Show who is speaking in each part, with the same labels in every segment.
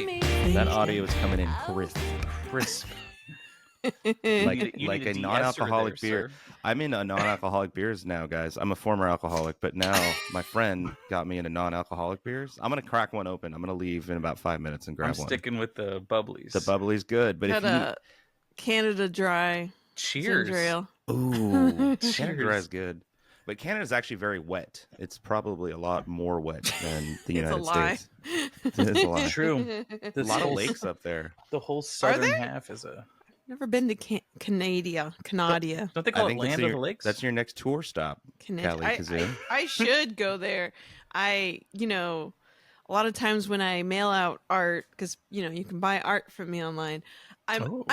Speaker 1: great.
Speaker 2: That audio is coming in crisp. like a non-alcoholic beer.
Speaker 1: Sir.
Speaker 2: I'm into non-alcoholic beers now, guys. I'm a former alcoholic, but now my friend got me into non-alcoholic beers. I'm gonna crack one open. I'm gonna leave in about 5 minutes and grab one.
Speaker 1: I'm sticking with the bubblies.
Speaker 2: The bubbly's good, but
Speaker 3: Got a Canada Dry
Speaker 1: Cheers.
Speaker 3: ginger ale.
Speaker 2: Ooh,
Speaker 1: Cheers.
Speaker 2: Canada Dry is good. But Canada's actually very wet. It's probably a lot more wet than the United States. It's a lie.
Speaker 1: True.
Speaker 2: A lot of lakes up there.
Speaker 1: The whole southern half is a.
Speaker 3: Never been to Canada.
Speaker 1: Don't they call it Land of the Lakes?
Speaker 2: That's your next tour stop, Kali Kazoo.
Speaker 3: I should go there. A lot of times when I mail out art, because you can buy art from me online. I'm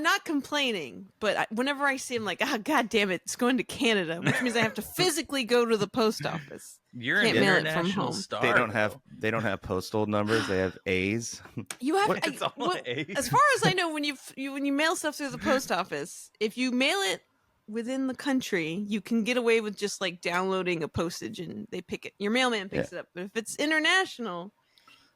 Speaker 3: not complaining, but whenever I see, I'm like, oh god damn it, it's going to Canada, which means I have to physically go to the post office.
Speaker 1: You're
Speaker 3: Can't
Speaker 1: an
Speaker 3: mail it
Speaker 1: international
Speaker 3: from home.
Speaker 1: star.
Speaker 2: They don't have postal numbers. They have A's.
Speaker 3: You have
Speaker 1: It's all A's.
Speaker 3: as far as I know, when you mail stuff through the post office, if you mail it within the country, you can get away with just like downloading a postage and they pick it. Your mailman picks it up. But if it's international,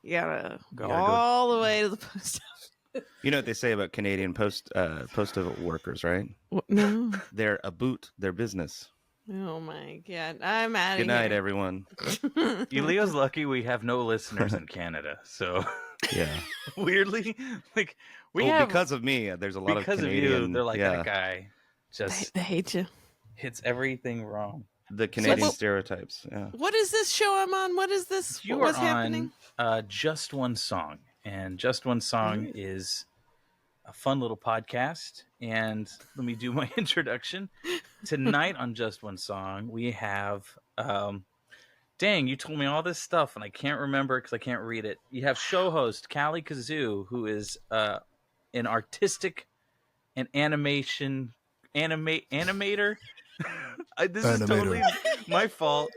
Speaker 3: you gotta go all the way to the post office.
Speaker 2: You know what they say about Canadian postal workers, right?
Speaker 3: No.
Speaker 2: They're a boot. They're business.
Speaker 3: Oh my god, I'm out of here.
Speaker 2: Good night, everyone.
Speaker 1: Leo's lucky we have no listeners in Canada, so
Speaker 2: Yeah.
Speaker 1: weirdly, like we have
Speaker 2: because of me. There's a lot of
Speaker 1: because
Speaker 2: Canadian.
Speaker 1: of you. They're like that guy just
Speaker 3: They hate you.
Speaker 1: hits everything wrong.
Speaker 2: The Canadian stereotypes. Yeah.
Speaker 3: What is this show I'm on? What is this?
Speaker 1: You
Speaker 3: What's
Speaker 1: are
Speaker 3: happening?
Speaker 1: on Just One Song, and Just One Song is a fun little podcast. And let me do my introduction. Tonight on Just One Song, we have. Dang, you told me all this stuff, and I can't remember because I can't read it. You have show host Kali Kazoo, who is an artistic and animator. This is totally my fault.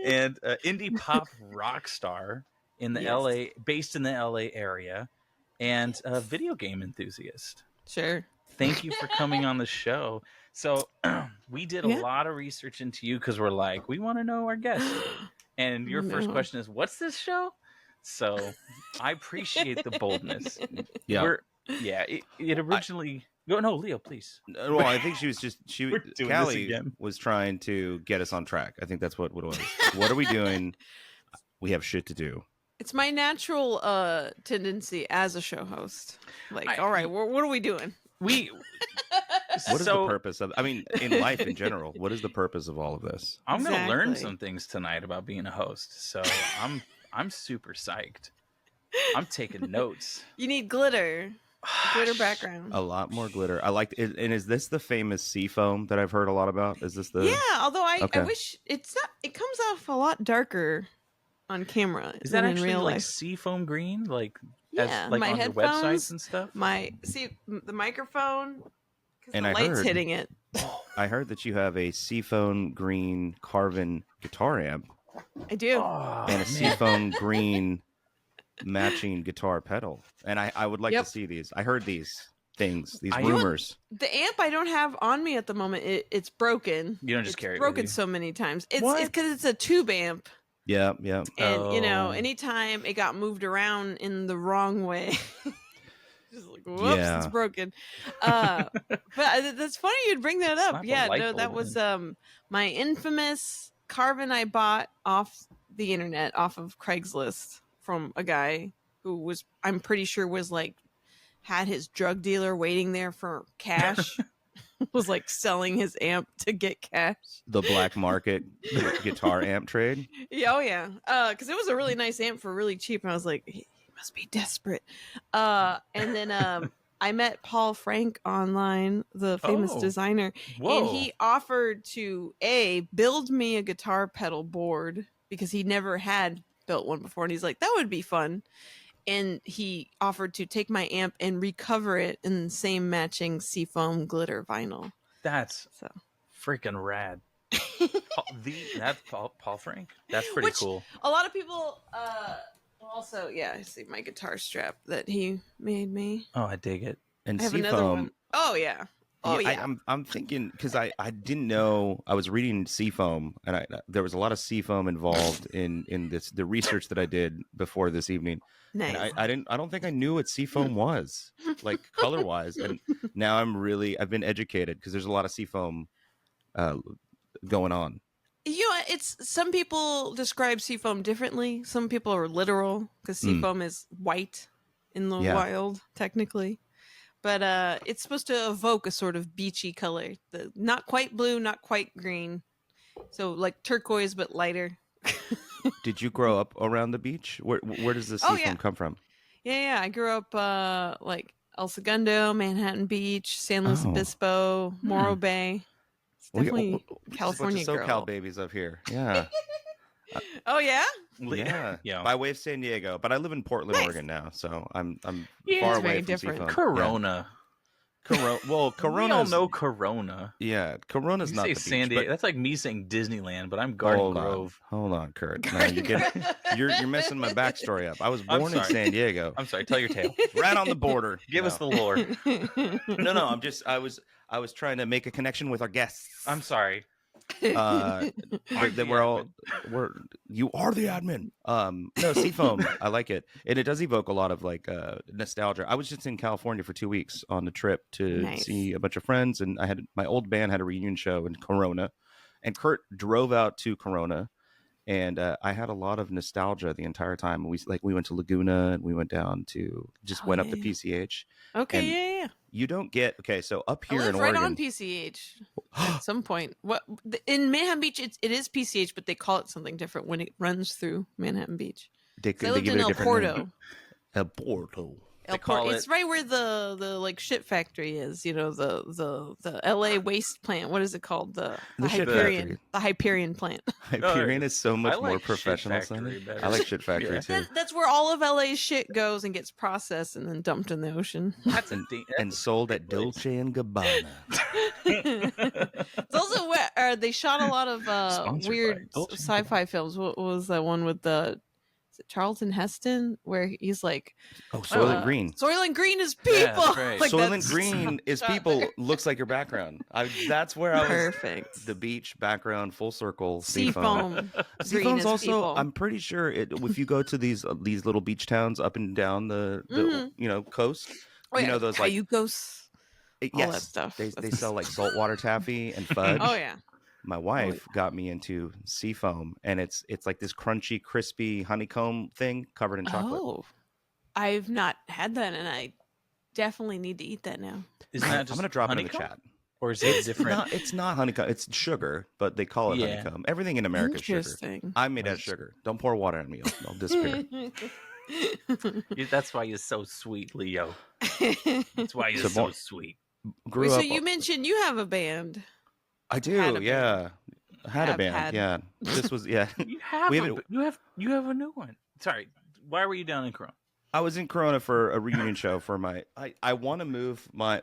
Speaker 1: And indie pop rock star in the LA, based in the LA area, and a video game enthusiast.
Speaker 3: Sure.
Speaker 1: Thank you for coming on the show. So we did a lot of research into you because we're like, we want to know our guests. And your first question is, what's this show? So I appreciate the boldness.
Speaker 2: Yeah.
Speaker 1: It originally... No, Leo, please.
Speaker 2: Well, I think Kali
Speaker 1: again.
Speaker 2: was trying to get us on track. I think that's what it was. What are we doing? We have shit to do.
Speaker 3: It's my natural tendency as a show host. Like, all right, what are we doing?
Speaker 2: What is the purpose of? I mean, in life in general, what is the purpose of all of this?
Speaker 1: I'm going to learn some things tonight about being a host, so I'm super psyched. I'm taking notes.
Speaker 3: You need glitter background.
Speaker 2: A lot more glitter. I like it. And is this the famous Seafoam that I've heard a lot about? Is this the?
Speaker 3: Yeah, although I wish it's not. It comes off a lot darker on camera.
Speaker 1: Is that
Speaker 3: in
Speaker 1: actually
Speaker 3: real
Speaker 1: like
Speaker 3: life.
Speaker 1: Seafoam green? Like
Speaker 3: my
Speaker 1: on your
Speaker 3: headphones,
Speaker 1: websites and stuff?
Speaker 3: The microphone,
Speaker 2: and
Speaker 3: the light's hitting it.
Speaker 2: I heard that you have a Seafoam green Carvin guitar amp.
Speaker 3: I do.
Speaker 2: And a Seafoam green matching guitar pedal. And I would like to see these. I heard these rumors.
Speaker 3: The amp I don't have on me at the moment. It's broken.
Speaker 1: You don't just carry it.
Speaker 3: Broken so many times. It's because it's a tube amp.
Speaker 2: Yeah.
Speaker 3: And anytime it got moved around in the wrong way, just like whoops, it's broken. But that's funny you'd bring that up. Yeah, no, that was my infamous Carvin I bought off the internet, off of Craigslist, from a guy who was, I'm pretty sure, was like had his drug dealer waiting there for cash. Was like selling his amp to get cash.
Speaker 2: The black market guitar amp trade.
Speaker 3: Yeah, oh yeah. Because it was a really nice amp for really cheap, and I was like, he must be desperate. And then I met Paul Frank online, the famous designer, and he offered to build me a guitar pedal board because he never had built one before, and he's like, that would be fun. And he offered to take my amp and recover it in the same matching Seafoam glitter vinyl.
Speaker 1: That's freaking rad. That's Paul Frank. That's pretty cool.
Speaker 3: A lot of people also, I see my guitar strap that he made me.
Speaker 1: Oh, I dig it.
Speaker 2: And
Speaker 3: I have another one. Oh yeah. Oh yeah.
Speaker 2: I'm thinking because I didn't know. I was reading Seafoam, and there was a lot of Seafoam involved in the research that I did before this evening.
Speaker 3: Nice.
Speaker 2: And I don't think I knew what Seafoam was, like color wise. And now I've been educated because there's a lot of Seafoam going on.
Speaker 3: It's some people describe Seafoam differently. Some people are literal because Seafoam is white in the wild, technically. But it's supposed to evoke a sort of beachy color. Not quite blue, not quite green. So like turquoise, but lighter.
Speaker 2: Did you grow up around the beach? Where does the Seafoam come from?
Speaker 3: Yeah. I grew up like El Segundo, Manhattan Beach, San Luis Obispo, Morro Bay. It's definitely California girl.
Speaker 2: SoCal babies up here. Yeah.
Speaker 3: Oh yeah?
Speaker 2: Yeah. By way of San Diego, but I live in Portland, Oregon now, so I'm far away from
Speaker 3: different.
Speaker 2: Seafoam.
Speaker 1: Corona.
Speaker 2: Well, Corona.
Speaker 1: We all know Corona.
Speaker 2: Yeah, Corona's not the beach.
Speaker 1: San Diego. That's like me saying Disneyland, but I'm Garden Grove.
Speaker 2: Hold on, Kurt. No, you're messing my backstory up. I was born in San Diego.
Speaker 1: I'm sorry. Tell your tale.
Speaker 2: Right on the border.
Speaker 1: Give us the lore.
Speaker 2: No. I was trying to make a connection with our guests.
Speaker 1: I'm sorry.
Speaker 2: You are the admin. No, Seafoam, I like it, and it does evoke a lot of like nostalgia. I was just in California for 2 weeks on a trip to see a bunch of friends, and my old band had a reunion show in Corona, and Kurt drove out to Corona, and I had a lot of nostalgia the entire time. We went to Laguna, and we went down to went up to PCH.
Speaker 3: Okay, yeah.
Speaker 2: You don't get so up here
Speaker 3: I live
Speaker 2: in
Speaker 3: right
Speaker 2: Oregon
Speaker 3: on PCH at some point. What in Manhattan Beach? It is PCH, but they call it something different when it runs through Manhattan Beach.
Speaker 2: They
Speaker 3: lived
Speaker 2: give
Speaker 3: in
Speaker 2: it a
Speaker 3: El
Speaker 2: different
Speaker 3: Porto.
Speaker 2: name. El Porto.
Speaker 3: It's right where the like shit factory is. You know the LA waste plant. What is it called? The Hyperion. The Hyperion plant.
Speaker 2: Hyperion is so much more
Speaker 1: like
Speaker 2: professional. I like Shit Factory too.
Speaker 3: That's where all of LA's shit goes and gets processed and then dumped in the ocean.
Speaker 2: And sold at Dolce and Gabbana.
Speaker 3: It's also where they shot a lot of weird sci-fi films. What was that one with Charlton Heston where he's like
Speaker 2: Soylent Green.
Speaker 3: Soylent Green is people.
Speaker 1: Yeah,
Speaker 3: like
Speaker 2: Soylent Green is people. Looks like your background. That's where I was.
Speaker 3: Perfect.
Speaker 2: The beach background, full circle.
Speaker 3: Seafoam.
Speaker 2: Seafoam's also.
Speaker 3: People.
Speaker 2: I'm pretty sure if you go to these little beach towns up and down the coast, those like
Speaker 3: Cayucos. All that stuff.
Speaker 2: They sell like saltwater taffy and fudge.
Speaker 3: Oh yeah.
Speaker 2: My wife got me into Seafoam, and it's like this crunchy, crispy honeycomb thing covered in chocolate.
Speaker 3: Oh, I've not had that, and I definitely need to eat that now.
Speaker 1: Isn't that just
Speaker 2: I'm gonna drop
Speaker 1: honeycomb?
Speaker 2: it in the chat.
Speaker 1: Or is it different?
Speaker 2: It's not honeycomb. It's sugar, but they call it honeycomb. Everything in America is sugar. I'm made out of sugar. Don't pour water on me. I'll disappear.
Speaker 1: That's why you're so sweet, Leo. That's why you're so sweet.
Speaker 3: So you mentioned you have a band.
Speaker 2: I do, Had a band, yeah. This was, yeah.
Speaker 1: You have a new one. Sorry, why were you down in Corona?
Speaker 2: I was in Corona for a reunion show for my. I want to move my.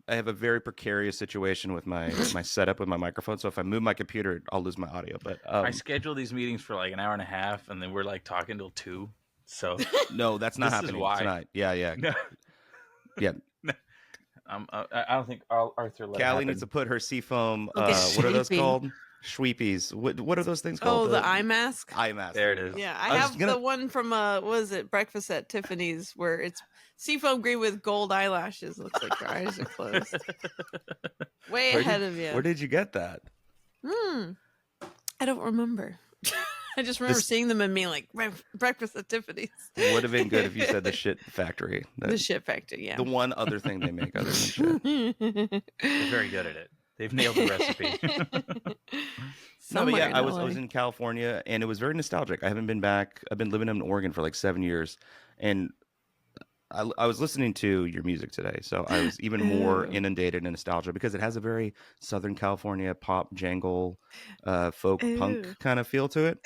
Speaker 2: I have a very precarious situation with my setup with my microphone. So if I move my computer, I'll lose my audio. But
Speaker 1: I schedule these meetings for like an hour and a half, and then we're like talking till 2. So
Speaker 2: no, that's not happening tonight. Yeah.
Speaker 1: No.
Speaker 2: Yeah.
Speaker 1: I don't think Arthur let
Speaker 2: Callie needs to put her Seafoam. What are those called? Sweepies. What are those things called?
Speaker 3: Oh, the eye mask.
Speaker 2: Eye mask.
Speaker 1: There it is.
Speaker 3: Yeah, I have the one from what was it? Breakfast at Tiffany's, where it's Seafoam green with gold eyelashes. Looks like your eyes are closed. Way ahead of you.
Speaker 2: Where did you get that?
Speaker 3: I don't remember. I just remember seeing them and being like, breakfast at Tiffany's.
Speaker 2: Would have been good if you said the Shit Factory.
Speaker 3: The Shit Factory, yeah.
Speaker 2: The one other thing they make other than shit.
Speaker 1: They're very good at it. They've nailed the recipe.
Speaker 2: No, but yeah, I was in California, and it was very nostalgic. I haven't been back. I've been living in Oregon for like 7 years, and I was listening to your music today, so I was even more inundated in nostalgia because it has a very Southern California pop jangle, folk punk kind of feel to it.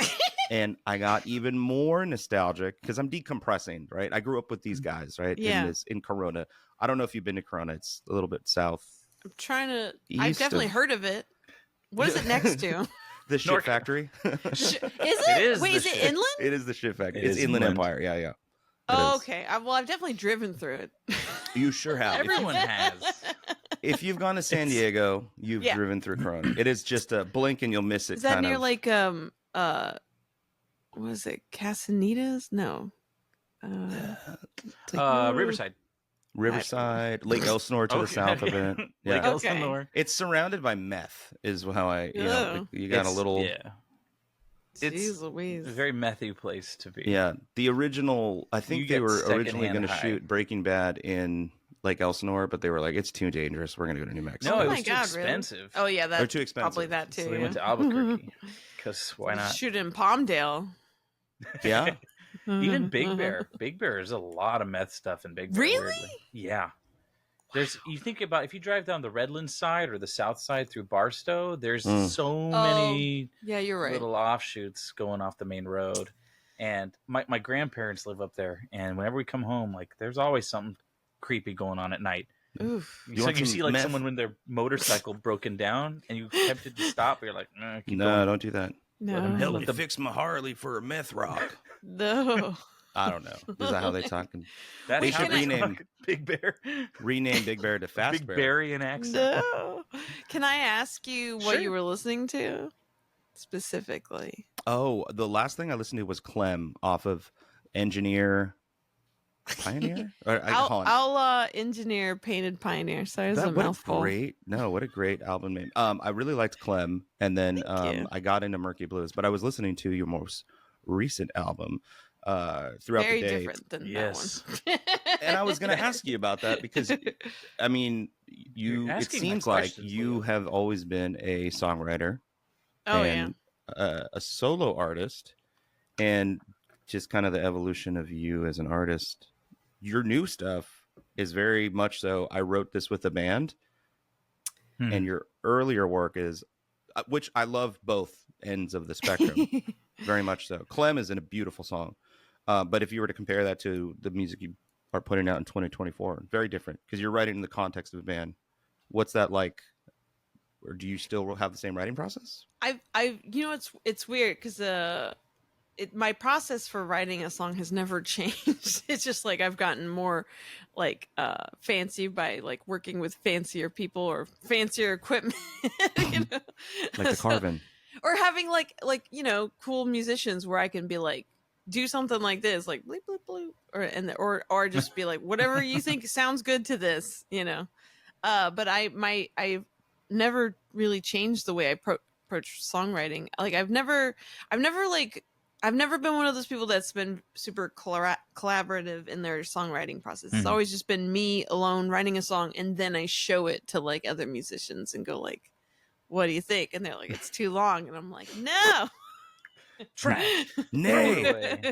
Speaker 2: And I got even more nostalgic because I'm decompressing, right? I grew up with these guys, right?
Speaker 3: Yeah.
Speaker 2: In Corona. I don't know if you've been to Corona. It's a little bit south.
Speaker 3: I'm trying to. I've definitely heard of it. What is it next to?
Speaker 2: The Shit Factory.
Speaker 3: Is it? Wait, is it inland?
Speaker 2: It is the Shit Factory. It's Inland Empire. Yeah.
Speaker 3: Oh, okay. I've definitely driven through it.
Speaker 2: You sure have.
Speaker 1: Everyone has.
Speaker 2: If you've gone to San Diego, you've driven through Corona. It is just a blink and you'll miss it.
Speaker 3: Is that near like what was it, Casanitas? No.
Speaker 1: Riverside.
Speaker 2: Lake Elsinore to the south of it. Yeah.
Speaker 1: Lake Elsinore.
Speaker 2: It's surrounded by meth, is how you got a little.
Speaker 1: Yeah. It's a very methy place to be.
Speaker 2: Yeah. The original, I think they were originally going to shoot Breaking Bad in Lake Elsinore, but they were like, it's too dangerous. We're going to go to New Mexico.
Speaker 1: No, it was too expensive.
Speaker 3: Really? Oh, yeah. That's
Speaker 2: too expensive.
Speaker 3: Probably that too.
Speaker 1: So they went to Albuquerque. Because why not?
Speaker 3: Shoot in Palmdale.
Speaker 2: Yeah.
Speaker 1: Even Big Bear. Big Bear is a lot of meth stuff in Big Bear.
Speaker 3: Really?
Speaker 1: Weirdly. Yeah. There's you think about if you drive down the Redlands side or the south side through Barstow, there's so many
Speaker 3: you're right.
Speaker 1: little offshoots going off the main road. And my grandparents live up there, and whenever we come home, like there's always something creepy going on at night.
Speaker 3: Oof.
Speaker 1: So you see like someone with their motorcycle broken down and you tempted to stop, but you're like, keep going.
Speaker 2: Don't do that.
Speaker 3: No.
Speaker 2: Help me fix my Harley for a meth rock.
Speaker 3: No.
Speaker 2: I don't know. Is that how they talk?
Speaker 1: They
Speaker 2: should rename
Speaker 1: Big Bear.
Speaker 2: Rename Big Bear to Fast
Speaker 1: Big
Speaker 2: Bear.
Speaker 1: Bear in accent.
Speaker 3: No. Can I ask you what you were listening to specifically?
Speaker 2: Oh, the last thing I listened to was Clem off of Engineer Pioneer?
Speaker 3: I'll Engineer Painted Pioneer. Sorry, it's a mouthful.
Speaker 2: What a great album name. I really liked Clem, and then I got into Murky Blues, but I was listening to your most recent album throughout
Speaker 3: Very
Speaker 2: the day.
Speaker 3: Different than that one.
Speaker 2: And I was going to ask you about that because, I mean, it seems like you have always been a songwriter. A solo artist, and just kind of the evolution of you as an artist. Your new stuff is very much so, I wrote this with a band, and your earlier work is, which I love both ends of the spectrum, very much so. Clem is in a beautiful song, but if you were to compare that to the music you are putting out in 2024, very different, because you're writing in the context of a band. What's that like? Or do you still have the same writing process?
Speaker 3: It's weird because my process for writing a song has never changed. It's just like I've gotten more like fancy by like working with fancier people or fancier equipment,
Speaker 2: like the Carvin,
Speaker 3: or having like cool musicians where I can be like, do something like this, like bleep bleep bloop, or just be like, whatever you think sounds good to this, But I've never really changed the way I approach songwriting. Like I've never been one of those people that's been super collaborative in their songwriting process. It's always just been me alone writing a song, and then I show it to like other musicians and go like, what do you think? And they're like, it's too long. And I'm like, no.
Speaker 1: Trash.
Speaker 2: Nay.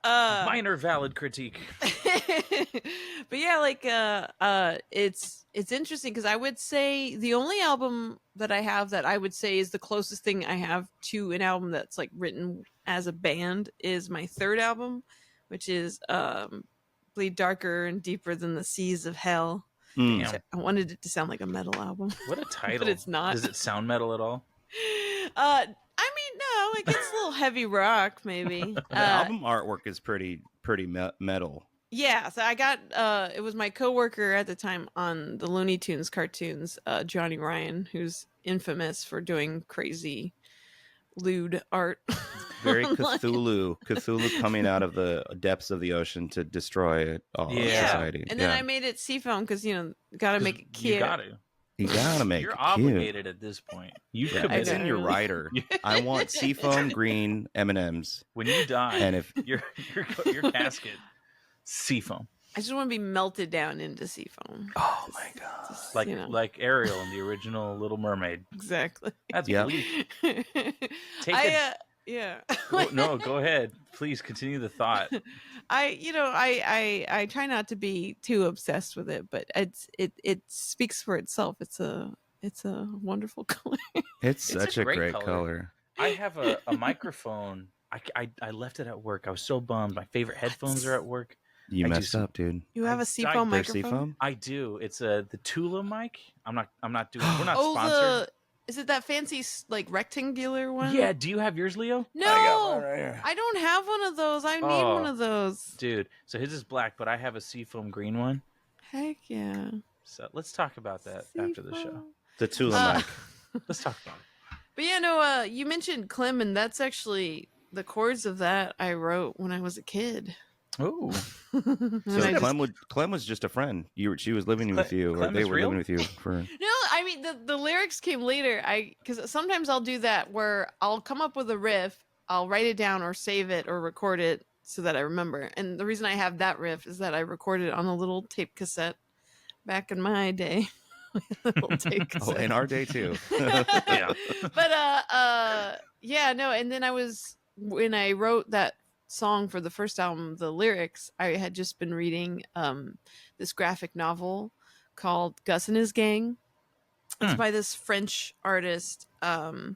Speaker 1: Minor valid critique.
Speaker 3: But yeah, like it's interesting because I would say the only album that I have that I would say is the closest thing I have to an album that's like written as a band is my third album, which is Bleed Darker and Deeper Than the Seas of Hell. I wanted it to sound like a metal album.
Speaker 1: What a title.
Speaker 3: But it's not.
Speaker 1: Does it sound metal at all?
Speaker 3: I mean, no, it gets a little heavy rock, maybe.
Speaker 2: The album artwork is pretty metal.
Speaker 3: Yeah, so I got it was my coworker at the time on the Looney Tunes cartoons, Johnny Ryan, who's infamous for doing crazy lewd art.
Speaker 2: Very Cthulhu. Cthulhu coming out of the depths of the ocean to destroy all society.
Speaker 3: And then I made it Seafoam because gotta make it cute.
Speaker 2: You gotta make
Speaker 1: You're
Speaker 2: it
Speaker 1: obligated
Speaker 2: cute.
Speaker 1: At this point. You've
Speaker 2: committed. It's in your rider. I want Seafoam green M&Ms.
Speaker 1: When you die,
Speaker 2: and if
Speaker 1: your casket, Seafoam.
Speaker 3: I just want to be melted down into Seafoam.
Speaker 2: Oh my god!
Speaker 1: Like Ariel in the original Little Mermaid.
Speaker 3: Exactly.
Speaker 1: That's bleak.
Speaker 3: Yeah.
Speaker 1: No, go ahead. Please continue the thought.
Speaker 3: I try not to be too obsessed with it, but it speaks for itself. It's a wonderful color.
Speaker 2: It's such a great color.
Speaker 1: I have a microphone. I left it at work. I was so bummed. My favorite headphones are at work.
Speaker 2: You messed up, dude.
Speaker 3: You have a Seafoam microphone?
Speaker 2: Seafoam?
Speaker 1: I do. It's the Tula mic. We're not sponsored.
Speaker 3: Is it that fancy like rectangular one?
Speaker 1: Yeah. Do you have yours, Leo?
Speaker 3: No, I don't have one of those. I need one of those,
Speaker 1: dude. So his is black, but I have a Seafoam green one.
Speaker 3: Heck yeah!
Speaker 1: So let's talk about that after the show.
Speaker 2: The Tula mic.
Speaker 1: Let's talk about it.
Speaker 3: But yeah, no, you mentioned Clem, and that's actually the chords of that I wrote when I was a kid.
Speaker 1: Oh,
Speaker 2: so Clem was just a friend. She was living with you, or they were living with you for.
Speaker 3: No, I mean the lyrics came later. Because sometimes I'll do that where I'll come up with a riff, I'll write it down or save it or record it so that I remember. And the reason I have that riff is that I recorded it on a little tape cassette back in my day.
Speaker 2: Oh, in our day too.
Speaker 3: Yeah. But yeah, no, and then when I wrote that song for the first album, the lyrics, I had just been reading this graphic novel called Gus and His Gang. It's by this French artist, and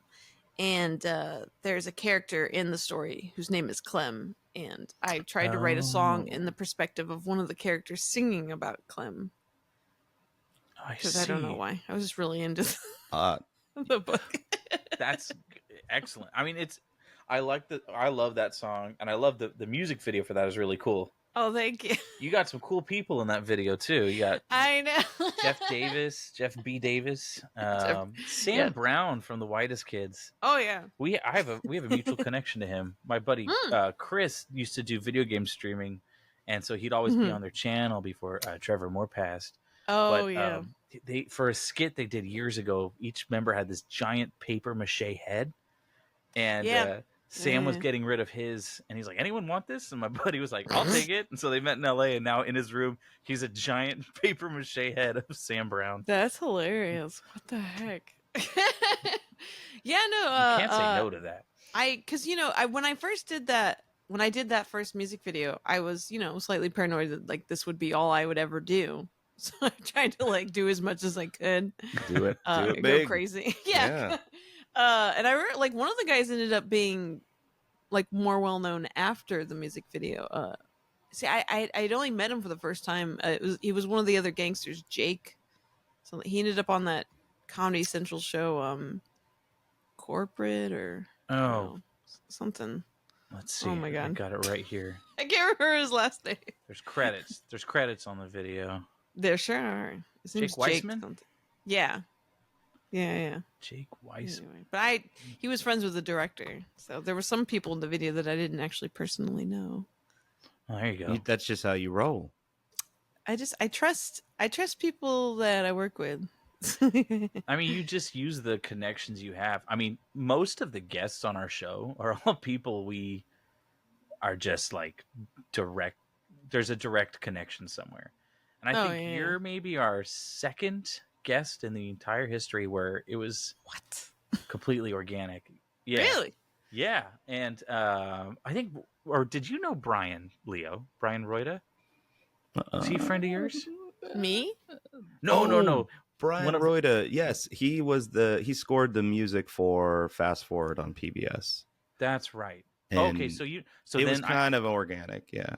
Speaker 3: there's a character in the story whose name is Clem, and I tried to write a song in the perspective of one of the characters singing about Clem. Because I don't know why. I was just really into the book.
Speaker 1: That's excellent. I mean, I love that song, and I love the music video for that is really cool.
Speaker 3: Oh, thank you.
Speaker 1: You got some cool people in that video too. You got
Speaker 3: I know
Speaker 1: Jeff B. Davis, Sam Brown from the Whitest Kids.
Speaker 3: Oh yeah.
Speaker 1: We have a mutual connection to him. My buddy Chris used to do video game streaming, and so he'd always be on their channel before Trevor Moore passed.
Speaker 3: Oh, yeah.
Speaker 1: They for a skit they did years ago, each member had this giant paper mache head, and Sam was getting rid of his, and he's like, anyone want this? And my buddy was like, I'll take it. And so they met in LA, and now in his room, he's a giant paper mache head of Sam Brown.
Speaker 3: That's hilarious. What the heck? Yeah, no.
Speaker 1: You can't say no to that.
Speaker 3: Because, when I did that first music video, I was, slightly paranoid that, like, this would be all I would ever do. So I tried to, like, do as much as I could.
Speaker 2: Do it big.
Speaker 3: Go crazy. Yeah. And I remember, like, one of the guys ended up being, like, more well known after the music video. See, I'd only met him for the first time. He was one of the other gangsters, Jake. So he ended up on that Comedy Central show, Corporate or something.
Speaker 1: Let's see.
Speaker 3: Oh my God,
Speaker 1: I got it right here.
Speaker 3: I can't remember his last name.
Speaker 1: There's credits. There's credits on the video.
Speaker 3: There sure are. His
Speaker 1: Jake Weissman?
Speaker 3: Yeah.
Speaker 1: Jake Weissman.
Speaker 3: Anyway, but he was friends with the director, so there were some people in the video that I didn't actually personally know.
Speaker 1: Oh, there you go.
Speaker 2: That's just how you roll.
Speaker 3: I trust people that I work with.
Speaker 1: I mean, you just use the connections you have. I mean, most of the guests on our show are all people we are just like direct. There's a direct connection somewhere. And I think you're maybe our second guest in the entire history where it was completely organic. Yeah.
Speaker 3: Really?
Speaker 1: Yeah. And I think, or did you know Brian Reuter? Was he a friend of yours?
Speaker 3: Me?
Speaker 1: No.
Speaker 2: Brian Reuter. Yes. He scored the music for Fast Forward on PBS.
Speaker 1: That's right.
Speaker 2: And
Speaker 1: okay. So
Speaker 2: it was kind of organic. Yeah.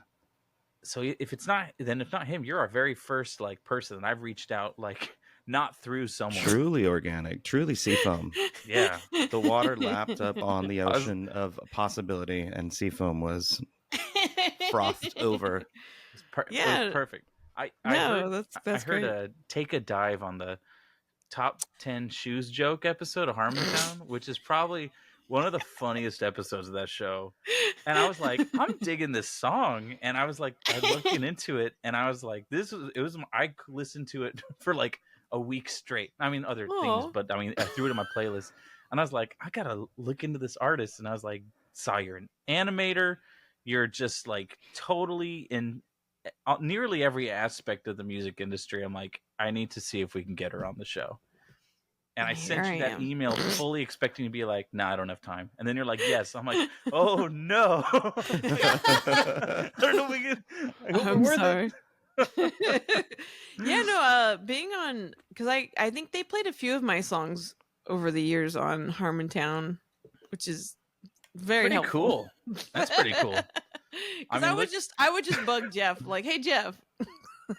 Speaker 1: So if not him, you're our very first like person that I've reached out, like not through someone.
Speaker 2: Truly organic, truly Seafoam.
Speaker 1: Yeah.
Speaker 2: The water lapped up on the ocean of possibility, and Seafoam was frothed over.
Speaker 1: It was perfect. I heard a Take a Dive on the top 10 shoes joke episode of Harmontown, which is probably one of the funniest episodes of that show. And I was like, I'm digging this song. And I was like, looking into it, and I was like, I listened to it for like a week straight. I mean, other things, but I mean, I threw it in my playlist, and I was like, I gotta look into this artist. And I was like, Sai, you're an animator. You're just like totally in nearly every aspect of the music industry. I'm like, I need to see if we can get her on the show. And I sent you that email fully expecting to be like, nah, I don't have time. And then you're like, yes. I'm like, oh no. I don't know if we can.
Speaker 3: I'm sorry. Yeah, no, being on, because I think they played a few of my songs over the years on Harmontown, which is very
Speaker 1: pretty
Speaker 3: helpful.
Speaker 1: Cool. That's pretty cool.
Speaker 3: I would just bug Jeff, like, hey Jeff,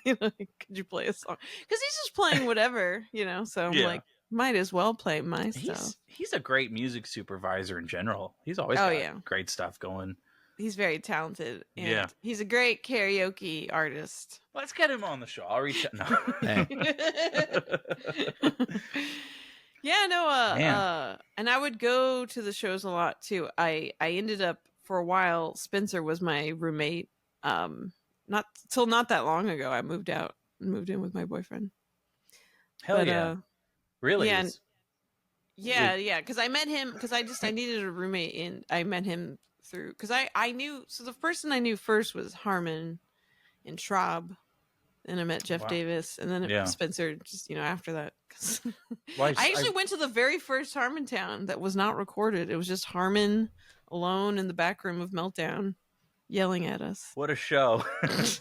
Speaker 3: could you play a song? Because he's just playing whatever, so I'm like, might as well play my stuff.
Speaker 1: He's a great music supervisor in general. He's always got great stuff going.
Speaker 3: he's very talented, and he's a great karaoke artist.
Speaker 1: Let's get him on the show. I'll reach out. No.
Speaker 3: Yeah, no, and I would go to the shows a lot too. I ended up, for a while, Spencer was my roommate. Not that long ago, I moved in with my boyfriend.
Speaker 1: Hell yeah. Really?
Speaker 3: Yeah, because I met him because I needed a roommate, and I met him through, because I knew, so the person I knew first was Harmon and Schraub. And I met Jeff Davis, and then Spencer just, after that. I actually went to the very first Harmontown that was not recorded. It was just Harmon alone in the back room of Meltdown yelling at us.
Speaker 1: What a show.
Speaker 3: It's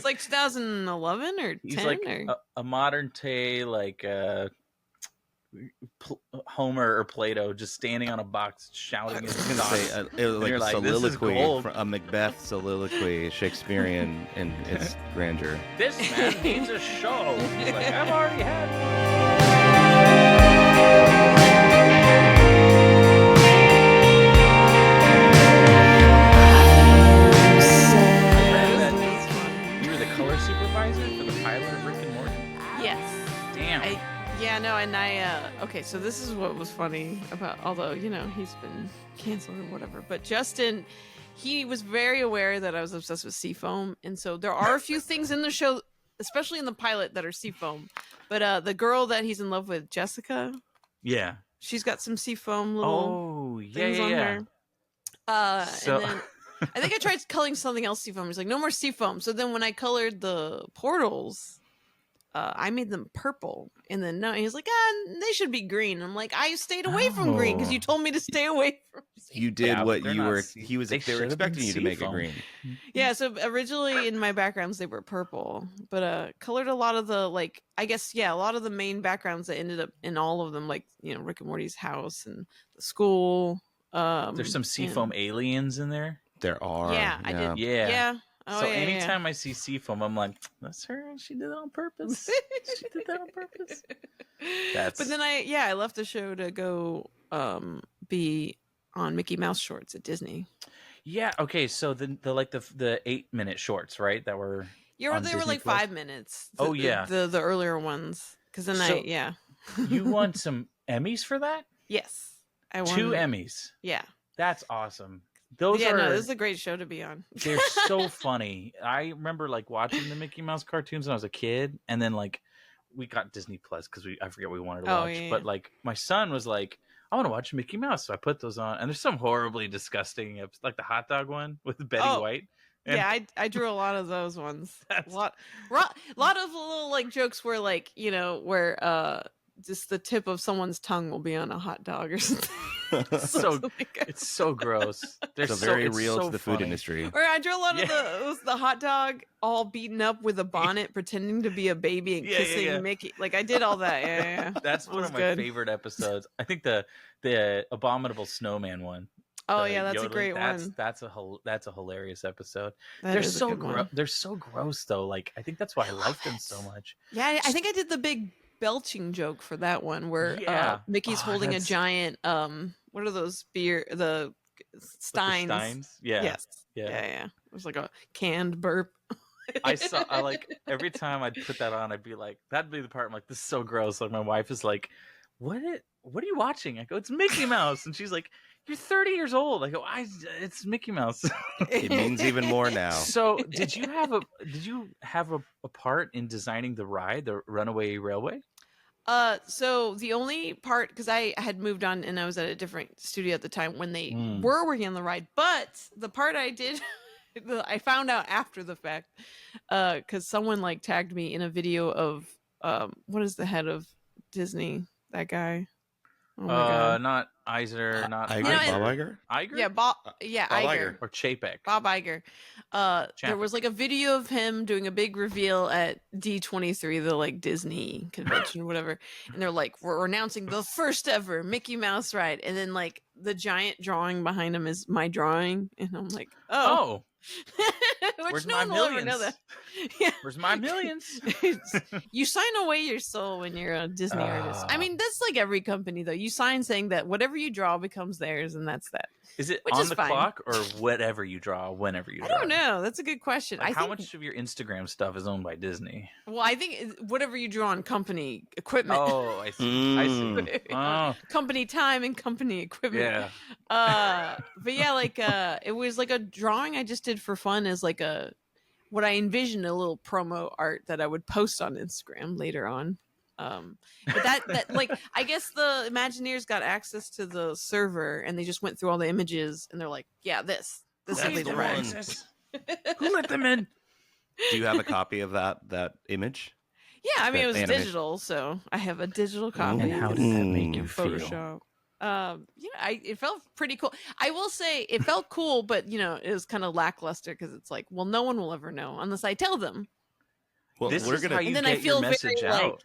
Speaker 3: like 2011 or 10.
Speaker 1: He's like a modern day, like Homer or Plato just standing on a box shouting his thoughts.
Speaker 2: It was like a soliloquy, a Macbeth soliloquy, Shakespearean in its grandeur.
Speaker 1: This man needs a show. He's like, I've already had one. You were the color supervisor for the pilot of Rick and Morty?
Speaker 3: Yes.
Speaker 1: Damn.
Speaker 3: Yeah, no, and okay, so this is what was funny about, although, he's been canceled or whatever, but Justin, he was very aware that I was obsessed with Seafoam, and so there are a few things in the show, especially in the pilot, that are Seafoam, but the girl that he's in love with, Jessica, she's got some Seafoam little things on her. And then I think I tried coloring something else Seafoam. He's like, no more Seafoam. So then when I colored the portals, I made them purple, and then he's like, they should be green. I'm like, I stayed away from green because you told me to stay away from.
Speaker 2: You did what you were. They were expecting you to make it green.
Speaker 3: Yeah. So originally in my backgrounds they were purple, but colored a lot of the, like, I guess, a lot of the main backgrounds that ended up in all of them, like Rick and Morty's house and the school.
Speaker 1: There's some Seafoam aliens in there.
Speaker 2: There are.
Speaker 3: Yeah, I did.
Speaker 1: Yeah. Oh, so anytime I see Seafoam, I'm like, that's her. She did it on purpose. She did that on purpose.
Speaker 3: But then I left the show to go be on Mickey Mouse shorts at Disney.
Speaker 1: Yeah. Okay. So the 8-minute shorts, right? That were
Speaker 3: they were like 5 minutes. The earlier ones. Because then
Speaker 1: you won some Emmys for that?
Speaker 3: Yes, I won
Speaker 1: 2 Emmys.
Speaker 3: Yeah,
Speaker 1: that's awesome.
Speaker 3: This is a great show to be on.
Speaker 1: They're so funny. I remember watching the Mickey Mouse cartoons when I was a kid, and then we got Disney Plus because I forget what we wanted to watch. Yeah. But my son was like, I want to watch Mickey Mouse, so I put those on. And there's some horribly disgusting, like the hot dog one with Betty White. And
Speaker 3: I drew a lot of those ones. A lot of little jokes where where just the tip of someone's tongue will be on a hot dog or something.
Speaker 1: It's so gross. They're
Speaker 2: very real to the food industry.
Speaker 3: Or I drew a lot of the hot dog all beaten up with a bonnet, pretending to be a baby and kissing Mickey. Like I did all that. Yeah.
Speaker 1: That's one of my favorite episodes. I think the Abominable Snowman one.
Speaker 3: Oh yeah, that's yodeling. A great one.
Speaker 1: That's a hilarious episode. They're so gross though. I think that's why I like them so much.
Speaker 3: Yeah, I think I did the big belching joke for that one where Mickey's holding a giant what are those the Steins?
Speaker 1: The Steins? Yeah.
Speaker 3: Yes. Yeah. It was like a canned burp.
Speaker 1: I every time I'd put that on, I'd be like, that'd be the part I'm like, this is so gross. Like my wife is like, what are you watching? I go, it's Mickey Mouse. And she's like, you're 30 years old. I go, it's Mickey Mouse.
Speaker 2: It means even more now.
Speaker 1: So did you have a part in designing the ride, the Runaway Railway?
Speaker 3: So the only part, because I had moved on and I was at a different studio at the time when they were working on the ride, but the part I did, I found out after the fact, because someone tagged me in a video of what is the head of Disney? That guy. Oh my God.
Speaker 1: Not Eisner, not
Speaker 2: Iger. Bob Iger?
Speaker 1: Iger?
Speaker 3: Yeah, Bob Iger.
Speaker 1: Or Chapek.
Speaker 3: Bob Iger. There was a video of him doing a big reveal at D23, the Disney convention or whatever. And they're like, we're announcing the first ever Mickey Mouse ride. And then the giant drawing behind him is my drawing. And I'm like, oh.
Speaker 1: Where's
Speaker 3: no
Speaker 1: my
Speaker 3: one will ever
Speaker 1: millions?
Speaker 3: know that. Yeah.
Speaker 1: Where's my millions?
Speaker 3: You sign away your soul when you're a Disney artist. I mean, that's like every company, though. You sign saying that whatever you draw becomes theirs, and that's that.
Speaker 1: Is it
Speaker 3: Which
Speaker 1: on
Speaker 3: is
Speaker 1: the
Speaker 3: fine.
Speaker 1: clock or whatever you draw, whenever you draw?
Speaker 3: I don't know. That's a good question.
Speaker 1: Like,
Speaker 3: I
Speaker 1: how
Speaker 3: think,
Speaker 1: much of your Instagram stuff is owned by Disney?
Speaker 3: Well, I think whatever you draw on company equipment.
Speaker 1: Oh, I see. I see. Oh.
Speaker 3: Company time and company equipment.
Speaker 1: Yeah.
Speaker 3: But yeah, like it was like a drawing I just did for fun as like what I envisioned a little promo art that I would post on Instagram later on. But that like I guess the Imagineers got access to the server and they just went through all the images and they're like, yeah, this will be the ride.
Speaker 1: Who let them in?
Speaker 2: Do you have a copy of that image?
Speaker 3: Yeah, I mean, it was
Speaker 2: animation?
Speaker 3: digital, so I have a digital copy.
Speaker 1: And how did that make you feel?
Speaker 3: Photoshop. It felt pretty cool. I will say it felt cool, but it was kind of lackluster because it's like, well, no one will ever know unless I tell them.
Speaker 2: Well,
Speaker 1: this is how you
Speaker 3: and then
Speaker 1: get
Speaker 3: I feel
Speaker 1: your message
Speaker 3: very
Speaker 1: out.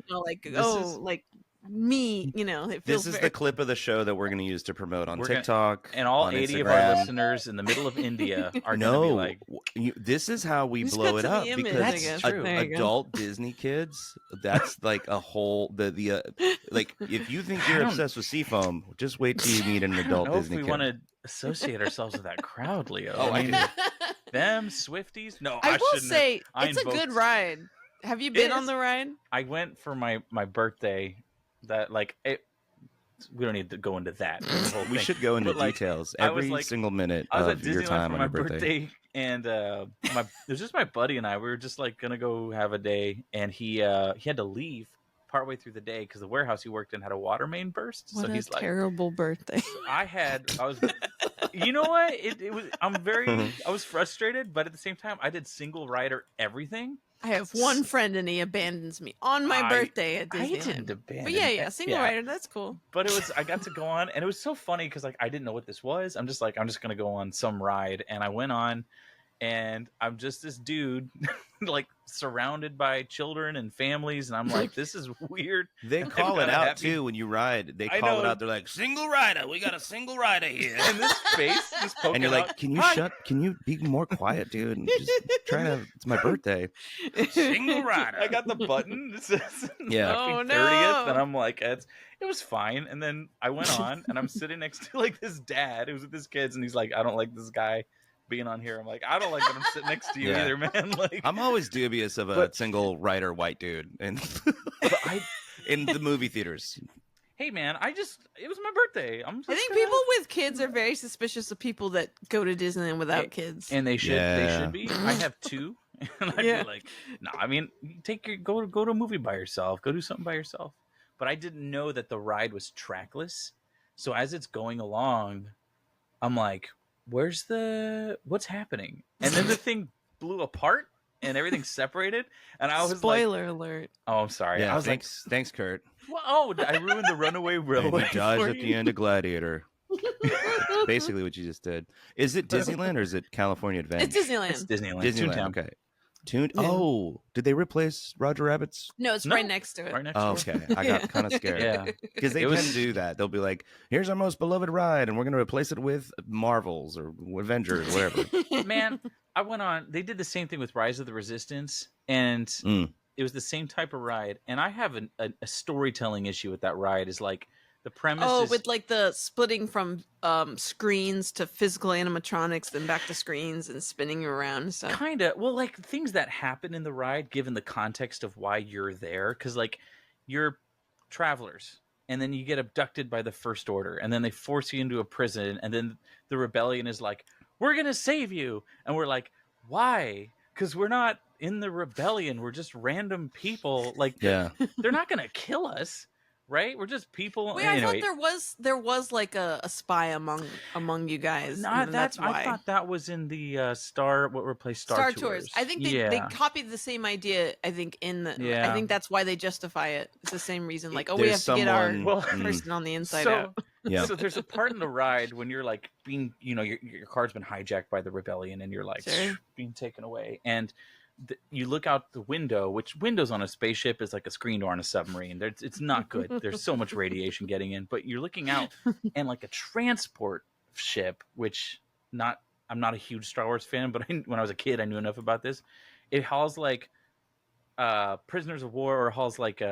Speaker 3: like me. It feels.
Speaker 2: This is the clip of the show that we're going to use to promote on TikTok,
Speaker 1: and all
Speaker 2: on
Speaker 1: 80
Speaker 2: Instagram.
Speaker 1: of our listeners in the middle of India are going to be like,
Speaker 2: this is how we blow it up because
Speaker 1: That's true.
Speaker 2: Adult Disney kids. That's like a whole like if you think you're obsessed with Seafoam, just wait till you meet an adult Disney kid.
Speaker 1: If we want to associate ourselves with that crowd, Leo.
Speaker 2: Oh, I do.
Speaker 1: Them Swifties. No,
Speaker 3: I will
Speaker 1: shouldn't
Speaker 3: say
Speaker 1: have.
Speaker 3: it's a good ride. Have you been on the ride?
Speaker 1: I went for my birthday. That we don't need to go into that.
Speaker 2: We should go into details every single minute of your time on your birthday.
Speaker 1: And it was just my buddy and I. We were just like gonna go have a day, and he had to leave partway through the day because the warehouse he worked in had a water main burst.
Speaker 3: What
Speaker 1: so he's like,
Speaker 3: terrible birthday.
Speaker 1: I was. You know what? It was. I was frustrated, but at the same time, I did single rider everything.
Speaker 3: I have one friend and he abandons me on my birthday at Disneyland.
Speaker 1: I didn't abandon.
Speaker 3: But yeah, single rider, that's cool.
Speaker 1: But I got to go on, and it was so funny because I didn't know what this was. I'm just gonna go on some ride, and I went on, and I'm just this dude, like surrounded by children and families, and I'm like, this is weird.
Speaker 2: They call it out too when you ride. They call it out. They're like, single rider. We got a single rider here.
Speaker 1: And this face just poking
Speaker 2: and you're like,
Speaker 1: out,
Speaker 2: can you Can you be more quiet, dude? And just try to. It's my birthday.
Speaker 1: Single rider. I got the button. It says
Speaker 3: Oh,
Speaker 1: 30th, and I'm like, it was fine. And then I went on, and I'm sitting next to like this dad who's with his kids, and he's like, I don't like this guy being on here. I'm like, I don't like that I'm sitting next to you either, man. Like,
Speaker 2: I'm always dubious of a single rider white dude in the movie theaters.
Speaker 1: Hey man, it was my birthday. I
Speaker 3: think people with kids are very suspicious of people that go to Disneyland without kids.
Speaker 1: And they should be. I have two. And I'd be like, no, I mean, go to a movie by yourself, go do something by yourself. But I didn't know that the ride was trackless. So as it's going along, I'm like, what's happening? And then the thing blew apart and everything separated. And I was
Speaker 3: Spoiler alert.
Speaker 1: Oh, I'm sorry.
Speaker 2: Yeah,
Speaker 1: I was
Speaker 2: thanks, Kurt.
Speaker 1: Well, I ruined the Runaway Railway.
Speaker 2: He dies at the end of Gladiator. Basically what you just did. Is it Disneyland or is it California Adventure?
Speaker 3: It's Disneyland.
Speaker 1: It's Disneyland.
Speaker 2: Disneyland. Okay. Oh, did they replace Roger Rabbit's?
Speaker 3: No, it's right next to it.
Speaker 1: Right next to it.
Speaker 2: Okay. I got kind of scared.
Speaker 1: Yeah.
Speaker 2: Because they tend to do that. They'll be like, here's our most beloved ride, and we're going to replace it with Marvels or Avengers or whatever.
Speaker 1: Man, I went on. They did the same thing with Rise of the Resistance, and it was the same type of ride. And I have a storytelling issue with that ride. Is like the premise is...
Speaker 3: with like the splitting from screens to physical animatronics, then back to screens and spinning you around. So
Speaker 1: kind of, well, like things that happen in the ride, given the context of why you're there, because like you're travelers, and then you get abducted by the First Order, and then they force you into a prison, and then the rebellion is like, we're gonna save you, and we're like, why? Because we're not in the rebellion. We're just random people. Like, they're not gonna kill us. Right, we're just people.
Speaker 3: Wait, anyway. I thought there was like a spy among you guys.
Speaker 1: No, that's why. I thought that was in the what replaced Star Tours.
Speaker 3: I think they copied the same idea. I think I think that's why they justify it. It's the same reason. Like, we have to get our person on the inside out.
Speaker 1: Yeah. So there's a part in the ride when you're like being, your car's been hijacked by the rebellion, and you're like being taken away, and you look out the window, which windows on a spaceship is like a screen door on a submarine. It's not good. There's so much radiation getting in, but you're looking out, and like a transport ship, which not I'm not a huge Star Wars fan, but when I was a kid, I knew enough about this. It hauls like prisoners of war, or hauls like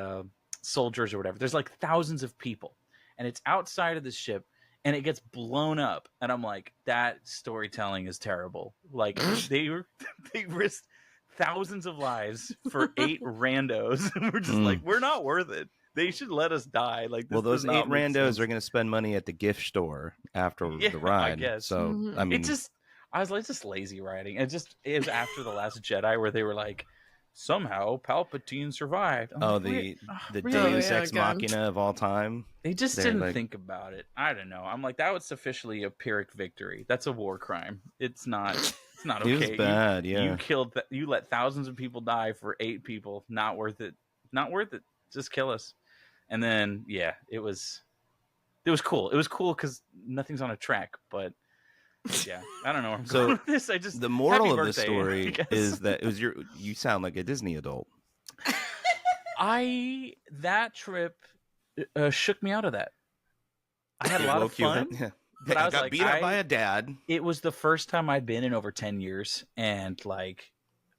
Speaker 1: soldiers or whatever. There's like thousands of people, and it's outside of the ship, and it gets blown up. And I'm like, that storytelling is terrible. Like they risked thousands of lives for 8 randos, and we're just like, we're not worth it. They should let us die. Like, this
Speaker 2: those 8 randos are going to spend money at the gift store after the ride. I guess. So I mean,
Speaker 1: I was like, it's just lazy writing. It was after The Last Jedi where they were like, somehow Palpatine survived.
Speaker 2: The Deus Ex Machina of all time.
Speaker 1: They just didn't think about it. I don't know. I'm like, that was sufficiently a Pyrrhic victory. That's a war crime. It's not okay.
Speaker 2: It was bad.
Speaker 1: You let thousands of people die for 8 people. Not worth it. Not worth it. Just kill us. And then, it was cool. It was cool because nothing's on a track, but yeah, I don't know where I'm going with this.
Speaker 2: The moral of the story is that you sound like a Disney adult.
Speaker 1: That trip shook me out of that. I had a lot of fun. But I was
Speaker 2: got beat up by a dad.
Speaker 1: It was the first time I'd been in over 10 years, and like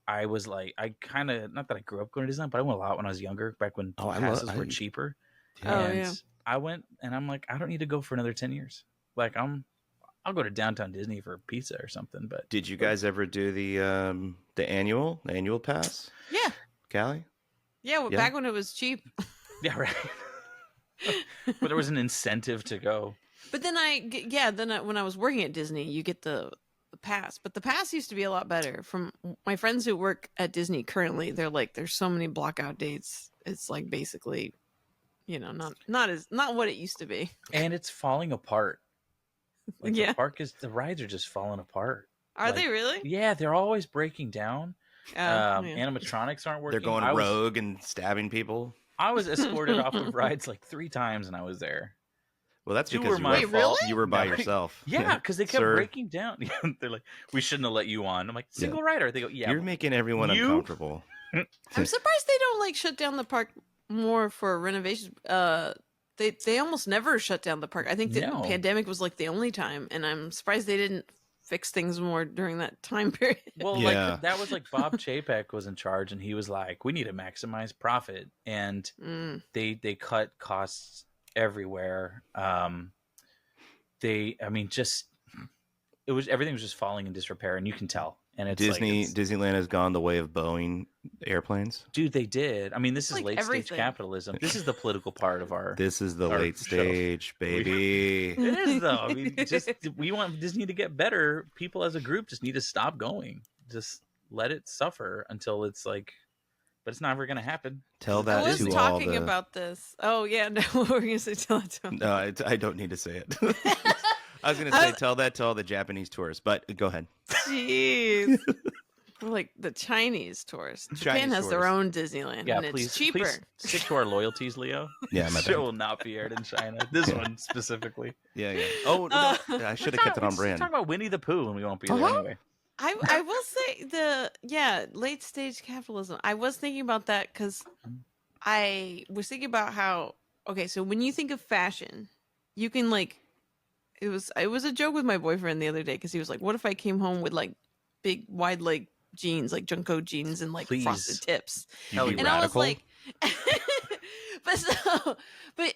Speaker 1: I was like, I kind of, not that I grew up going to Disneyland, but I went a lot when I was younger, back when passes were cheaper. And I went, and I'm like, I don't need to go for another 10 years. Like I'll go to downtown Disney for pizza or something. But
Speaker 2: did you guys ever do the annual pass?
Speaker 3: Yeah,
Speaker 2: Kali.
Speaker 3: Yeah, back when it was cheap.
Speaker 1: Yeah, right. But there was an incentive to go.
Speaker 3: But then when I was working at Disney, you get the pass. But the pass used to be a lot better. From my friends who work at Disney currently, they're like, there's so many blockout dates. It's like basically, not what it used to be.
Speaker 1: And it's falling apart. Like the rides are just falling apart.
Speaker 3: Are they really?
Speaker 1: Yeah, they're always breaking down. Animatronics aren't working.
Speaker 2: They're going rogue and stabbing people.
Speaker 1: I was escorted off of rides like 3 times, and I was there.
Speaker 2: Well, that's because you were by yourself.
Speaker 1: Yeah, because they kept breaking down. They're like, we shouldn't have let you on. I'm like, single rider. They go, yeah.
Speaker 2: You're making everyone uncomfortable.
Speaker 3: I'm surprised they don't like shut down the park more for renovations. They almost never shut down the park. I think the pandemic was like the only time, and I'm surprised they didn't fix things more during that time period.
Speaker 1: Well, like that was like Bob Chapek was in charge, and he was like, we need to maximize profit, and they cut costs everywhere. Everything was just falling in disrepair, and you can tell. And it's
Speaker 2: Disneyland has gone the way of Boeing airplanes.
Speaker 1: Dude, they did. I mean, this is late stage capitalism. This is the political part of our.
Speaker 2: This is the late stage, baby.
Speaker 1: It is though. I mean, we want Disney to get better. People as a group just need to stop going. Just let it suffer until it's like. But it's never going to happen.
Speaker 2: Tell that to all the...
Speaker 3: I was talking about this. Oh, yeah. No, we're going to say tell it to them.
Speaker 2: No, I don't need to say it. I was going to say tell that to all the Japanese tourists, but go ahead.
Speaker 3: Jeez. Like the Chinese tourists. Japan has their own Disneyland, and it's cheaper.
Speaker 1: Please stick to our loyalties, Leo.
Speaker 2: Yeah, my bad.
Speaker 1: Show will not be aired in China. This one specifically.
Speaker 2: Yeah. Oh, no, I should have kept it on brand.
Speaker 1: Talk about Winnie the Pooh, and we won't be there anyway.
Speaker 3: I will say late stage capitalism. I was thinking about that because I was thinking about how so when you think of fashion, you can like it was a joke with my boyfriend the other day because he was like, what if I came home with like big wide leg jeans, like Junko jeans and like frosted tips?
Speaker 2: And
Speaker 3: radical? I was like but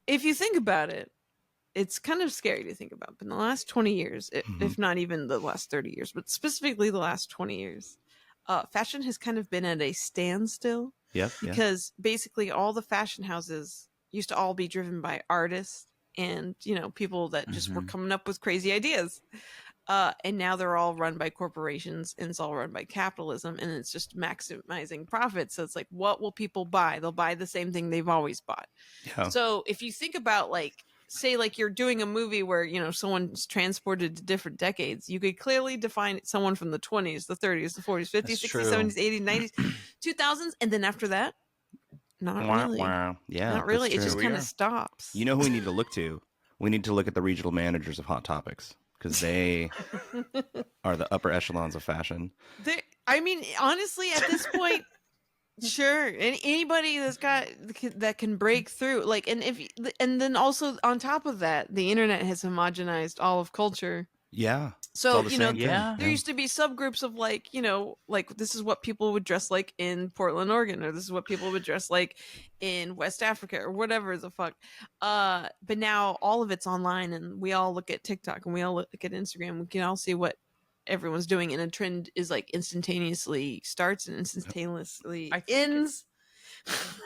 Speaker 3: if you think about it, it's kind of scary to think about. But in the last 20 years, if not even the last 30 years, but specifically the last 20 years, fashion has kind of been at a standstill. Because basically all the fashion houses used to all be driven by artists and, people that just were coming up with crazy ideas. And now they're all run by corporations, and it's all run by capitalism, and it's just maximizing profits. So it's like, what will people buy? They'll buy the same thing they've always bought. Yeah. So if you think about say you're doing a movie where someone's transported to different decades, you could clearly define someone from the 20s, the 30s, the 40s, 50s, 60s, 70s, 80s, 90s, 2000s, and then after that, not really.
Speaker 2: Yeah,
Speaker 3: not really. It just kind of stops.
Speaker 2: You know who we need to look to? We need to look at the regional managers of Hot Topics because they are the upper echelons of fashion.
Speaker 3: Honestly, at this point. Sure, and anybody that can break through, and then also on top of that, the internet has homogenized all of culture
Speaker 2: Yeah.
Speaker 3: So, there used to be subgroups of like, like this is what people would dress like in Portland, Oregon, or this is what people would dress like in West Africa or whatever the fuck. But now all of it's online, and we all look at TikTok and we all look at Instagram. We can all see what everyone's doing, and a trend is like instantaneously starts and instantaneously ends.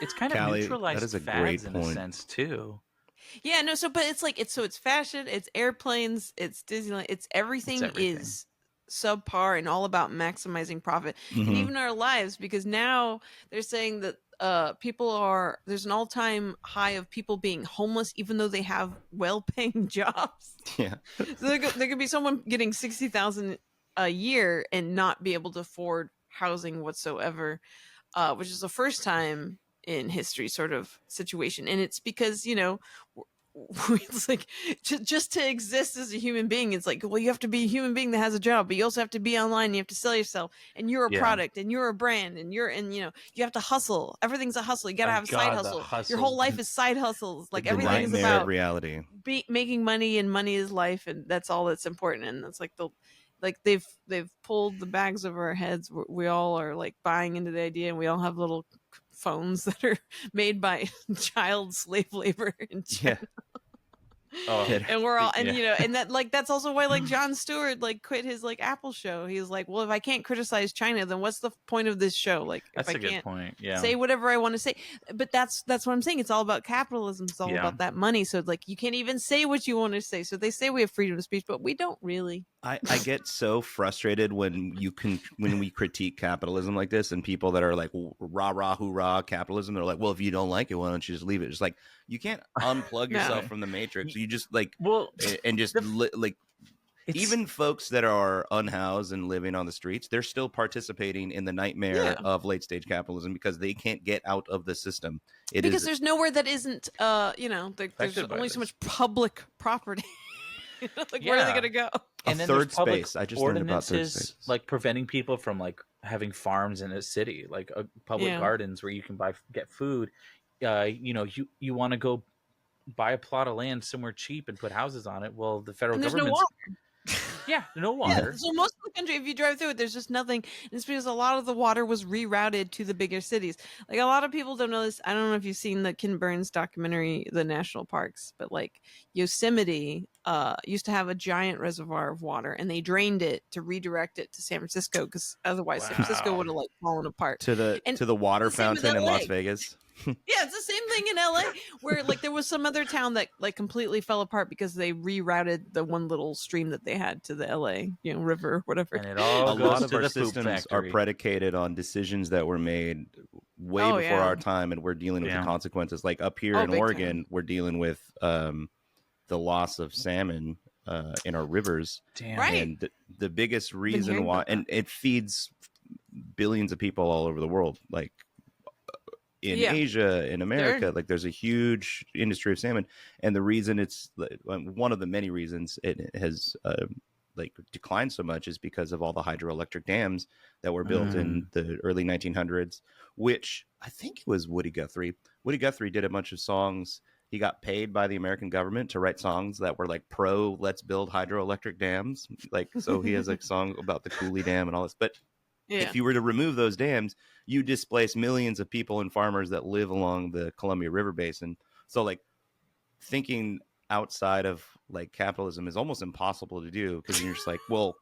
Speaker 1: It's kind of neutralized fads in a sense too.
Speaker 3: Yeah, no, but it's like it's fashion, it's airplanes, it's Disneyland, it's everything is subpar and all about maximizing profit. And even our lives, because now they're saying that there's an all-time high of people being homeless even though they have well-paying jobs.
Speaker 2: Yeah.
Speaker 3: So there could be someone getting $60,000 a year and not be able to afford housing whatsoever, which is the first time in history sort of situation. And it's because, it's like just to exist as a human being, it's like, well, you have to be a human being that has a job, but you also have to be online, and you have to sell yourself, and you're a product, and you're a brand, and you have to hustle. Everything's a hustle. You gotta have a side hustle. Your whole life is side hustles. Like everything is about
Speaker 2: reality,
Speaker 3: making money, and money is life, and that's all that's important. And it's like they've pulled the bags over our heads. We all are like buying into the idea, and we all have little phones that are made by child slave labor in China. And we're all and that like that's also why like Jon Stewart like quit his like Apple show. He was like, well, if I can't criticize China, then what's the point of this show? Like,
Speaker 1: that's
Speaker 3: if I
Speaker 1: a good
Speaker 3: can't
Speaker 1: point. Yeah,
Speaker 3: say whatever I want to say. But that's what I'm saying. It's all about capitalism. It's all about that money. So it's like you can't even say what you want to say. So they say we have freedom of speech, but we don't really.
Speaker 2: I get so frustrated when we critique capitalism like this, and people that are like rah rah hoorah capitalism, they're like, well, if you don't like it, why don't you just leave it? It's like you can't unplug yourself from the matrix. You just like and just even folks that are unhoused and living on the streets, they're still participating in the nightmare of late stage capitalism because they can't get out of the system.
Speaker 3: Because there's nowhere that isn't there's only so much public property. Where are they gonna go?
Speaker 1: And then
Speaker 2: third space. I just learned about third space,
Speaker 1: like preventing people from like having farms in a city, like public gardens where you can get food. You want to go buy a plot of land somewhere cheap and put houses on it. Well, the federal government.
Speaker 3: No water. No water.
Speaker 1: Yeah,
Speaker 3: so most of the country, if you drive through it, there's just nothing. And it's because a lot of the water was rerouted to the bigger cities. Like a lot of people don't know this. I don't know if you've seen the Ken Burns documentary, The National Parks, but like Yosemite used to have a giant reservoir of water, and they drained it to redirect it to San Francisco because otherwise San Francisco would have like fallen apart.
Speaker 2: To the water fountain in Las Vegas.
Speaker 3: Yeah, it's the same thing in LA where like there was some other town that like completely fell apart because they rerouted the one little stream that they had to the LA, river, whatever.
Speaker 1: And it all
Speaker 2: a lot of our systems are predicated on decisions that were made way before our time, and we're dealing with the consequences. Like up here in Oregon, we're dealing with the loss of salmon in our rivers.
Speaker 1: Damn.
Speaker 3: Right.
Speaker 2: And the biggest reason why, and it feeds billions of people all over the world, like in Asia, in America, like there's a huge industry of salmon. And the reason it's one of the many reasons it has like declined so much is because of all the hydroelectric dams that were built in the early 1900s, which I think it was Woody Guthrie. Woody Guthrie did a bunch of songs. He got paid by the American government to write songs that were like pro let's build hydroelectric dams. Like, so he has a song about the Cooley Dam and all this, but if you were to remove those dams, you displace millions of people and farmers that live along the Columbia River Basin. So like thinking outside of like capitalism is almost impossible to do, because you're just like, well,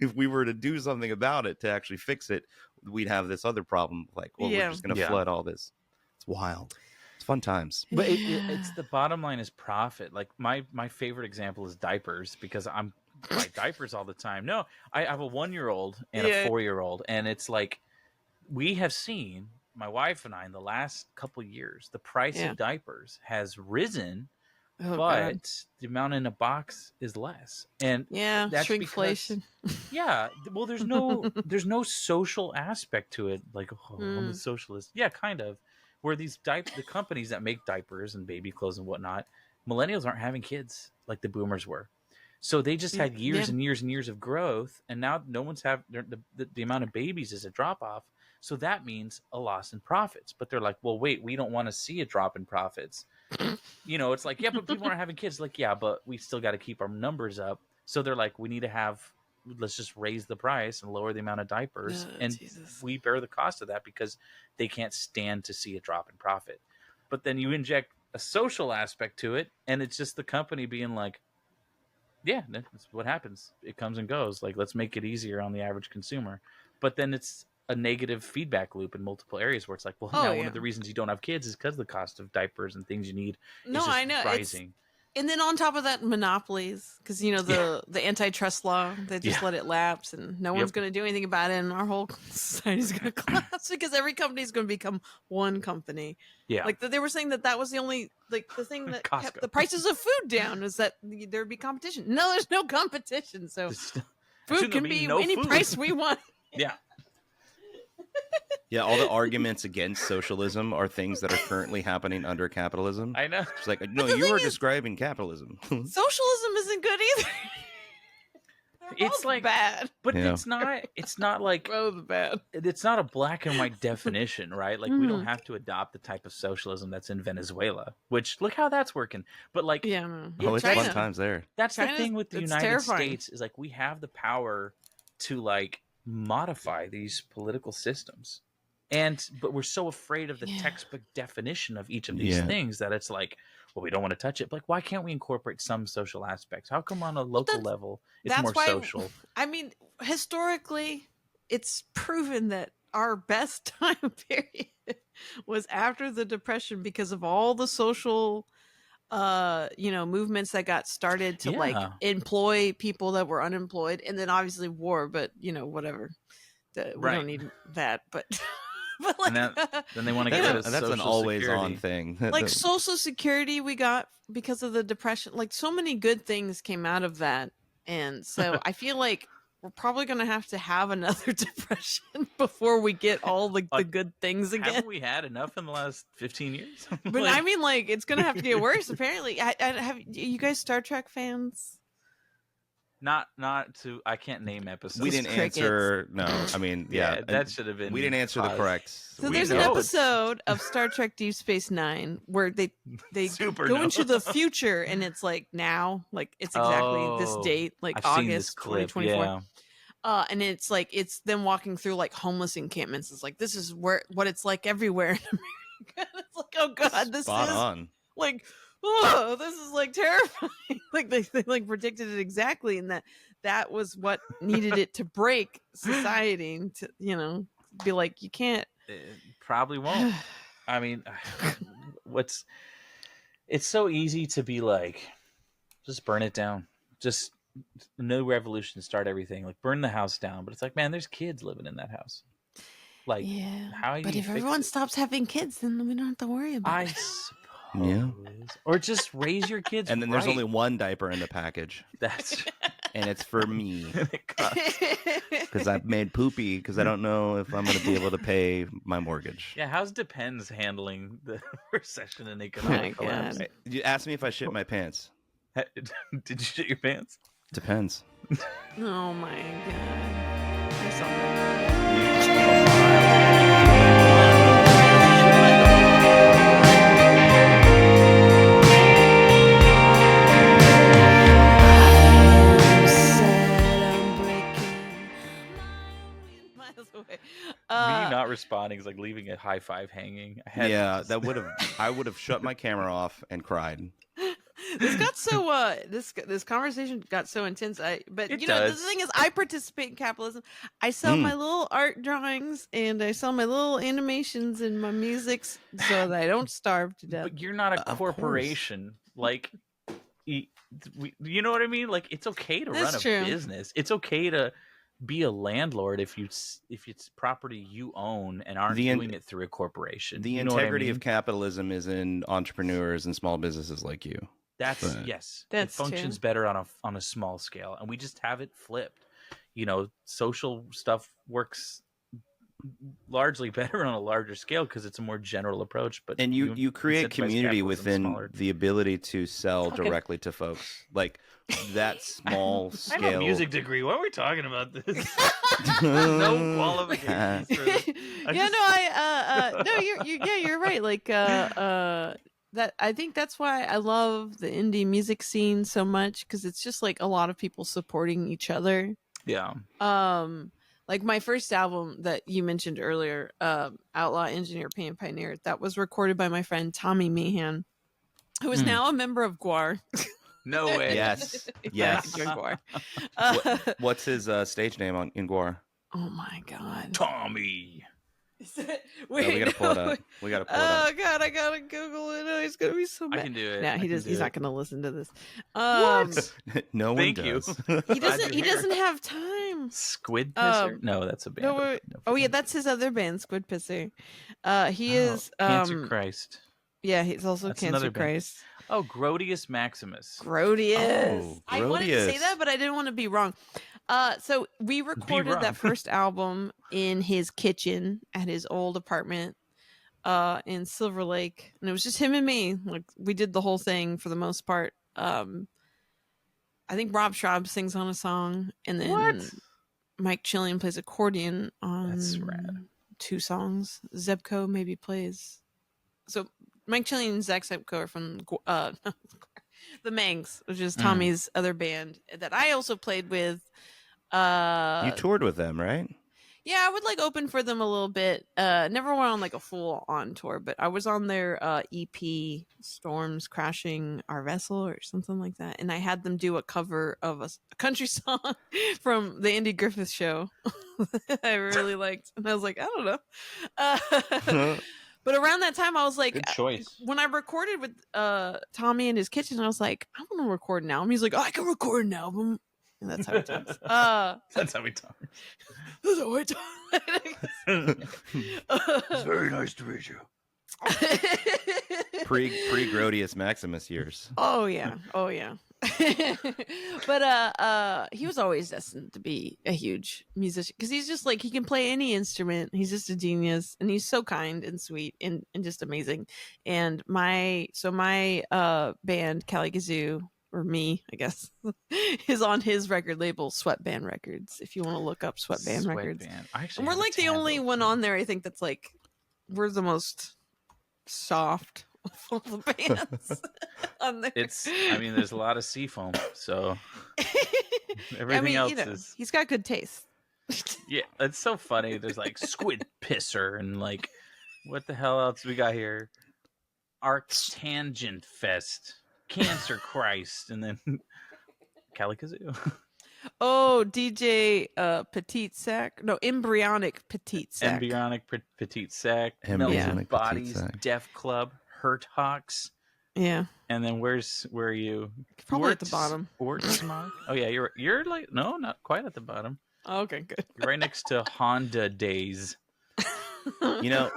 Speaker 2: if we were to do something about it to actually fix it, we'd have this other problem. Like, well, we're just going to flood all this. It's wild. It's fun times.
Speaker 1: But it's the bottom line is profit. Like my favorite example is diapers, because I'm buy diapers all the time. No, I have a 1-year-old and a 4-year-old, and it's like we have seen, my wife and I, in the last couple of years, the price of diapers has risen, but the amount in a box is less. And that's
Speaker 3: shrinkflation.
Speaker 1: Well, there's no social aspect to it. Like, I'm a socialist. Yeah, kind of. Where the companies that make diapers and baby clothes and whatnot, millennials aren't having kids like the boomers were. So they just had years and years and years of growth, and now no one's the amount of babies is a drop off. So that means a loss in profits. But they're like, well, wait, we don't want to see a drop in profits. It's like, but people aren't having kids. Like, but we still got to keep our numbers up. So they're like, we need to let's just raise the price and lower the amount of diapers. And we bear the cost of that because they can't stand to see a drop in profit. But then you inject a social aspect to it, and it's just the company being like, yeah, that's what happens. It comes and goes. Like, let's make it easier on the average consumer. But then it's a negative feedback loop in multiple areas where it's like, well, one of the reasons you don't have kids is because the cost of diapers and things you need is just rising.
Speaker 3: And then on top of that, monopolies, because the antitrust law, they just let it lapse, and no one's going to do anything about it, and our whole society's going to collapse because every company is going to become one company.
Speaker 1: Yeah,
Speaker 3: like they were saying that was the only the thing that kept the prices of food down is that there'd be competition. No, there's no competition, so food can be any price we want.
Speaker 1: Yeah.
Speaker 2: Yeah, all the arguments against socialism are things that are currently happening under capitalism.
Speaker 1: I know.
Speaker 2: It's like, no, you are describing capitalism.
Speaker 3: Socialism isn't good either.
Speaker 1: It's like
Speaker 3: bad,
Speaker 1: but it's not. It's not like
Speaker 3: bad.
Speaker 1: It's not a black and white definition, right? Like we don't have to adopt the type of socialism that's in Venezuela. Which look how that's working. But like,
Speaker 2: it's fun times there.
Speaker 1: That's the thing with the United States is like we have the power to like modify these political systems. But we're so afraid of the textbook definition of each of these things that it's like, well, we don't want to touch it. Like, why can't we incorporate some social aspects? How come on a local level it's more social?
Speaker 3: I mean, historically, it's proven that our best time period was after the Depression because of all the social movements that got started to like employ people that were unemployed, and then obviously war, but whatever. We don't need that, but but like,
Speaker 1: then they want to get rid of
Speaker 2: that's an always on thing.
Speaker 3: Like Social Security we got because of the Depression. Like so many good things came out of that, and so I feel like we're probably going to have another Depression before we get all the good things again.
Speaker 1: Haven't we had enough in the last 15 years?
Speaker 3: But I mean, like, it's going to have to get worse, apparently. Have you guys Star Trek fans?
Speaker 1: Not to. I can't name episodes.
Speaker 2: We didn't answer. No, I mean, yeah,
Speaker 1: that should have been.
Speaker 2: We didn't answer the correct.
Speaker 3: So there's an episode of Star Trek Deep Space Nine where they go into the future, and it's like now, like it's exactly this date, like August 2024. Yeah. And it's like it's them walking through like homeless encampments. It's like this is what it's like everywhere in America. It's like, oh god, this
Speaker 2: Spot
Speaker 3: is
Speaker 2: on.
Speaker 3: Like, oh, this is like terrifying. Like they like predicted it exactly, and that was what needed it to break society and to be like, you can't.
Speaker 1: It probably won't. I mean, it's so easy to be like, just burn it down. Just no revolution, start everything. Like burn the house down. But it's like, man, there's kids living in that house. Like, how?
Speaker 3: But if everyone stops having kids, then we don't have to worry about it.
Speaker 2: Yeah.
Speaker 1: Or just raise your kids.
Speaker 2: And then there's only one diaper in the package. And it's for me. Because I've made poopy because I don't know if I'm going to be able to pay my mortgage.
Speaker 1: Yeah, how's Depends handling the recession and economic collapse?
Speaker 2: You asked me if I shit my pants.
Speaker 1: Did you shit your pants?
Speaker 2: Depends.
Speaker 3: Oh my god. I saw that.
Speaker 1: Me not responding is like leaving a high five hanging.
Speaker 2: I would have shut my camera off and cried.
Speaker 3: This got so this conversation got so intense. The thing is, I participate in capitalism. I sell my little art drawings and I sell my little animations and my musics so that I don't starve to death.
Speaker 1: But you're not a corporation. Like, you know what I mean? Like, it's okay to run a business. It's okay to be a landlord if it's property you own and aren't doing it through a corporation.
Speaker 2: The integrity of capitalism is in entrepreneurs and small businesses like you.
Speaker 1: It functions better on a small scale, and we just have it flipped. Social stuff works largely better on a larger scale because it's a more general approach. But
Speaker 2: you create community within the ability to sell directly to folks. Like that small scale.
Speaker 1: I have a music degree. Why are we talking about this? No qualifications.
Speaker 3: You're right. Like I think that's why I love the indie music scene so much, because it's just like a lot of people supporting each other.
Speaker 1: Yeah.
Speaker 3: Like my first album that you mentioned earlier, Outlaw Engineer Pain Pioneer, that was recorded by my friend Tommy Meehan, who is now a member of GWAR.
Speaker 1: No way.
Speaker 2: Yes.
Speaker 3: GWAR.
Speaker 2: What's his stage name in GWAR?
Speaker 3: Oh my God.
Speaker 1: Tommy.
Speaker 3: Wait,
Speaker 2: we gotta pull it up.
Speaker 3: Oh God, I gotta Google it. Oh, he's gonna be so mad.
Speaker 1: I can do it.
Speaker 3: No, he's not gonna listen to this.
Speaker 1: What?
Speaker 2: No one does.
Speaker 3: He doesn't have time.
Speaker 1: Squid Pisser? No, that's a band.
Speaker 3: No, oh yeah, that's his other band, Squid Pisser. He is
Speaker 1: Cancer Christ.
Speaker 3: Yeah, he's also that's Cancer Christ.
Speaker 1: Oh, Grodius Maximus.
Speaker 3: Grodius. I wanted to say that, but I didn't want to be wrong. So we recorded that first album in his kitchen at his old apartment in Silver Lake, and it was just him and me. Like, we did the whole thing for the most part. I think Rob Schraub sings on a song, and then Mike Chillian plays accordion on two songs. Zebko maybe plays. So Mike Chillian and Zach Zebko are from the Mangs, which is Tommy's other band that I also played with.
Speaker 2: You toured with them, right?
Speaker 3: Yeah, I would like open for them a little bit. Never went on like a full on tour, but I was on their EP Storms Crashing Our Vessel or something like that, and I had them do a cover of a country song from the Andy Griffith Show that I really liked, and I was like, I don't know. But around that time, I was like,
Speaker 1: good choice.
Speaker 3: When I recorded with Tommy in his kitchen, I was like, I want to record an album. He's like, I can record an album. And that's how he talks.
Speaker 1: That's how he talks.
Speaker 3: That's how I talk.
Speaker 1: It's very nice to meet you.
Speaker 2: Pre Grodius Maximus years.
Speaker 3: Oh yeah. But he was always destined to be a huge musician, because he's just like, he can play any instrument. He's just a genius, and he's so kind and sweet and just amazing. And my band Kali Kazoo, or me, I guess, is on his record label, Sweatband Records. If you want to look up Sweatband Records, and we're like the only one on there, I think, that's like, we're the most soft of all the bands on there.
Speaker 1: There's a lot of Seafoam, so everything else is.
Speaker 3: He's got good taste.
Speaker 1: Yeah, it's so funny. There's like Squid Pisser and like, what the hell else we got here? Arctangent Fest. Cancer Christ, and then Kali Kazoo.
Speaker 3: Oh, DJ Petite Sac. No, Embryonic Petite Sac.
Speaker 1: Embryonic Petite Sac. Melting Bodies, Def Club, Hurt Hawks.
Speaker 3: Yeah.
Speaker 1: And then where are you?
Speaker 3: Probably at the bottom.
Speaker 1: Ortsmog. Oh yeah, you're like, no, not quite at the bottom.
Speaker 3: Oh, okay, good.
Speaker 1: You're right next to Honda Days.
Speaker 2: You know,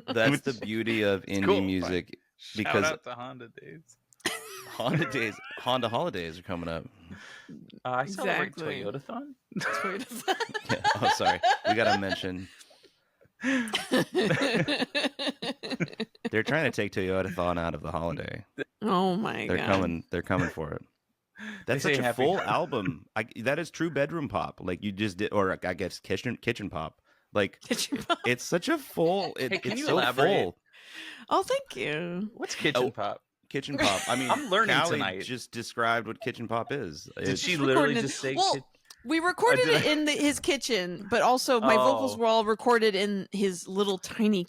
Speaker 2: that's the beauty of indie music.
Speaker 1: Shout out to Honda Days.
Speaker 2: Honda holidays are coming up.
Speaker 1: I celebrate Toyotathon.
Speaker 2: Yeah. Oh, sorry. We got to mention. They're trying to take Toyotathon out of the holiday.
Speaker 3: Oh my god.
Speaker 2: They're coming for it. That's such a full album. That is true bedroom pop. Like you just did, or I guess kitchen pop. Like
Speaker 3: kitchen pop.
Speaker 2: It's such a full. It's so
Speaker 1: elaborate?
Speaker 2: full.
Speaker 3: Oh, thank you.
Speaker 1: What's kitchen pop?
Speaker 2: Kitchen pop. I mean,
Speaker 1: I'm learning
Speaker 2: Callie
Speaker 1: tonight.
Speaker 2: Just described what kitchen pop is.
Speaker 1: Did she literally just say?
Speaker 3: Well, we recorded it in his kitchen, but also my vocals were all recorded in his little tiny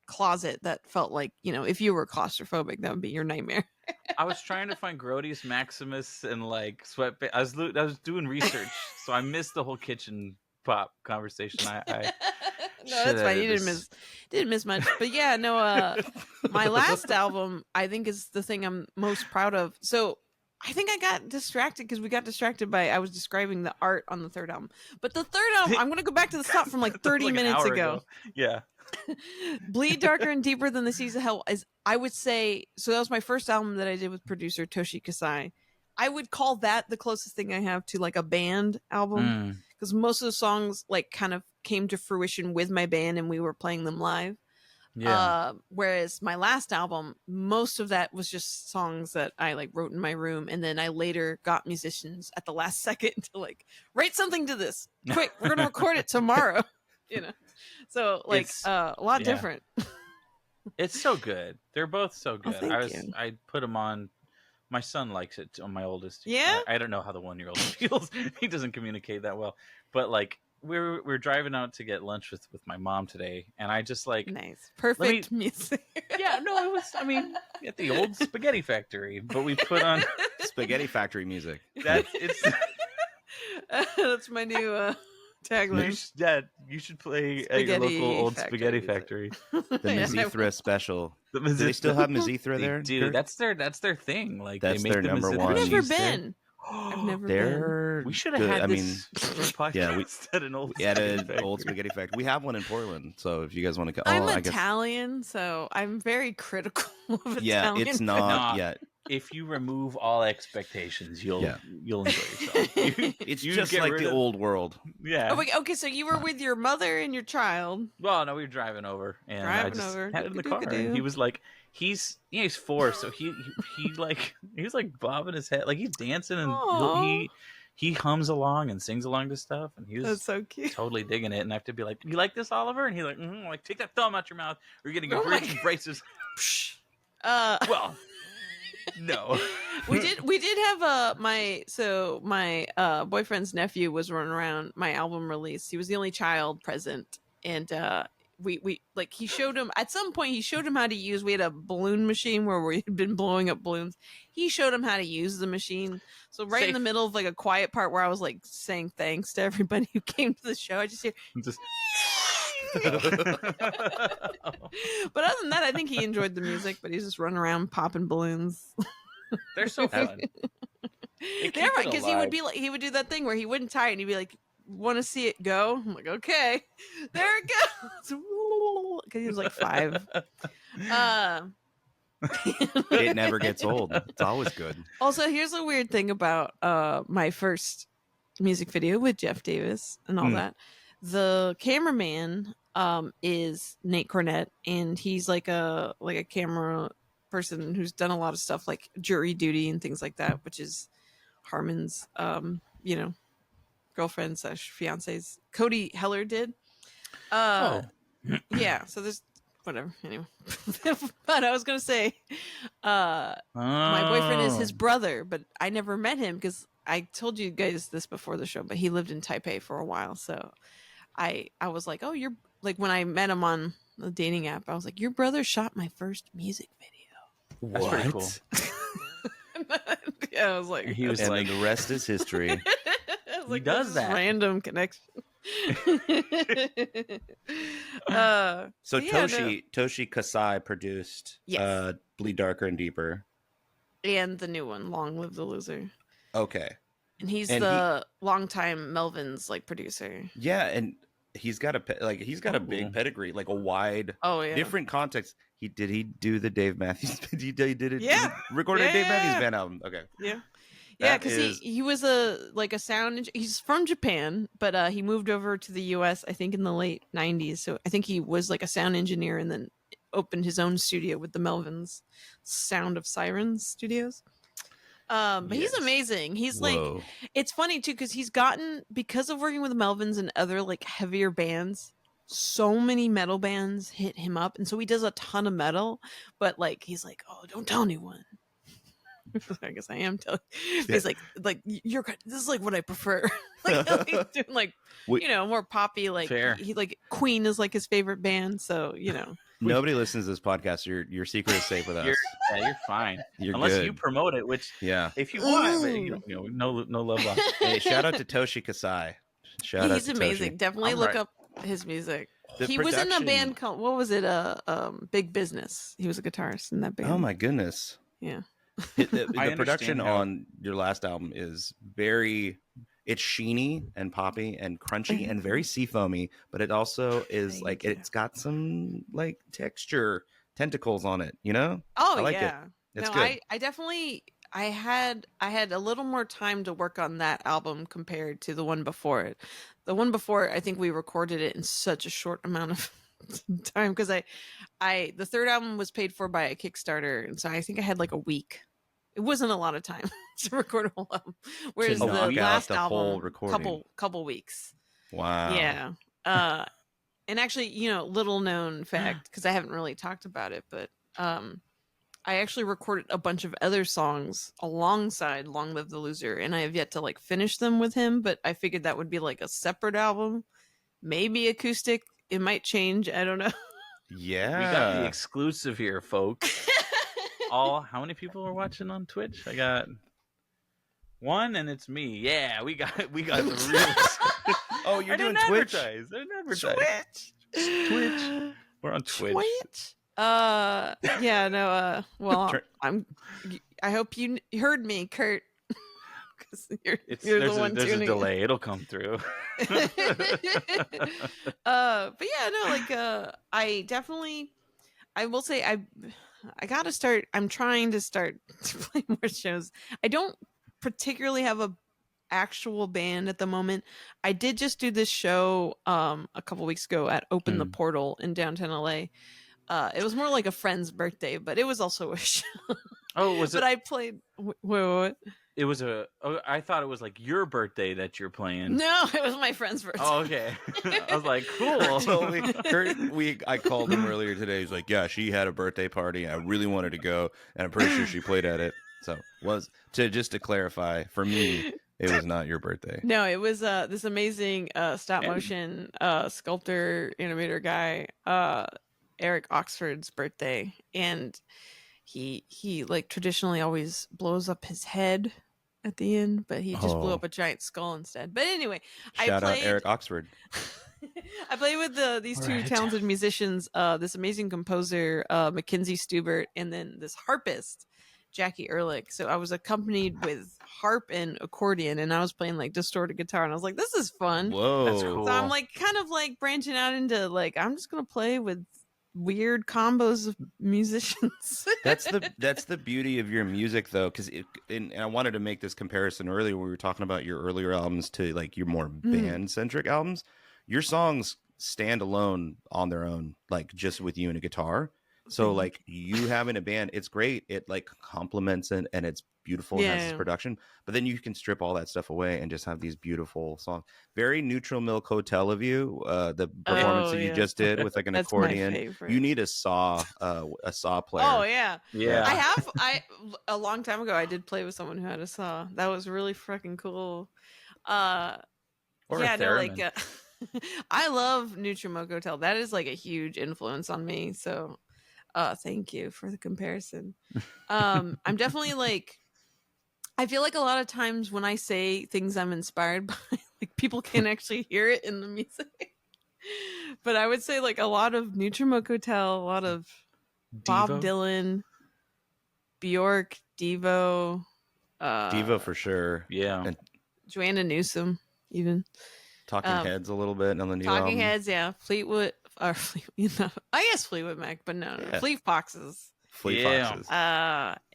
Speaker 3: closet that felt like, if you were claustrophobic, that would be your nightmare.
Speaker 1: I was trying to find Grodius Maximus and like Sweatband. I was doing research, so I missed the whole kitchen pop conversation.
Speaker 3: No, that's fine. You didn't miss much. But yeah, no, my last album, I think, is the thing I'm most proud of. So I think I got distracted because we got distracted by, I was describing the art on the third album. But the third album, I'm going to go back to the top from like 30 minutes ago.
Speaker 1: Yeah.
Speaker 3: Bleed Darker and Deeper Than the Seas of Hell is, I would say, so that was my first album that I did with producer Toshi Kasai. I would call that the closest thing I have to like a band album, because most of the songs like kind of came to fruition with my band and we were playing them live. Yeah. Whereas my last album, most of that was just songs that I like wrote in my room, and then I later got musicians at the last second to like write something to this. Quick, we're gonna record it tomorrow. So like a lot different.
Speaker 1: It's so good. They're both so good.
Speaker 3: You.
Speaker 1: I put them on. My son likes it. On my oldest.
Speaker 3: Yeah.
Speaker 1: I don't know how the 1-year-old feels. He doesn't communicate that well. But like we're driving out to get lunch with my mom today, and I just like
Speaker 3: nice, perfect music.
Speaker 1: Yeah, no, it was. I mean, at the old spaghetti factory, but we put on
Speaker 2: spaghetti factory music.
Speaker 1: That's
Speaker 3: my new tagline.
Speaker 1: You should play at your local old spaghetti factory.
Speaker 2: The Mazithra special. Do they still have Mazithra there?
Speaker 1: Dude, that's their thing. Like
Speaker 2: that's
Speaker 1: they make
Speaker 2: their number one.
Speaker 3: I've never been. I've never been.
Speaker 1: We should have had this podcast at an old
Speaker 2: spaghetti factory. We have one in Portland, so if you guys want to go,
Speaker 3: I'm Italian, so I'm very critical of Italian.
Speaker 2: Yeah, it's not yet.
Speaker 1: If you remove all expectations, you'll enjoy yourself.
Speaker 2: It's just like the old world.
Speaker 1: Yeah.
Speaker 3: Oh, okay, so you were with your mother and your child.
Speaker 1: Well, no, we were driving over, and I just had it in the car. And he was like, he's 4, so he was like bobbing his head, like he's dancing, and he hums along and sings along to stuff, and he was
Speaker 3: that's so cute,
Speaker 1: totally digging it. And I have to be like, "You like this, Oliver?" And he's like, like take that thumb out your mouth, or you're getting your braces. Well. No.
Speaker 3: we did have my boyfriend's nephew was running around my album release. He was the only child present, and we like he showed him at some point. He showed him how to use. We had a balloon machine where we had been blowing up balloons. He showed him how to use the machine. So in the middle of like a quiet part where I was like saying thanks to everybody who came to the show, I just hear. But other than that, I think he enjoyed the music, but he's just running around popping balloons.
Speaker 1: They're so fun.
Speaker 3: They're right, because he would do that thing where he wouldn't tie it and he'd be like, want to see it go? I'm like, okay, there it goes. Because he was like 5.
Speaker 2: It never gets old. It's always good.
Speaker 3: Also, here's a weird thing about my first music video with Jeff Davis and all that. The cameraman is Nate Cornett, and he's like a camera person who's done a lot of stuff like Jury Duty and things like that, which is Harmon's girlfriend / fiance's Cody Heller did. Yeah, so there's whatever. Anyway, but I was gonna say, my boyfriend is his brother, but I never met him because I told you guys this before the show, but he lived in Taipei for a while, so I was like, oh, you're like when I met him on the dating app, I was like, your brother shot my first music video.
Speaker 1: That's pretty cool.
Speaker 3: Yeah, I was like,
Speaker 2: he was like, the rest is history.
Speaker 1: He does that
Speaker 3: random connection.
Speaker 2: So Toshi Kasai produced Bleed Darker and Deeper,
Speaker 3: and the new one, Long Live the Loser.
Speaker 2: Okay,
Speaker 3: and he's the longtime Melvin's like producer.
Speaker 2: Yeah, and he's got a big pedigree, like a wide, different context. He do the Dave Matthews. he did it.
Speaker 3: Yeah,
Speaker 2: he recorded a Dave Matthews Band album. Okay.
Speaker 3: Yeah. Yeah, because he was a sound. He's from Japan, but he moved over to the U.S. I think in the late '90s. So I think he was like a sound engineer, and then opened his own studio with the Melvins, Sound of Sirens Studios. But he's amazing. He's like, it's funny too because he's gotten, because of working with the Melvins and other like heavier bands, so many metal bands hit him up, and so he does a ton of metal. But like, he's like, oh, don't tell anyone. I guess I am telling. He's like you're. This is like what I prefer. Like he's doing like more poppy. Like he like Queen is like his favorite band. So
Speaker 2: nobody listens to this podcast. Your secret is safe with us.
Speaker 1: You're fine.
Speaker 2: Unless
Speaker 1: you promote it, which if you want, no love lost.
Speaker 2: Hey, shout out to Toshi Kasai.
Speaker 3: He's amazing.
Speaker 2: Toshi.
Speaker 3: Definitely look up his music. He was in a band called, what was it? Big Business. He was a guitarist in that band.
Speaker 2: Oh my goodness.
Speaker 3: Yeah.
Speaker 2: The production on your last album is it's sheeny and poppy and crunchy and very seafoamy, but it also is it's got some like texture, tentacles on it, Oh, I like it. It's good.
Speaker 3: I definitely I had a little more time to work on that album compared to the one before it. The one before, I think we recorded it in such a short amount of time because the third album was paid for by a Kickstarter, and so I think I had like a week. It wasn't a lot of time to record a whole album, whereas the last album, couple weeks.
Speaker 2: Wow.
Speaker 3: Yeah. And actually, little known fact, because I haven't really talked about it, but I actually recorded a bunch of other songs alongside Long Live the Loser, and I have yet to finish them with him, but I figured that would be a separate album, maybe acoustic. It might change. I don't know.
Speaker 2: Yeah.
Speaker 1: We got the exclusive here, folks. How many people are watching on Twitch? I got one, and it's me. Yeah, we got the real.
Speaker 2: Oh, you're doing Twitch?
Speaker 1: I didn't advertise. Twitch. We're on Twitch.
Speaker 3: Yeah, no. Well, I hope you heard me, Kurt. Because you're the one tuning.
Speaker 1: There's a delay. It'll come through.
Speaker 3: But yeah, no, I will say I gotta start. I'm trying to start to play more shows. I don't particularly have a actual band at the moment. I did just do this show a couple weeks ago at Open the Portal in downtown LA. It was more like a friend's birthday, but it was also a show.
Speaker 1: Oh, was it?
Speaker 3: But I played. What?
Speaker 1: It was I thought it was your birthday that you're playing.
Speaker 3: No, it was my friend's birthday.
Speaker 1: Oh, okay. I was like, cool.
Speaker 2: Totally. I called him earlier today. He's like, yeah, she had a birthday party. I really wanted to go, and I'm pretty sure she played at it. So just to clarify, for me, it was not your birthday.
Speaker 3: No, it was this amazing stop motion sculptor animator guy, Eric Oxford's birthday, and he traditionally always blows up his head at the end, but he just blew up a giant skull instead. But anyway,
Speaker 2: Shout out Eric Oxford.
Speaker 3: I played with these two talented musicians, this amazing composer Mackenzie Stubert, and then this harpist Jackie Ehrlich. So I was accompanied with harp and accordion, and I was playing distorted guitar, and I was like, this is fun.
Speaker 2: Whoa.
Speaker 1: That's cool.
Speaker 3: So I'm kind of branching out into I'm just gonna play with weird combos of musicians.
Speaker 2: That's the beauty of your music, though, because and I wanted to make this comparison earlier when we were talking about your earlier albums to your more band centric albums. Your songs stand alone on their own, just with you and a guitar. So you having a band, it's great. It complements it, and it's beautiful. It has this production, but then you can strip all that stuff away and just have these beautiful songs. Very Neutral Milk Hotel of you. The performance that you just did with an accordion. You need a saw player.
Speaker 3: Oh yeah.
Speaker 1: Yeah.
Speaker 3: I a long time ago I did play with someone who had a saw. That was really freaking cool. I love Neutral Milk Hotel. That is a huge influence on me. So thank you for the comparison. I'm definitely I feel a lot of times when I say things I'm inspired by, people can actually hear it in the music. But I would say a lot of Neutral Milk Hotel, a lot of Bob Dylan, Bjork, Devo.
Speaker 2: Devo for sure.
Speaker 1: Yeah.
Speaker 2: And
Speaker 3: Joanna Newsom, even.
Speaker 2: Talking Heads a little bit on the new album.
Speaker 3: Talking Heads, yeah. Fleetwood I guess Fleetwood Mac, but no. Fleet Foxes.
Speaker 2: Fleet Foxes.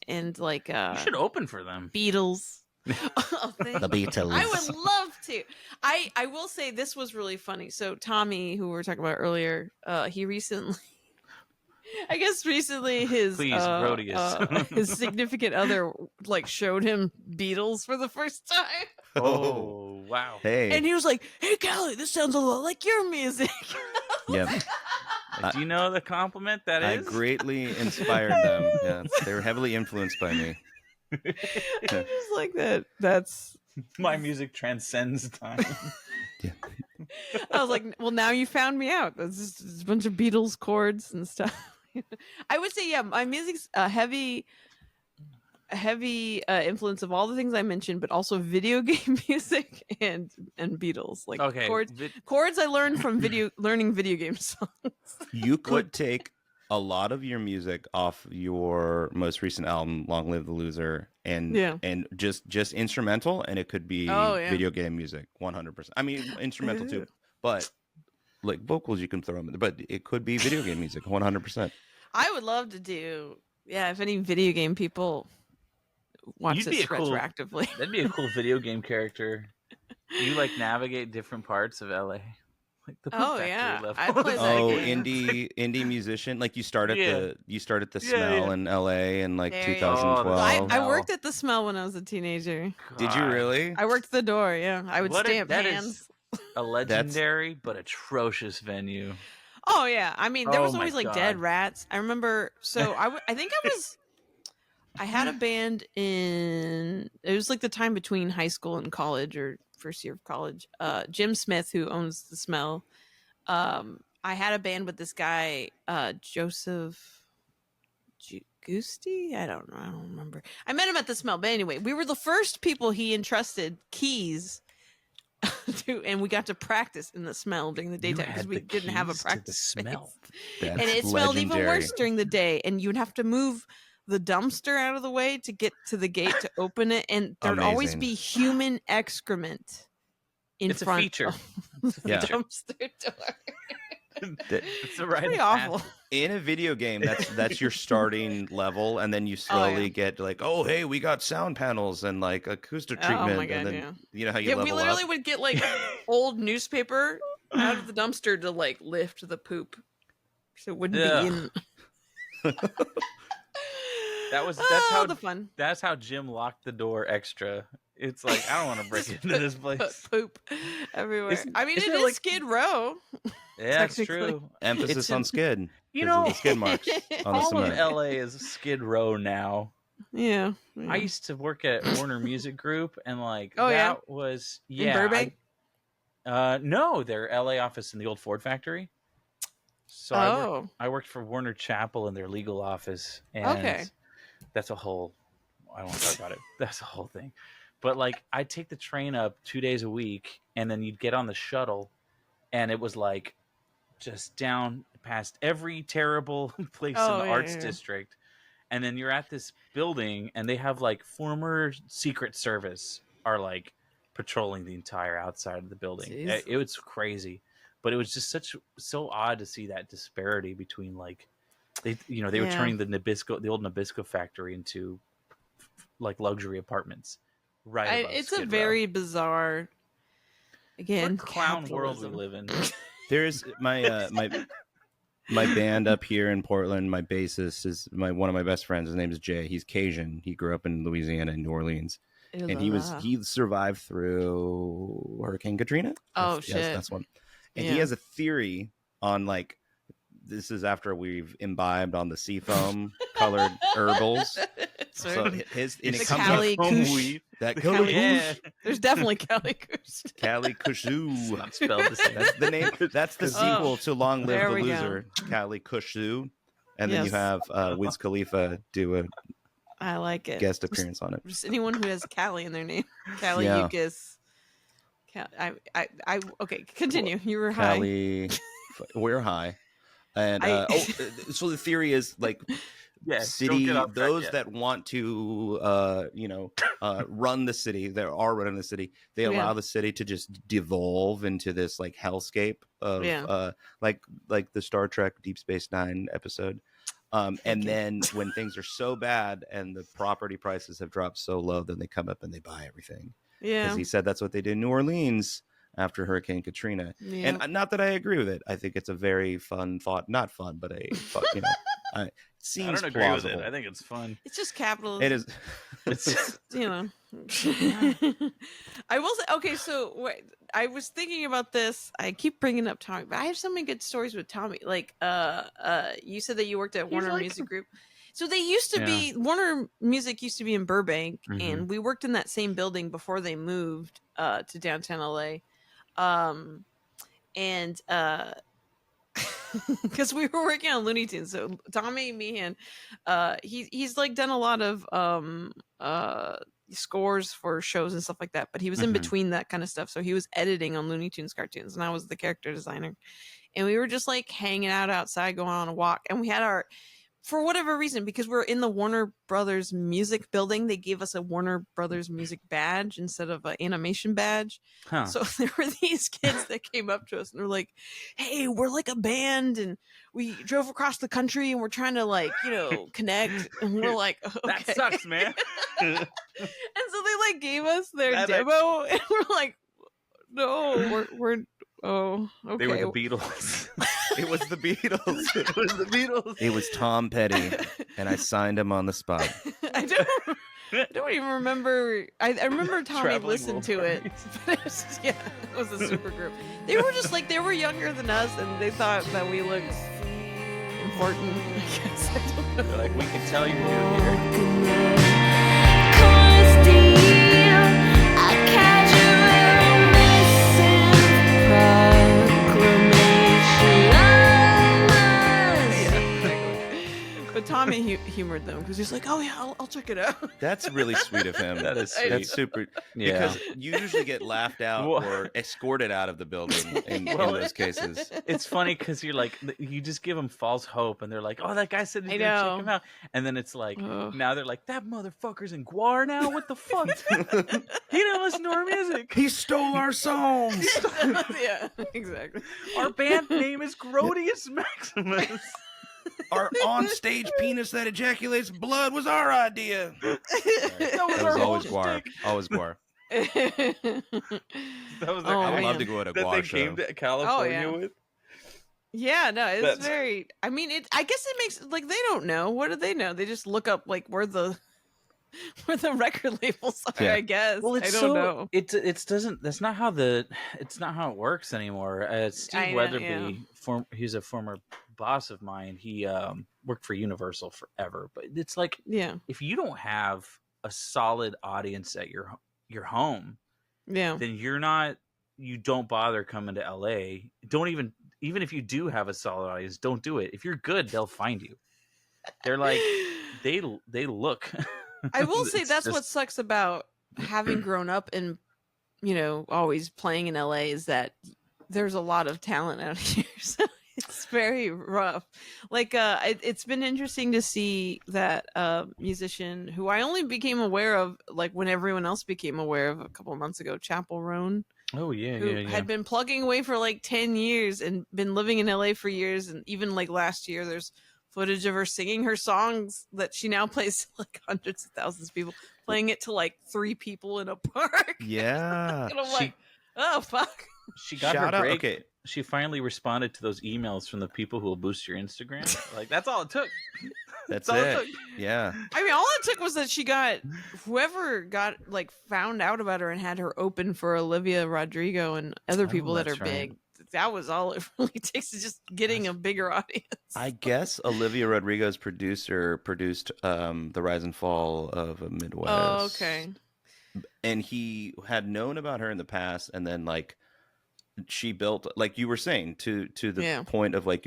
Speaker 3: And
Speaker 1: you should open for them.
Speaker 3: Beatles.
Speaker 2: The Beatles.
Speaker 3: I would love to. I will say this was really funny. So Tommy, who we were talking about earlier, he recently his
Speaker 1: Grodius.
Speaker 3: his significant other showed him Beatles for the first time.
Speaker 1: Oh wow.
Speaker 2: Hey.
Speaker 3: And he was like, "Hey Kali, this sounds a lot like your music."
Speaker 2: Yeah.
Speaker 1: Do you know the compliment that is?
Speaker 2: I greatly inspired them. Yeah, they were heavily influenced by me.
Speaker 3: I'm just like that. That's
Speaker 1: my music transcends time.
Speaker 2: Yeah.
Speaker 3: I was like, well, now you found me out. That's just a bunch of Beatles chords and stuff. I would say, yeah, my music's a heavy influence of all the things I mentioned, but also video game music and Beatles. Chords I learned from learning video game songs.
Speaker 2: You could take a lot of your music off your most recent album, Long Live the Loser, and just instrumental, and it could be video game music, 100%. I mean, instrumental too, but vocals you can throw them in, but it could be video game music, 100%.
Speaker 3: I would love to do, if any video game people watch this retroactively.
Speaker 1: That'd be a cool video game character. You navigate different parts of LA. The Poop Factory level.
Speaker 3: I play that game.
Speaker 2: indie musician. You start at the Smell in LA in 2012.
Speaker 3: I worked at the Smell when I was a teenager.
Speaker 2: God. Did you really?
Speaker 3: I worked the door. Yeah, I would stamp hands.
Speaker 1: a legendary but atrocious venue.
Speaker 3: Oh yeah, I mean there was always like dead rats. I remember. So I think I had a band it was like the time between high school and college, or first year of college. Jim Smith, who owns The Smell, I had a band with this guy, Joseph Gusti. I don't remember. I met him at The Smell, but anyway, we were the first people he entrusted keys to, and we got to practice in The Smell during the daytime because we didn't have a practice
Speaker 1: Smell.
Speaker 3: And it smelled even worse during the day, and you'd have to move the dumpster out of the way to get to the gate to open it, and there'd always be human excrement in front.
Speaker 1: A feature.
Speaker 3: Of the dumpster door.
Speaker 1: It's pretty
Speaker 3: awful.
Speaker 2: In a video game, that's your starting level, and then you slowly get like, oh hey, we got sound panels and like acoustic treatment,
Speaker 3: oh my God,
Speaker 2: and then you know how you level up.
Speaker 3: We literally would get like old newspaper out of the dumpster to like lift the poop, so it wouldn't be in.
Speaker 1: That's how Jim locked the door extra. It's like, I don't want to break into this place.
Speaker 3: Poop everywhere. It is like Skid Row.
Speaker 1: Yeah, that's true.
Speaker 2: Emphasis on skid.
Speaker 1: You know,
Speaker 2: the skid marks on the
Speaker 1: all
Speaker 2: cement.
Speaker 1: of LA is Skid Row now.
Speaker 3: Yeah.
Speaker 1: I used to work at Warner Music Group, and like was
Speaker 3: in Burbank.
Speaker 1: No, their LA office in the old Ford factory. So I worked for Warner Chappell in their legal office, and that's a whole. I won't talk about it. That's a whole thing. But like, I'd take the train up 2 days a week, and then you'd get on the shuttle, and it was like just down past every terrible place in the arts district. And then you're at this building, and they have like former Secret Service are like patrolling the entire outside of the building. It was crazy, but it was just so odd to see that disparity between like they were turning the old Nabisco factory into like luxury apartments. Right.
Speaker 3: It's a very bizarre. Again,
Speaker 1: clown world we live in.
Speaker 2: There's my band up here in Portland. My bassist is one of my best friends. His name is Jay. He's Cajun. He grew up in Louisiana, in New Orleans, and he survived through Hurricane Katrina.
Speaker 3: Oh shit,
Speaker 2: yes, that's one. And he has a theory on like, this is after we've imbibed on the Seafoam colored herbals. So
Speaker 3: the Kali Kazoo. There's definitely Kali Kazoo.
Speaker 2: Kali Kazoo.
Speaker 1: Spelled the same.
Speaker 2: That's the name. That's the sequel to Long Live the Loser. Kali Kazoo. And then you have Wiz Khalifa do
Speaker 3: I like it.
Speaker 2: Guest appearance on it.
Speaker 3: Just anyone who has Kali in their name. Kali Yukis. Okay, continue. You were high.
Speaker 2: Kali, we're high. And so the theory is like, city, those that want to run the city, that are running the city, they allow the city to just devolve into this like hellscape of like the Star Trek Deep Space Nine episode. And then when things are so bad and the property prices have dropped so low, then they come up and they buy everything. Yeah, because he said that's what they did in New Orleans after Hurricane Katrina. Yeah. And not that I agree with it. I think it's a very fun thought. Not fun, but it seems
Speaker 1: I don't agree
Speaker 2: plausible.
Speaker 1: with it. I think it's fun.
Speaker 3: It's just capitalism.
Speaker 2: It is.
Speaker 3: It's I will say, okay, so I was thinking about this. I keep bringing up Tommy, but I have so many good stories with Tommy. Like, you said that you worked at Warner Music Group. So they used to be, Warner Music used to be in Burbank, and we worked in that same building before they moved to downtown LA. Because we were working on Looney Tunes. So Tommy Meehan, he's like done a lot of scores for shows and stuff like that, but he was in between that kind of stuff. So he was editing on Looney Tunes cartoons, and I was the character designer. And we were just like hanging out outside, going on a walk, and we had for whatever reason, because we're in the Warner Brothers Music building, they gave us a Warner Brothers Music badge instead of an animation badge. Huh. So there were these kids that came up to us and were like, hey, we're like a band and we drove across the country and we're trying to like, connect. And we're like, okay.
Speaker 1: That sucks, man.
Speaker 3: And so they like gave us their demo and we're like, no, we're oh, okay.
Speaker 1: They were the Beatles.
Speaker 2: It was the Beatles.
Speaker 1: It was the Beatles.
Speaker 2: It was Tom Petty, and I signed him on the spot.
Speaker 3: I don't. I don't even remember. I remember Tommy listened to it. But it was it was a super group. They were just like, they were younger than us, and they thought that we looked important. I guess. I don't know.
Speaker 1: They're like, we can tell you're new here.
Speaker 3: But Tommy humored them because he's like, "Oh yeah, I'll check it out."
Speaker 2: That's really sweet of him.
Speaker 1: That is sweet.
Speaker 2: That's super.
Speaker 1: Yeah.
Speaker 2: Because you usually get laughed out or escorted out of the building in those cases.
Speaker 1: It's funny because you're like, you just give them false hope, and they're like, "Oh, that guy said he's gonna check him out," and then it's like, now they're like, "That motherfucker's in GWAR now. What the fuck? He didn't listen to our music.
Speaker 2: He stole our songs."
Speaker 3: Yeah, exactly.
Speaker 1: Our band name is Grodius Maximus.
Speaker 2: Our on-stage penis that ejaculates blood was our idea.
Speaker 1: That was
Speaker 2: always GWAR. Always GWAR.
Speaker 1: That was
Speaker 2: I would love to go to a GWAR
Speaker 1: they
Speaker 2: show.
Speaker 1: came to California with.
Speaker 3: Yeah, no, it's very. I mean, I guess it makes like they don't know. What do they know? They just look up like where the record labels are.
Speaker 2: Yeah.
Speaker 3: I guess.
Speaker 1: Well,
Speaker 3: I don't know.
Speaker 1: It doesn't. That's not how it's not how it works anymore. Steve Weatherby, he's a former boss of mine. He worked for Universal forever, but it's like, if you don't have a solid audience at your home, then you don't bother coming to LA. Don't even if you do have a solid audience, don't do it. If you're good, they'll find you. They're like they look.
Speaker 3: I will say that's what sucks about having grown up and, always playing in LA is that there's a lot of talent out here. So it's very rough. Like, it's been interesting to see that musician who I only became aware of, like, when everyone else became aware of a couple of months ago, Chapel Roan.
Speaker 1: Oh, yeah,
Speaker 3: who had been plugging away for like 10 years and been living in LA for years. And even like last year, there's footage of her singing her songs that she now plays to like hundreds of thousands of people, playing it to like 3 people in a park.
Speaker 2: Yeah.
Speaker 3: And I'm like, oh, fuck.
Speaker 1: She got her break. Okay. She finally responded to those emails from the people who will boost your Instagram. Like, that's all it took.
Speaker 2: That's all it took. Yeah.
Speaker 3: I mean, all it took was that she whoever found out about her and had her open for Olivia Rodrigo and other people that are big. That was all it really takes, is just getting a bigger audience.
Speaker 2: I guess Olivia Rodrigo's producer produced The Rise and Fall of a Midwest.
Speaker 3: Oh, okay.
Speaker 2: And he had known about her in the past, and then like she built, like you were saying, to the point of like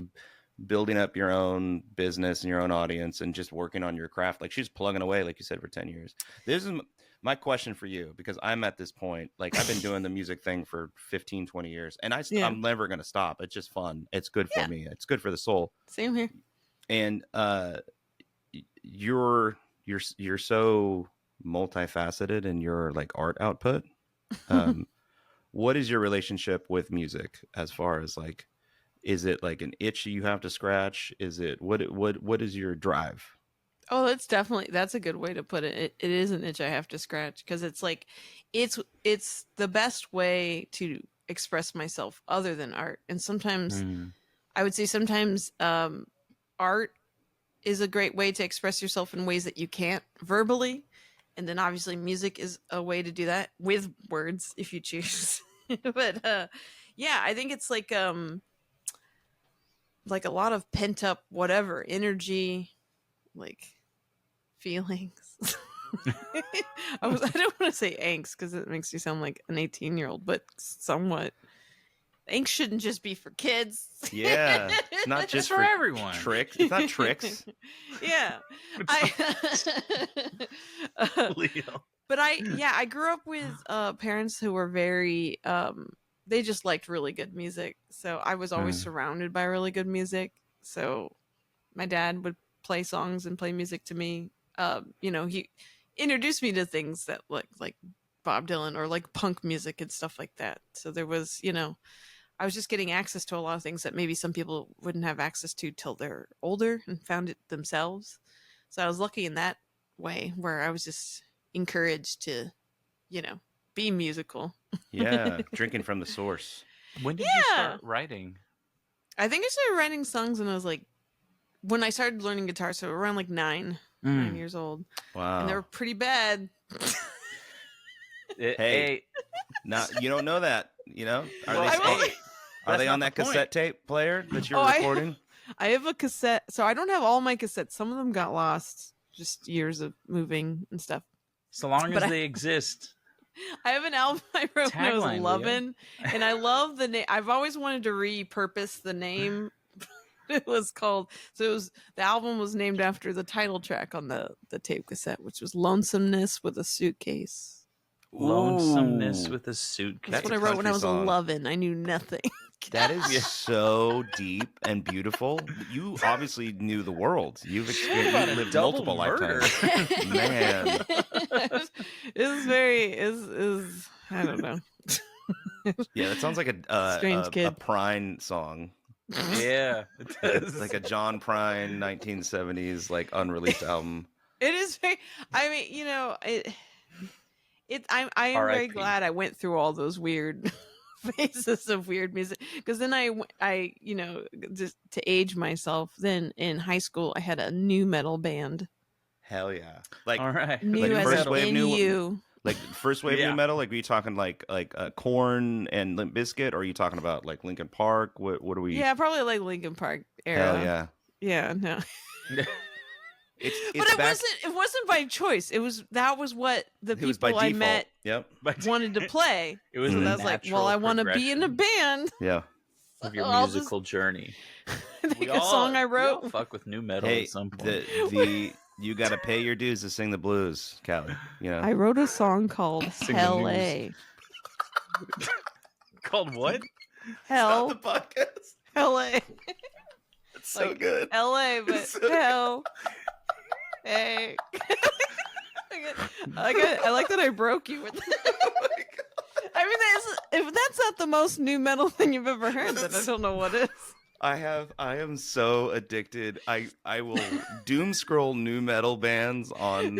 Speaker 2: building up your own business and your own audience and just working on your craft. Like she's plugging away, like you said, for 10 years. This is my question for you, because I'm at this point, like I've been doing the music thing for 15, 20 years, and I'm never going to stop. It's just fun. It's good for me. It's good for the soul.
Speaker 3: Same here.
Speaker 2: And you're so multifaceted in your like art output. What is your relationship with music as far as like, is it like an itch you have to scratch? Is it what is your drive?
Speaker 3: Oh, that's a good way to put it. It is an itch I have to scratch, because it's like it's the best way to express myself other than art. And sometimes I would say sometimes art is a great way to express yourself in ways that you can't verbally. And then obviously music is a way to do that with words if you choose. But I think it's like a lot of pent up whatever energy, like feelings. I don't want to say angst because it makes you sound like an 18-year-old, but somewhat. Angst shouldn't just be for kids.
Speaker 2: Yeah, it's not just
Speaker 1: for everyone.
Speaker 2: Tricks. It's not tricks.
Speaker 3: Yeah.
Speaker 1: Leo.
Speaker 3: But I grew up with parents who were very they just liked really good music. So I was always surrounded by really good music. So my dad would play songs and play music to me. He introduced me to things that like Bob Dylan or like punk music and stuff like that. So there was, I was just getting access to a lot of things that maybe some people wouldn't have access to till they're older and found it themselves. So I was lucky in that way, where I was just encouraged to, be musical.
Speaker 2: Yeah, drinking from the source.
Speaker 1: When did you start writing?
Speaker 3: I think I started writing songs when I was when I started learning guitar, so around like 9. 9 years old.
Speaker 2: Wow.
Speaker 3: And they were pretty bad.
Speaker 2: Hey, you don't know that, you know? Are they on that cassette tape player that you're recording?
Speaker 3: I have a cassette. So I don't have all my cassettes. Some of them got lost, just years of moving and stuff.
Speaker 1: So long as they exist.
Speaker 3: I have an album I wrote when I was 11, and I love the name. I've always wanted to repurpose the name. It was called, the album was named after the title track on the tape cassette, which was Lonesomeness with a Suitcase.
Speaker 1: Lonesomeness with a Suitcase.
Speaker 3: That's what I wrote when I was 11. I knew nothing.
Speaker 2: That is so deep and beautiful. You obviously knew the world. You've lived multiple lifetimes. Man.
Speaker 3: It's I don't know.
Speaker 2: Yeah, that sounds like a
Speaker 3: strange kid.
Speaker 2: A Prine song.
Speaker 1: Yeah, it does.
Speaker 2: Like a John Prine 1970s like unreleased album.
Speaker 3: It is very, I mean, you know, I am very glad I went through all those weird phases of weird music, because then I you know, just to age myself, then in high school I had a new metal band.
Speaker 2: Hell yeah. Like,
Speaker 1: all right.
Speaker 3: New
Speaker 2: like
Speaker 3: first wave new.
Speaker 2: Like first wave new metal, like were you talking like Korn and Limp Bizkit, or are you talking about like Linkin Park? What are we?
Speaker 3: Yeah, probably like Linkin Park era.
Speaker 2: Hell yeah.
Speaker 3: Yeah, no.
Speaker 2: But
Speaker 3: it wasn't by choice. That was what the people I met wanted to play.
Speaker 1: It was
Speaker 3: so I was like, well, I want to be in a band.
Speaker 2: Yeah.
Speaker 1: Of your musical journey.
Speaker 3: I think a song I wrote.
Speaker 1: We all fuck with new metal at some point.
Speaker 2: You got to pay your dues to sing the blues, Callie. You know.
Speaker 3: I wrote a song called Hell A.
Speaker 1: Called what?
Speaker 3: Hell.
Speaker 2: Stop the podcast.
Speaker 3: Hell A.
Speaker 2: It's so good.
Speaker 3: L.A., but so hell. Hey. I like that I broke you with that. Oh my God. I mean, if that's not the most new metal thing you've ever heard, then I don't know what is.
Speaker 2: I am so addicted. I will doom scroll new metal bands on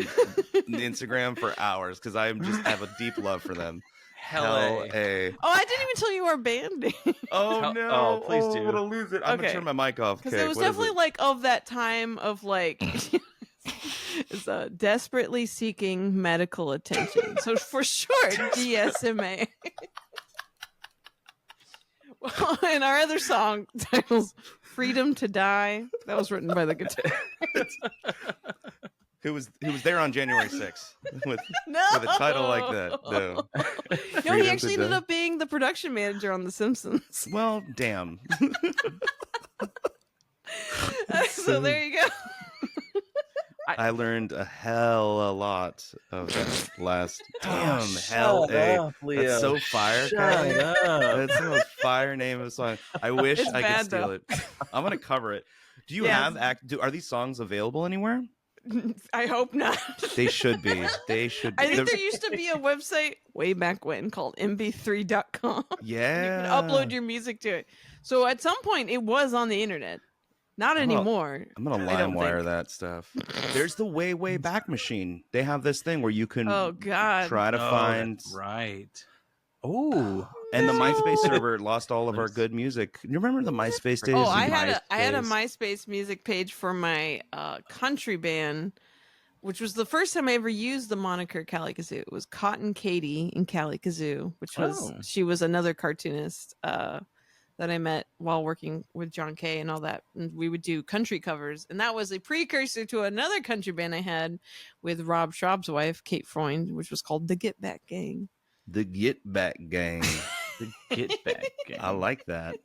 Speaker 2: Instagram for hours because I have a deep love for them. Hell A.
Speaker 3: Oh, I didn't even tell you our band name.
Speaker 2: Oh no!
Speaker 1: Oh, please do.
Speaker 2: I'm gonna lose it. I'm gonna turn my mic off
Speaker 3: because it was definitely like of that time of like. It's desperately seeking medical attention. So for short, DSMA. Well, and our other song titles "Freedom to Die." That was written by the guitarist.
Speaker 2: Who was there on January 6th with a title like that? No,
Speaker 3: he actually ended up being the production manager on The Simpsons.
Speaker 2: Well, damn.
Speaker 3: So there you go.
Speaker 2: I learned a hell a lot of that last. Damn, Hell A. That's so fire. That's the most fire name of a song. I wish I could steal it. I'm gonna cover it. Do you have are these songs available anywhere?
Speaker 3: I hope not.
Speaker 2: They should be. I
Speaker 3: think there used to be a website way back when called mb3.com.
Speaker 2: Yeah.
Speaker 3: You could upload your music to it. So at some point it was on the internet. Not anymore.
Speaker 2: I'm gonna LimeWire that stuff. There's the way back machine. They have this thing where you can try to find
Speaker 1: right. Oh,
Speaker 2: and the MySpace server lost all of our good music. You remember the MySpace days?
Speaker 3: Oh, I had a MySpace music page for my country band, which was the first time I ever used the moniker Kali Kazoo. It was Cotton Katie in Kali Kazoo, which was she was another cartoonist that I met while working with John Kay and all that. And we would do country covers. And that was a precursor to another country band I had with Rob Schraub's wife, Kate Freund, which was called The Get Back Gang.
Speaker 2: The Get Back Gang.
Speaker 1: The Get Back Gang.
Speaker 2: I like that.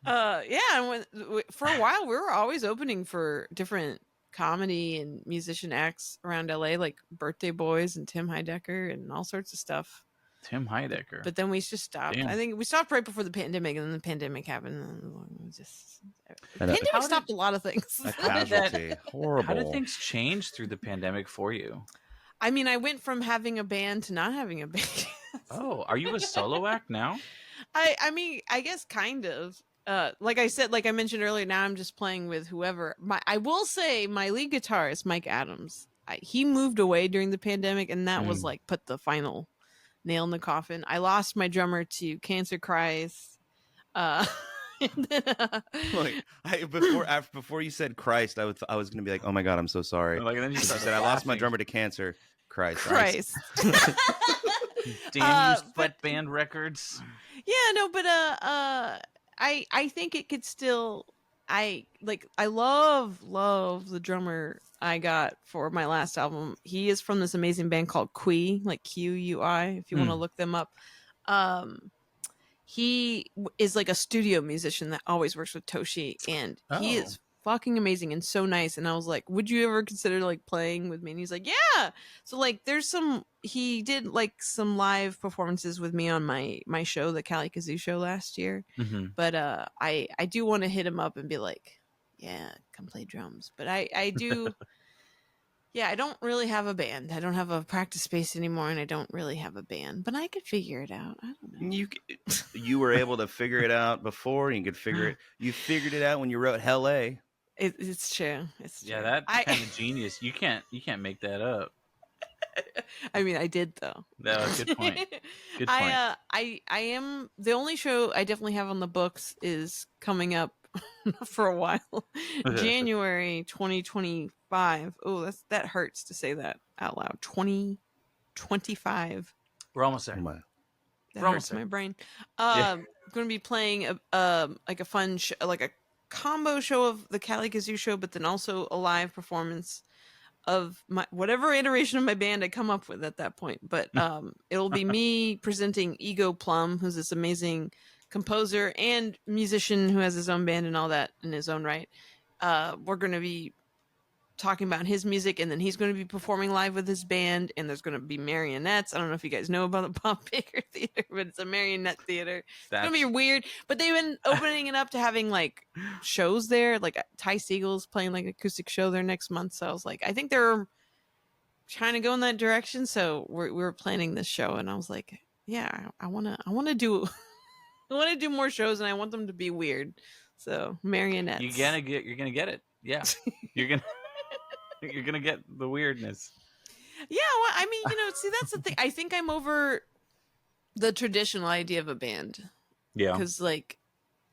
Speaker 3: And for a while, we were always opening for different comedy and musician acts around LA, like Birthday Boys and Tim Heidecker and all sorts of stuff.
Speaker 1: Tim Heidecker.
Speaker 3: But then we just stopped. Damn. I think we stopped right before the pandemic, and then the pandemic happened. And pandemic stopped a lot of things.
Speaker 2: A casualty. Horrible.
Speaker 1: How did things change through the pandemic for you?
Speaker 3: I mean, I went from having a band to not having a band.
Speaker 1: Oh, are you a solo act now?
Speaker 3: I mean, I guess kind of. Like I said, like I mentioned earlier, now I'm just playing with whoever. I will say my lead guitarist, Mike Adams, he moved away during the pandemic, and that was like put the final nail in the coffin. I lost my drummer to cancer cries.
Speaker 2: Before you said Christ, I was gonna be like, oh my God, I'm so sorry.
Speaker 1: Like, and then you
Speaker 2: said I lost my drummer to cancer. Christ.
Speaker 1: Damn you, Sweatband Records.
Speaker 3: Yeah, no, but I think it could still. I love the drummer I got for my last album. He is from this amazing band called Kui, like QUI. If you want to look them up, he is like a studio musician that always works with Toshi, and he is fucking amazing and so nice. And I was like, would you ever consider like playing with me? And he's like, yeah. So like he did like some live performances with me on my show, the Kali Kazoo show last year. But I do want to hit him up and be like, yeah, come play drums. But I do yeah, I don't really have a band. I don't have a practice space anymore, and I don't really have a band. But I could figure it out. I don't know.
Speaker 2: You were able to figure it out before, and you figured it out when you wrote Hell A.
Speaker 3: It's true. It's true.
Speaker 1: Yeah, that kind of genius. You can't make that up.
Speaker 3: I mean, I did though.
Speaker 1: No, good point. Good point.
Speaker 3: I am the only show I definitely have on the books is coming up for a while. January 2025. Oh, that hurts to say that out loud. 2025.
Speaker 1: We're almost there.
Speaker 3: That hurts my brain. I'm going to be playing like a fun like a combo show of the Kali Kazoo show, but then also a live performance of my whatever iteration of my band I come up with at that point. But it'll be me presenting Ego Plum, who's this amazing composer and musician who has his own band and all that in his own right. We're going to be talking about his music, and then he's going to be performing live with his band, and there's going to be marionettes. I don't know if you guys know about the Bob Baker Theater, but it's a marionette theater. It's going to be weird, but they've been opening it up to having like shows there, like Ty Siegel's playing like an acoustic show there next month. So I was like, I think they're trying to go in that direction. So we were planning this show, and I was like, yeah, I want to do more shows, and I want them to be weird. So marionettes.
Speaker 1: You're gonna get it. Yeah, you're gonna get the weirdness.
Speaker 3: Yeah, well, I mean, see, that's the thing. I think I'm over the traditional idea of a band.
Speaker 1: Yeah,
Speaker 3: because like,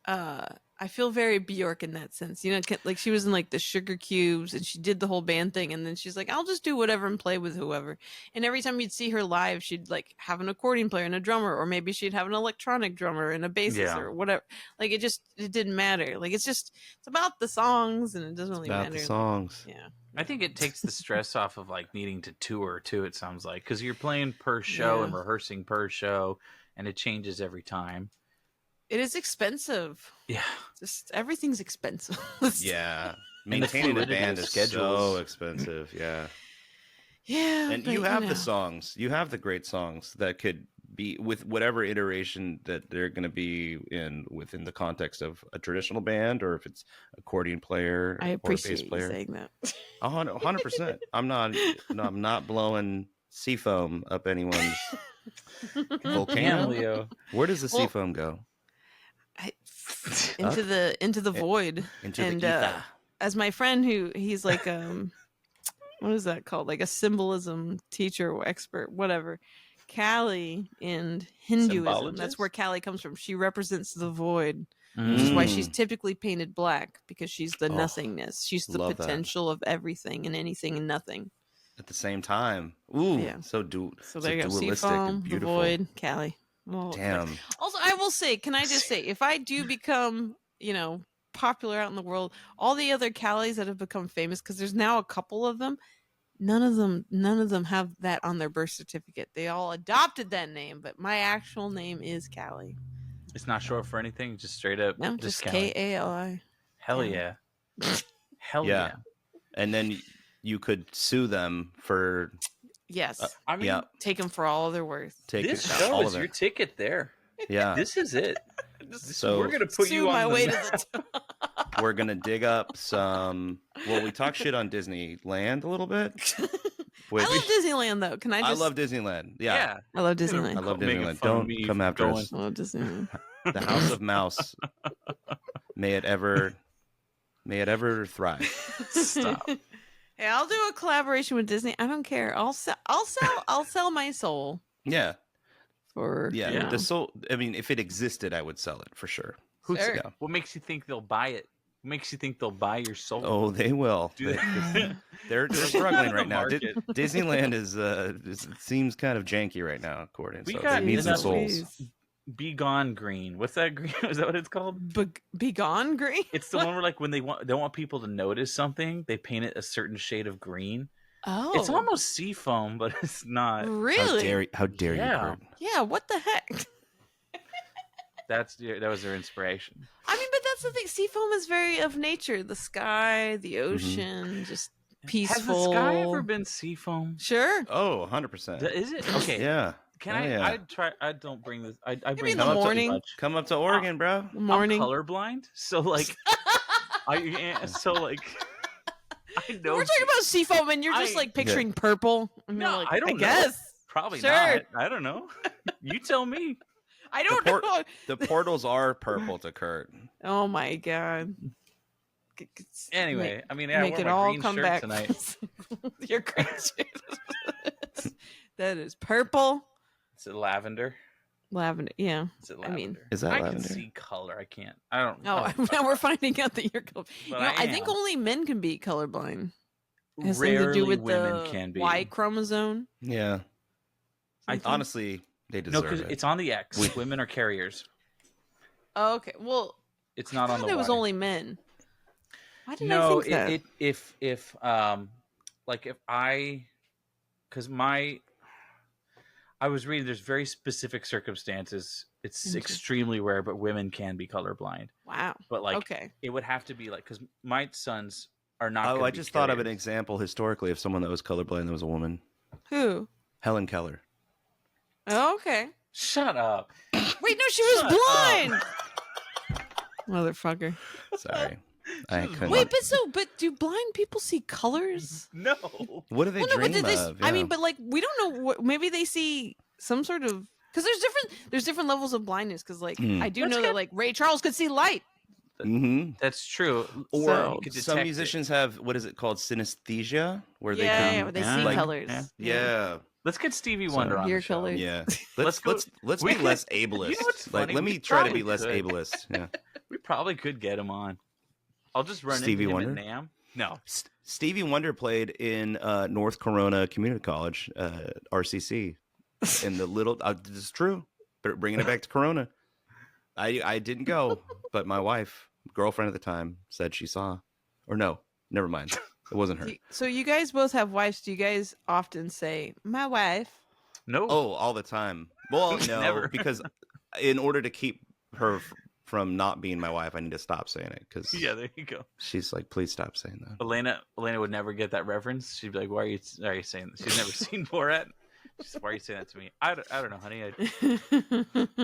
Speaker 3: I feel very Bjork in that sense. Like she was in like the Sugar Cubes, and she did the whole band thing, and then she's like, I'll just do whatever and play with whoever. And every time you'd see her live, she'd like have an accordion player and a drummer, or maybe she'd have an electronic drummer and a bassist or whatever. Like it didn't matter. Like it's about the songs, and it doesn't really matter.
Speaker 2: About the songs.
Speaker 3: Yeah.
Speaker 1: I think it takes the stress off of like needing to tour too. It sounds like because you're playing per show and rehearsing per show, and it changes every time.
Speaker 3: It is expensive.
Speaker 1: Yeah.
Speaker 3: Just everything's expensive.
Speaker 2: Yeah. Maintaining a band is so expensive. Yeah.
Speaker 3: Yeah.
Speaker 2: And you have the songs. You have the great songs that could be with whatever iteration that they're going to be within the context of a traditional band, or if it's accordion player
Speaker 3: I appreciate
Speaker 2: or bass player.
Speaker 3: You saying that.
Speaker 2: 100%. I'm not blowing Seafoam up anyone's volcano. Where does the Seafoam go?
Speaker 3: Into the void.
Speaker 2: Into the ether.
Speaker 3: As my friend he's like what is that called? Like a symbolism teacher or expert, whatever. Kali in Hinduism, that's where Kali comes from. She represents the void, which is why she's typically painted black, because she's the nothingness. She's the potential of everything and anything and nothing
Speaker 2: at the same time. Ooh, yeah. So
Speaker 3: there you go. Seafoam, the void, Kali. Well,
Speaker 2: damn.
Speaker 3: Also, I will say, can I just say, if I do become, popular out in the world, all the other Kalis that have become famous, because there's now a couple of them, none of them have that on their birth certificate. They all adopted that name, but my actual name is Kali.
Speaker 1: It's not short for anything, just straight up.
Speaker 3: No, just Kali.
Speaker 1: Hell yeah. Hell yeah.
Speaker 2: And then you could sue them for...
Speaker 3: Yes. Take them for all they're worth.
Speaker 1: This show is your ticket there.
Speaker 2: Yeah.
Speaker 1: This is it.
Speaker 2: So
Speaker 1: we're going to put you on
Speaker 3: my way to the top.
Speaker 2: We're going to dig up some... Well, we talk shit on Disneyland a little bit.
Speaker 3: I love Disneyland, though. Can I just...
Speaker 2: I love Disneyland. Yeah.
Speaker 3: I love Disneyland.
Speaker 2: I love Disneyland. Don't come after us.
Speaker 3: I love Disneyland.
Speaker 2: The House of Mouse. May it ever thrive.
Speaker 3: Stop. Hey, I'll do a collaboration with Disney. I don't care. I'll sell my soul.
Speaker 2: Yeah.
Speaker 3: The
Speaker 2: soul. I mean, if it existed, I would sell it for sure.
Speaker 3: Sure.
Speaker 1: What makes you think they'll buy it? What makes you think they'll buy your soul?
Speaker 2: Oh, they will. They're struggling right now. Disneyland is it seems kind of janky right now, according. So they need some souls.
Speaker 1: Be Gone Green. What's that green? Is that what it's called?
Speaker 3: Be Gone Green?
Speaker 1: It's the one where, like, when they don't want people to notice something, they paint it a certain shade of green.
Speaker 3: Oh.
Speaker 1: It's almost Seafoam, but it's not.
Speaker 3: Really?
Speaker 2: How dare you, Kurt?
Speaker 3: Yeah, what the heck?
Speaker 1: That was their inspiration.
Speaker 3: I mean, but that's the thing. Seafoam is very of nature. The sky, the ocean, just peaceful.
Speaker 1: Has the sky ever been Seafoam?
Speaker 3: Sure.
Speaker 2: Oh, 100%.
Speaker 1: Is it? Okay.
Speaker 2: Yeah.
Speaker 1: Can I? Yeah. I try. I don't bring this. I bring
Speaker 3: in the morning.
Speaker 2: Come up to Oregon, bro.
Speaker 3: Morning.
Speaker 1: I'm colorblind, so like, I know.
Speaker 3: We're talking about Seafoam, and you're just like picturing purple. And
Speaker 1: no,
Speaker 3: like,
Speaker 1: I don't.
Speaker 3: I guess
Speaker 1: probably
Speaker 3: sure.
Speaker 1: not. I don't know. You tell me.
Speaker 3: I don't know.
Speaker 2: The portals are purple to Kurt.
Speaker 3: Oh my god.
Speaker 1: Anyway, I mean,
Speaker 3: make it all come back
Speaker 1: tonight.
Speaker 3: Your green shirt. That is purple.
Speaker 1: Is it lavender?
Speaker 3: Lavender, yeah.
Speaker 1: Is it lavender?
Speaker 3: I mean,
Speaker 2: is that lavender?
Speaker 1: I can see color. I can't. I don't.
Speaker 3: No, now we're finding out that you're colorblind. I think only men can be colorblind. It has something to do with the Y chromosome.
Speaker 2: Yeah. Honestly, they deserve it.
Speaker 1: No, because it's on the X. Women are carriers.
Speaker 3: Oh, okay. Well,
Speaker 1: it's not on the Y.
Speaker 3: It was only men. Why did I think that?
Speaker 1: I was reading, there's very specific circumstances. It's extremely rare, but women can be colorblind.
Speaker 3: Wow.
Speaker 1: But it would have to be like, because my sons are not.
Speaker 2: Oh, I just thought of an example historically of someone that was colorblind that was a woman.
Speaker 3: Who?
Speaker 2: Helen Keller.
Speaker 3: Oh, okay.
Speaker 1: Shut up.
Speaker 3: Wait, no, she was blind. Motherfucker.
Speaker 2: Sorry. I couldn't.
Speaker 3: Wait, but do blind people see colors?
Speaker 1: No.
Speaker 2: What do they dream of? Yeah.
Speaker 3: I mean, but like we don't know what. Maybe they see some sort of, because there's different levels of blindness. Because like I do know that like Ray Charles could see light.
Speaker 2: Mm-hmm.
Speaker 1: That's true.
Speaker 2: Or some musicians have, what is it called, synesthesia, where they can
Speaker 3: where they see colors.
Speaker 2: Yeah.
Speaker 1: Let's get Stevie Wonder on the show.
Speaker 2: Colors. Yeah. Let's be less ableist. You know what's funny? Let me try to be less ableist. Yeah.
Speaker 1: We probably could get him on. I'll just run
Speaker 2: Stevie
Speaker 1: into him
Speaker 2: Wonder?
Speaker 1: at NAMM. No.
Speaker 2: Stevie Wonder played in North Corona Community College, RCC, in the little. This is true. But bringing it back to Corona, I didn't go, but my wife, girlfriend at the time, said she saw. Or no, never mind. It wasn't her.
Speaker 3: So you guys both have wives. Do you guys often say "my wife"?
Speaker 1: No.
Speaker 2: Oh, all the time. Well, no,
Speaker 1: Never.
Speaker 2: Because in order to keep her from not being my wife, I need to stop saying it. Because
Speaker 1: there you go.
Speaker 2: She's like, please stop saying that.
Speaker 1: Elena would never get that reference. She'd be like, why are you saying this? She's never seen Borat. She's like, why are you saying that to me? I don't know, honey.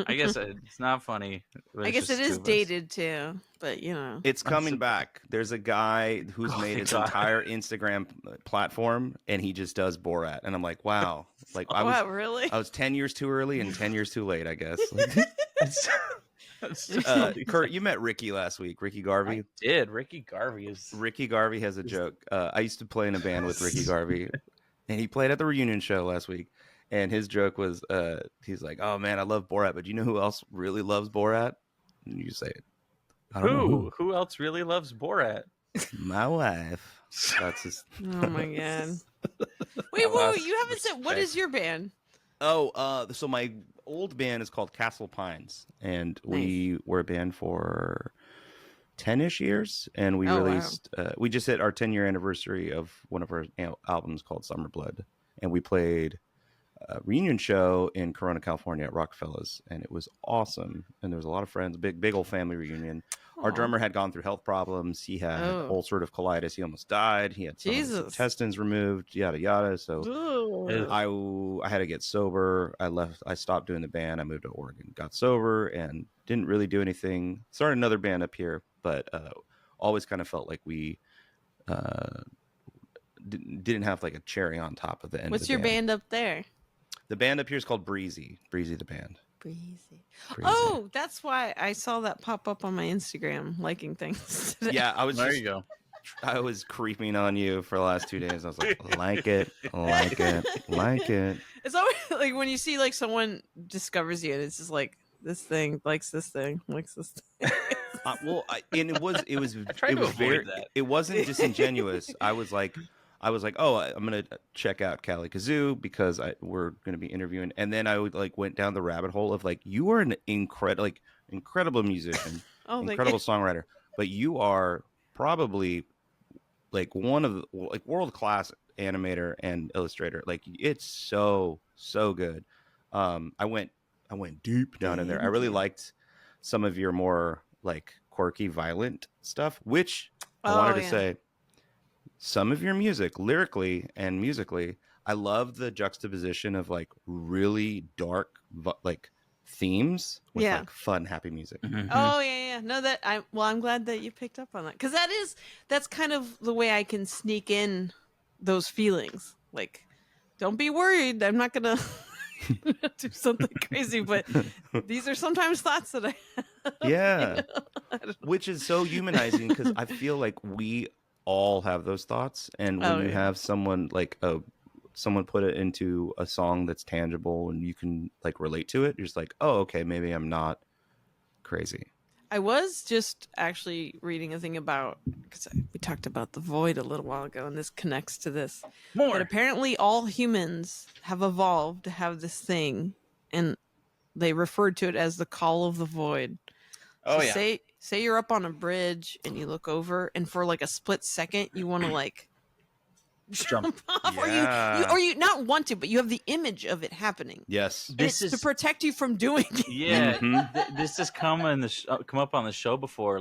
Speaker 1: I guess it's not funny.
Speaker 3: I guess it is dated too, but you know.
Speaker 2: It's coming back. There's a guy who's made his entire Instagram platform, and he just does Borat. And I'm like, wow. Like,
Speaker 3: really?
Speaker 2: I was 10 years too early and 10 years too late, I guess. Kurt, you met Ricky last week. Ricky Garvey.
Speaker 1: I did. Ricky Garvey has
Speaker 2: a joke. I used to play in a band with Ricky Garvey, and he played at the reunion show last week. And his joke was, he's like, "Oh man, I love Borat, but you know who else really loves Borat?" And you say it.
Speaker 1: Who else really loves Borat?
Speaker 2: My wife. That's his.
Speaker 3: Oh my god. Wait, you haven't said what is your band?
Speaker 2: Oh, so my old band is called Castle Pines, and we were a band for 10-ish years, and we released. We just hit our 10-year anniversary of one of our albums called Summer Blood, and we played a reunion show in Corona, California at Rockefeller's, and it was awesome. And there was a lot of friends, big old family reunion. Our drummer had gone through health problems. He had ulcerative colitis. He almost died. He had some of his intestines removed, yada yada. So I had to get sober. I stopped doing the band. I moved to Oregon, got sober, and didn't really do anything. Started another band up here, but always kind of felt like we didn't have like a cherry on top of the end.
Speaker 3: What's your band up there?
Speaker 2: The band up here is called Breezy. Breezy the band.
Speaker 3: Breezy. Oh, that's why I saw that pop up on my Instagram, liking things today.
Speaker 2: Yeah,
Speaker 1: there you go.
Speaker 2: I was creeping on you for the last 2 days. I was like, like it. It's
Speaker 3: always like when you see like someone discovers you, and it's just like this thing, likes this thing, likes this thing.
Speaker 2: And it was it wasn't disingenuous. I was like, oh, I'm gonna check out Kali Kazoo because we're gonna be interviewing, and then I went down the rabbit hole of you are an incredible musician, incredible songwriter, but you are probably one of the world class animator and illustrator. It's so good. I went deep down in there. I really liked some of your more quirky, violent stuff, which I wanted to say, some of your music, lyrically and musically, I love the juxtaposition of really dark themes with fun, happy music.
Speaker 1: Mm-hmm.
Speaker 3: Oh yeah. No, I'm glad that you picked up on that, because that's kind of the way I can sneak in those feelings. Don't be worried, I'm not gonna do something crazy, but these are sometimes thoughts that I have,
Speaker 2: yeah, which is so humanizing, because I feel like we all have those thoughts, and when you have someone someone put it into a song that's tangible and you can relate to it, you're just oh, okay, maybe I'm not crazy.
Speaker 3: I was just actually reading a thing about, because we talked about the void a little while ago, and this connects to this. That apparently all humans have evolved to have this thing, and they referred to it as the call of the void.
Speaker 1: Oh,
Speaker 3: so say you're up on a bridge and you look over, and for a split second you want to jump off, or you not want to, but you have the image of it happening.
Speaker 2: Yes,
Speaker 3: this is to protect you from doing it.
Speaker 1: Yeah, this has come up on the show before.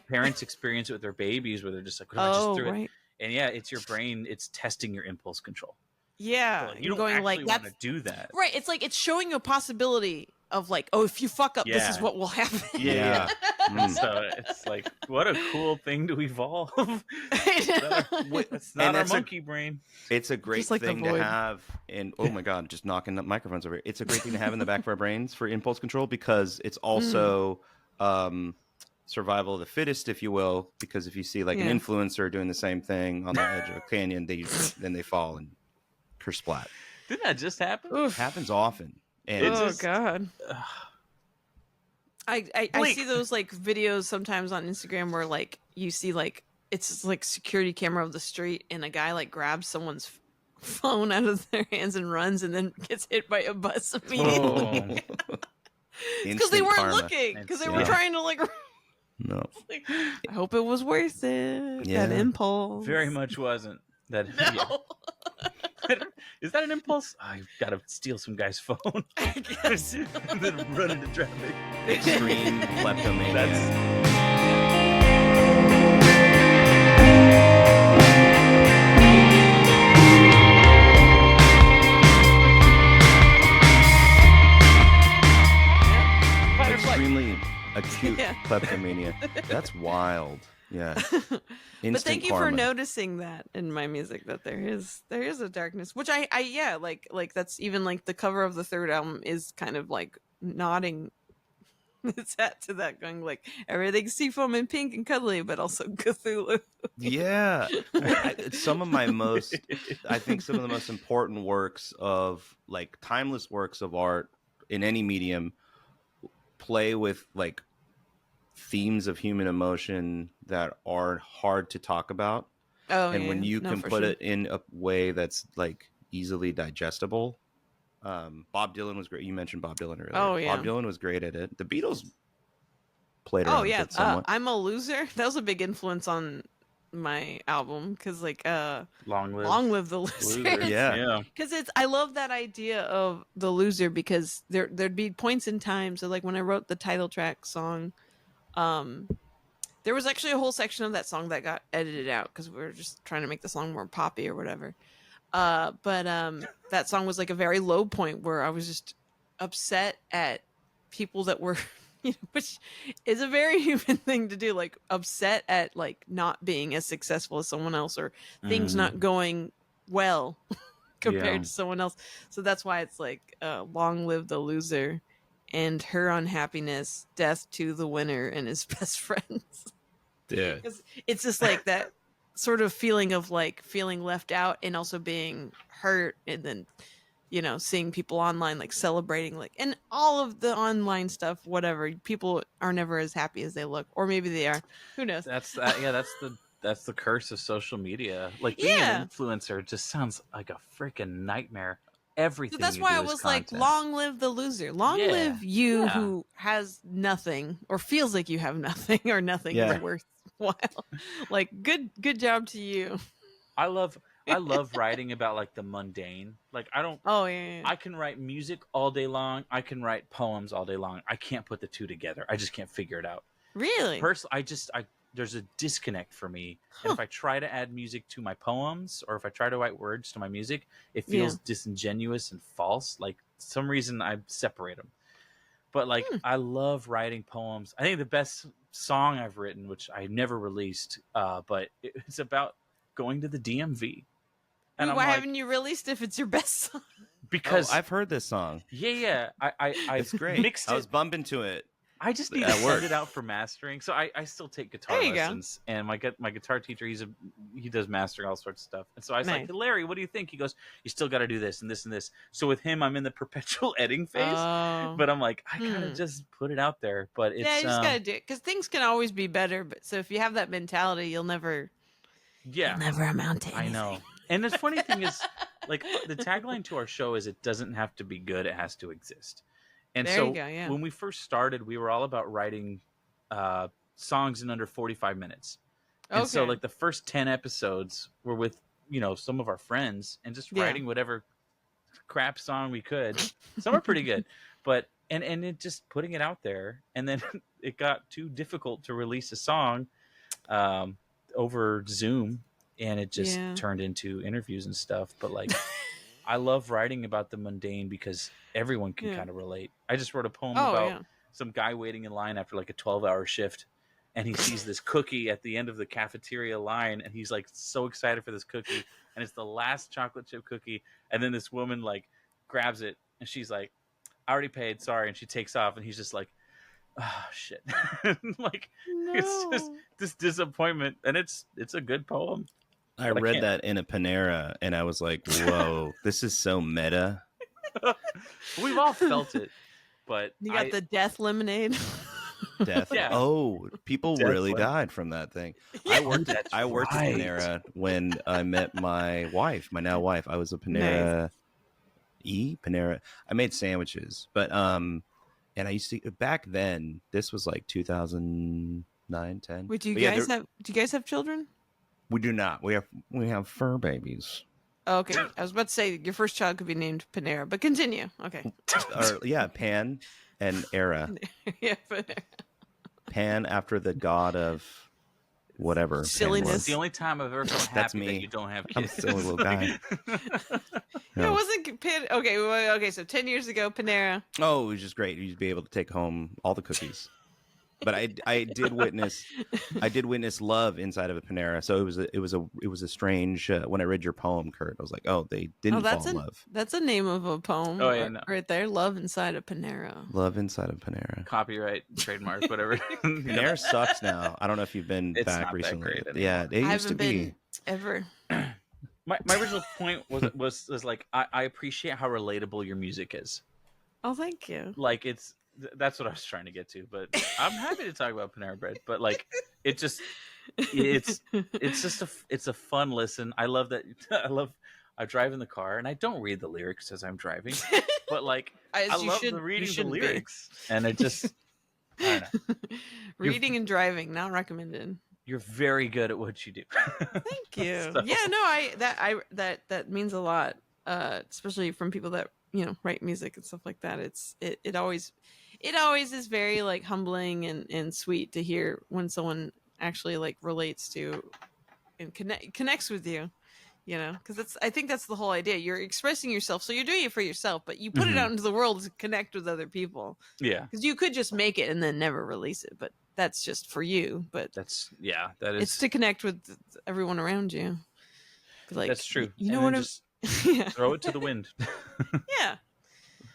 Speaker 1: Parents experience it with their babies, where they're just what if I just threw it? And it's your brain. It's testing your impulse control.
Speaker 3: Yeah,
Speaker 1: you don't going actually want to do that,
Speaker 3: right? It's it's showing you a possibility of if you fuck up, this is what will happen.
Speaker 1: Yeah. So it's what a cool thing to evolve. It's not our monkey brain.
Speaker 2: It's a great thing to have, and oh my god, just knocking up microphones over here. It's a great thing to have in the back of our brains for impulse control, because it's also survival of the fittest, if you will. Because if you see an influencer doing the same thing on the edge of a canyon, then they fall and kersplat.
Speaker 1: Didn't that just happen?
Speaker 2: It happens often. And
Speaker 3: God. I see those videos sometimes on Instagram where you see it's security camera of the street, and a guy like grabs someone's phone out of their hands and runs, and then gets hit by a bus immediately. Because they weren't looking, because they were trying to
Speaker 2: no.
Speaker 3: I hope it was worth it. That impulse
Speaker 1: very much wasn't. That
Speaker 3: no.
Speaker 1: Is that an impulse? I've got to steal some guy's phone and then run into traffic.
Speaker 2: Extreme kleptomania. Extremely acute kleptomania. That's wild. Yeah.
Speaker 3: But thank you for noticing that in my music, that there is a darkness, which I that's even the cover of the third album is kind of nodding its hat to that, going everything's Seafoam and pink and cuddly, but also Cthulu.
Speaker 2: Yeah. Some of the most important works of timeless works of art in any medium play with themes of human emotion that are hard to talk about. When you can put it in a way that's easily digestible. Bob Dylan was great. You mentioned Bob Dylan earlier. Bob Dylan was great at it. The Beatles played around with it somewhat.
Speaker 3: I'm a Loser. That was a big influence on my album, because Long Live the Loser.
Speaker 2: Yeah.
Speaker 3: Because I love that idea of the loser, because there'd be points in time. So when I wrote the title track song, there was actually a whole section of that song that got edited out because we were just trying to make the song more poppy or whatever. But that song was a very low point where I was just upset at people that were, which is a very human thing to do, upset at not being as successful as someone else, or things not going well compared to someone else. So that's why it's long live the loser. And her unhappiness, death to the winner and his best friends.
Speaker 2: Yeah.
Speaker 3: It's just that sort of feeling of feeling left out and also being hurt. And then, seeing people online like celebrating, like, and all of the online stuff, whatever, people are never as happy as they look, or maybe they are. Who knows?
Speaker 1: That's the curse of social media. Like being an influencer just sounds like a freaking nightmare. Everything. So
Speaker 3: that's why I was
Speaker 1: content.
Speaker 3: like, long live the loser. Long live you who has nothing or feels like you have nothing or nothing is worthwhile. Like good job to you.
Speaker 1: I love writing about like the mundane. Like I can write music all day long. I can write poems all day long. I can't put the two together. I just can't figure it out.
Speaker 3: Really?
Speaker 1: Personally, there's a disconnect for me. And if I try to add music to my poems, or if I try to write words to my music, it feels disingenuous and false. Like some reason I separate them. But like I love writing poems. I think the best song I've written, which I never released, but it's about going to the DMV.
Speaker 3: And why haven't you released if it's your best song?
Speaker 2: Because I've heard this song.
Speaker 1: Yeah.
Speaker 2: It's great.
Speaker 1: Mixed
Speaker 2: I was bumping to it.
Speaker 1: I just need to send it out for mastering. So I still take guitar lessons, and my guitar teacher, he does mastering, all sorts of stuff. And so I was like, Larry, what do you think? He goes, you still got to do this and this and this. So with him, I'm in the perpetual editing phase, but I'm like, I kind of just put it out there. But it's
Speaker 3: you just gotta do it because things can always be better. But so if you have that mentality, you'll never amount to anything.
Speaker 1: I know. And the funny thing is, like the tagline to our show is, it doesn't have to be good; it has to exist. And
Speaker 3: there
Speaker 1: so
Speaker 3: you go,
Speaker 1: when we first started, we were all about writing songs in under 45 minutes. And so like the first 10 episodes were with, some of our friends and just writing whatever crap song we could. Some are pretty good, but, and it just putting it out there. And then it got too difficult to release a song over Zoom, and it just turned into interviews and stuff. But like, I love writing about the mundane because everyone can kind of relate. I just wrote a poem about some guy waiting in line after like a 12-hour shift, and he sees this cookie at the end of the cafeteria line, and he's like so excited for this cookie, and it's the last chocolate chip cookie, and then this woman like grabs it, and she's like, I already paid, sorry, and she takes off, and he's just like, oh shit. Like it's just this disappointment, and it's a good poem.
Speaker 2: I read that in a Panera, and I was like, whoa, this is so meta.
Speaker 1: We've all felt it, but
Speaker 3: you got the death lemonade.
Speaker 2: Death. Yeah. Oh, people really died from that thing. I worked at Panera when I met my wife, my now wife. I was a Panera Panera. I made sandwiches, but and I used to back then. This was like 2009, 10.
Speaker 3: Wait, do you guys have children?
Speaker 2: We do not. We have fur babies.
Speaker 3: Oh, okay. I was about to say your first child could be named Panera, but continue. Okay.
Speaker 2: Pan and Era.
Speaker 3: Panera.
Speaker 2: Pan after the god of whatever.
Speaker 3: Silliness.
Speaker 1: The only time I've ever felt happy that you don't have kids.
Speaker 2: I'm still a little guy.
Speaker 3: No, it wasn't Pan. Okay. So 10 years ago, Panera.
Speaker 2: Oh, it was just great. You'd be able to take home all the cookies. But I did witness love inside of a Panera. So it was a strange. When I read your poem, Kurt, I was like, oh, they didn't fall in love.
Speaker 3: That's a name of a poem.
Speaker 1: Oh yeah, no.
Speaker 3: Right there, love inside a Panera.
Speaker 2: Love inside of Panera.
Speaker 1: Copyright, trademark, whatever.
Speaker 2: Panera sucks now. I don't know if you've been back recently. Yeah, it used to be
Speaker 3: ever.
Speaker 1: My original point was like I appreciate how relatable your music is.
Speaker 3: Oh, thank you.
Speaker 1: Like that's what I was trying to get to, but I'm happy to talk about Panera Bread. But like, it's just a fun listen. I love that. I drive in the car and I don't read the lyrics as I'm driving, but like I love reading the lyrics, and it just I don't know.
Speaker 3: Reading and driving not recommended.
Speaker 1: You're very good at what you do.
Speaker 3: Thank you. So. Yeah, no, that means a lot, especially from people that write music and stuff like that. It always is very like humbling and sweet to hear when someone actually like relates to and connects with you, because I think that's the whole idea. You're expressing yourself, so you're doing it for yourself, but you put it out into the world to connect with other people.
Speaker 1: Yeah,
Speaker 3: because you could just make it and then never release it, but that's just for you. But
Speaker 1: that is
Speaker 3: it's to connect with everyone around you. Like,
Speaker 1: that's true.
Speaker 3: You know what?
Speaker 1: Just throw it to the wind.
Speaker 3: Yeah.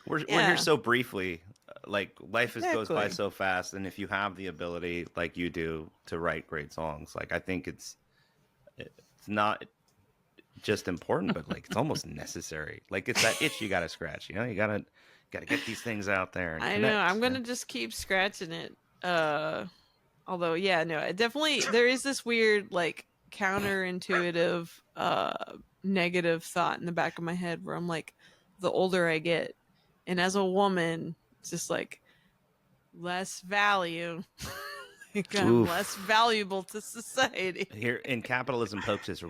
Speaker 2: We're here so briefly. Like life goes by so fast, and if you have the ability, like you do, to write great songs, like I think it's not just important, but like it's almost necessary. Like it's that itch you got to scratch. You know, you gotta get these things out there. And
Speaker 3: I know. I'm gonna just keep scratching it. Although, yeah, no, it definitely there is this weird like counterintuitive negative thought in the back of my head where I'm like, the older I get, and as a woman, it's just like less value. I'm less valuable to society.
Speaker 2: Here in Capitalism pokes his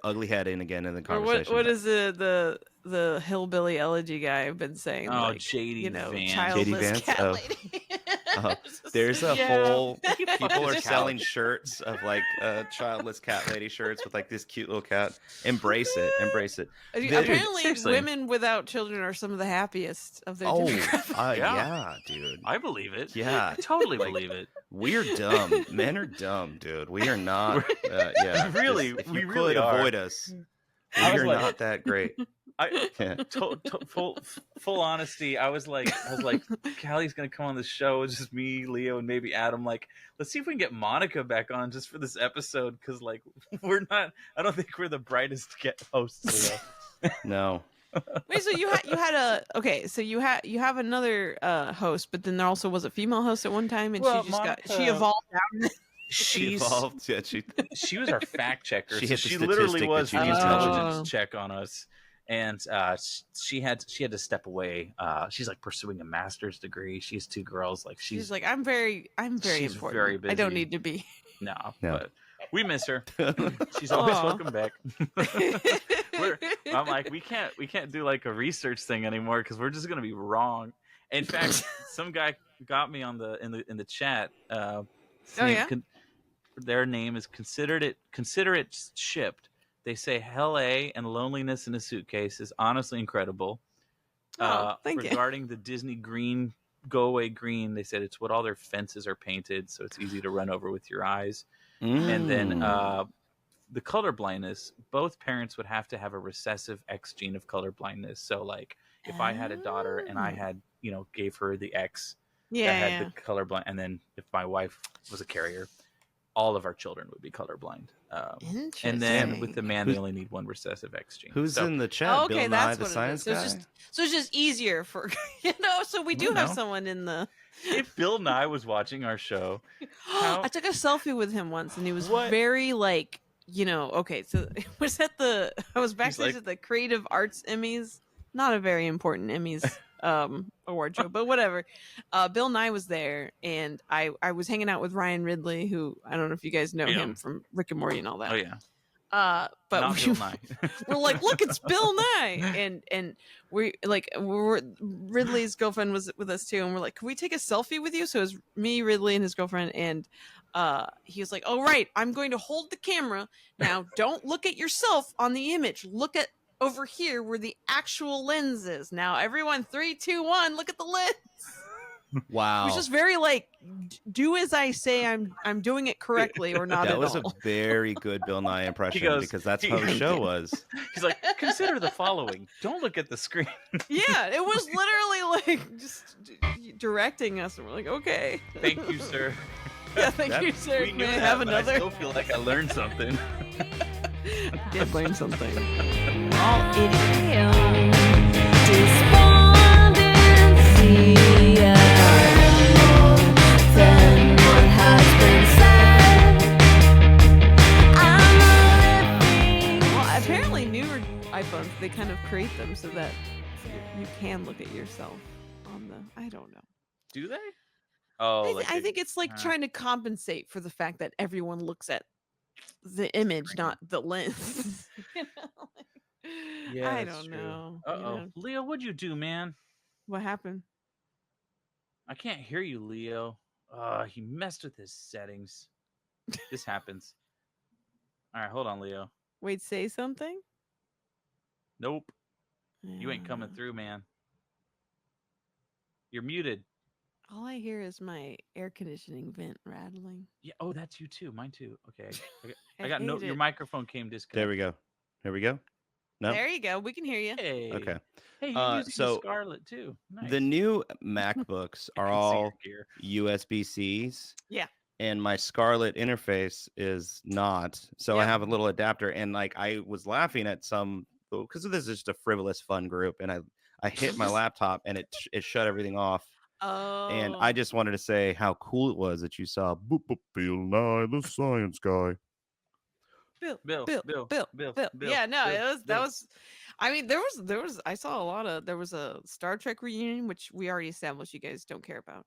Speaker 2: ugly head in again in the conversation.
Speaker 3: What is the hillbilly elegy guy I've been saying?
Speaker 1: Oh,
Speaker 3: like,
Speaker 1: JD Vance.
Speaker 3: Childless
Speaker 2: JD
Speaker 3: cat lady.
Speaker 2: There's a whole people are selling shirts of like childless cat lady shirts with like this cute little cat. Embrace it.
Speaker 3: Apparently, women without children are some of the happiest of their demographic.
Speaker 2: Yeah, dude.
Speaker 1: I believe it.
Speaker 2: Yeah,
Speaker 1: I totally believe it.
Speaker 2: We're dumb. Men are dumb, dude. We are not.
Speaker 1: Really,
Speaker 2: if
Speaker 1: we
Speaker 2: you
Speaker 1: really
Speaker 2: could
Speaker 1: are.
Speaker 2: avoid us. We're not that great.
Speaker 1: Full honesty, I was like, Callie's gonna come on the show. It's just me, Leo, and maybe Adam. Like, let's see if we can get Monica back on just for this episode, because like we're not. I don't think we're the brightest hosts.
Speaker 2: No.
Speaker 3: Wait, so you had a so you have another host, but then there also was a female host at one time, and she evolved out.
Speaker 2: She evolved. Yeah,
Speaker 1: she was our fact checker.
Speaker 2: She
Speaker 1: literally was the intelligence check on us. And she had to step away. She's like pursuing a master's degree. She has 2 girls. Like she's like
Speaker 3: I'm very important.
Speaker 1: Very busy.
Speaker 3: I don't need to be.
Speaker 1: No. But we miss her. She's always welcome back. I'm like, we can't do like a research thing anymore because we're just gonna be wrong. In fact, some guy got me in the chat. Their name is consider it shipped. They say Hell A and Loneliness in a Suitcase is honestly incredible. Regarding the Disney green, go away green, they said it's what all their fences are painted, so it's easy to run over with your eyes. And then the colorblindness, both parents would have to have a recessive X gene of colorblindness. So like if I had a daughter and I had, gave her the X that had the colorblind, and then if my wife was a carrier, all of our children would be colorblind. And then with the man, they only need one recessive X gene.
Speaker 2: Who's in the chat?
Speaker 3: Okay,
Speaker 2: Bill
Speaker 3: that's
Speaker 2: Nye,
Speaker 3: what
Speaker 2: the science guy?
Speaker 3: So it's just easier for So we do have someone in the.
Speaker 1: If Bill Nye was watching our show,
Speaker 3: I took a selfie with him once, and he was very like, Okay, so it was I was backstage at the Creative Arts Emmys, not a very important Emmys. Award show, but whatever. Bill Nye was there, and I was hanging out with Ryan Ridley, who I don't know if you guys know him from Rick and Morty and all that.
Speaker 1: Oh yeah.
Speaker 3: But
Speaker 1: Bill Nye.
Speaker 3: We're like, look, it's Bill Nye, and we're Ridley's girlfriend was with us too, and we're like, can we take a selfie with you? So it was me, Ridley, and his girlfriend, and he was like, all right, I'm going to hold the camera now. Don't look at yourself on the image. Look at over here where the actual lens is. Now everyone 3, 2, 1, look at the lens.
Speaker 2: Wow.
Speaker 3: It was just very like, do as I say, I'm doing it correctly or not.
Speaker 2: That
Speaker 3: at
Speaker 2: was
Speaker 3: all.
Speaker 2: a very good Bill Nye impression because that's how the show was.
Speaker 1: He's like, consider the following. Don't look at the screen.
Speaker 3: Yeah, it was literally like just directing us, and we're like, okay.
Speaker 1: Thank you, sir.
Speaker 3: Yeah, thank you, sir.
Speaker 1: We knew that, have another. I still feel like I learned something.
Speaker 3: I did learn something.
Speaker 4: All idiom. Despondency. Then what has been said.
Speaker 3: Well, apparently newer iPhones, they kind of create them so that you can look at yourself on the. I don't know.
Speaker 1: Do they? Oh,
Speaker 3: I think it's like trying to compensate for the fact that everyone looks at the image, not the lens.
Speaker 1: Yeah,
Speaker 3: I don't know.
Speaker 1: Leo, what'd you do, man?
Speaker 3: What happened?
Speaker 1: I can't hear you, Leo. He messed with his settings. This happens. All right, hold on, Leo.
Speaker 3: Wait, say something?
Speaker 1: Nope. You ain't coming through, man. You're muted.
Speaker 3: All I hear is my air conditioning vent rattling.
Speaker 1: Yeah. Oh, that's you too. Mine too. Okay. I got no. Your microphone came disconnected.
Speaker 2: There we go. No.
Speaker 3: There you go. We can hear you.
Speaker 1: Hey.
Speaker 2: Okay.
Speaker 1: Hey, you're using the Scarlet too. Nice.
Speaker 2: The new MacBooks are all USB-Cs.
Speaker 3: Yeah.
Speaker 2: and my Scarlett interface is not. So I have a little adapter, and like I was laughing at some because this is just a frivolous fun group, and I hit my laptop and it shut everything off.
Speaker 3: Oh.
Speaker 2: And I just wanted to say how cool it was that you saw Boop Boop Bill Nye the Science Guy.
Speaker 3: Bill. Yeah, no, that was. I mean, there was. I saw a lot of. There was a Star Trek reunion, which we already established you guys don't care about.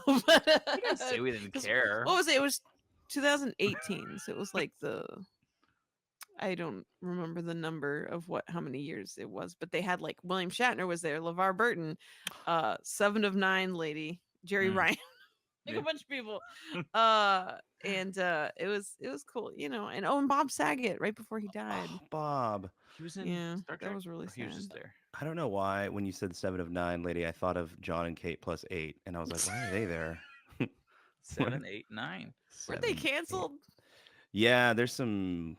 Speaker 1: But, we didn't say we didn't care.
Speaker 3: What was it? It was 2018, so it was like the. I don't remember the number of how many years it was, but they had like William Shatner was there, LeVar Burton, 7 of 9 lady, Jerry Ryan. Like a bunch of people, and it was cool, and Bob Saget right before he died.
Speaker 2: Oh, Bob,
Speaker 1: he was in Star Trek?
Speaker 3: That was really sad.
Speaker 1: He was just there.
Speaker 2: I don't know why when you said 7 of 9 lady, I thought of John and Kate plus 8, and I was like, why are they there?
Speaker 1: 7, 8, 9.
Speaker 3: Weren't they canceled?
Speaker 2: 8. Yeah, there's some.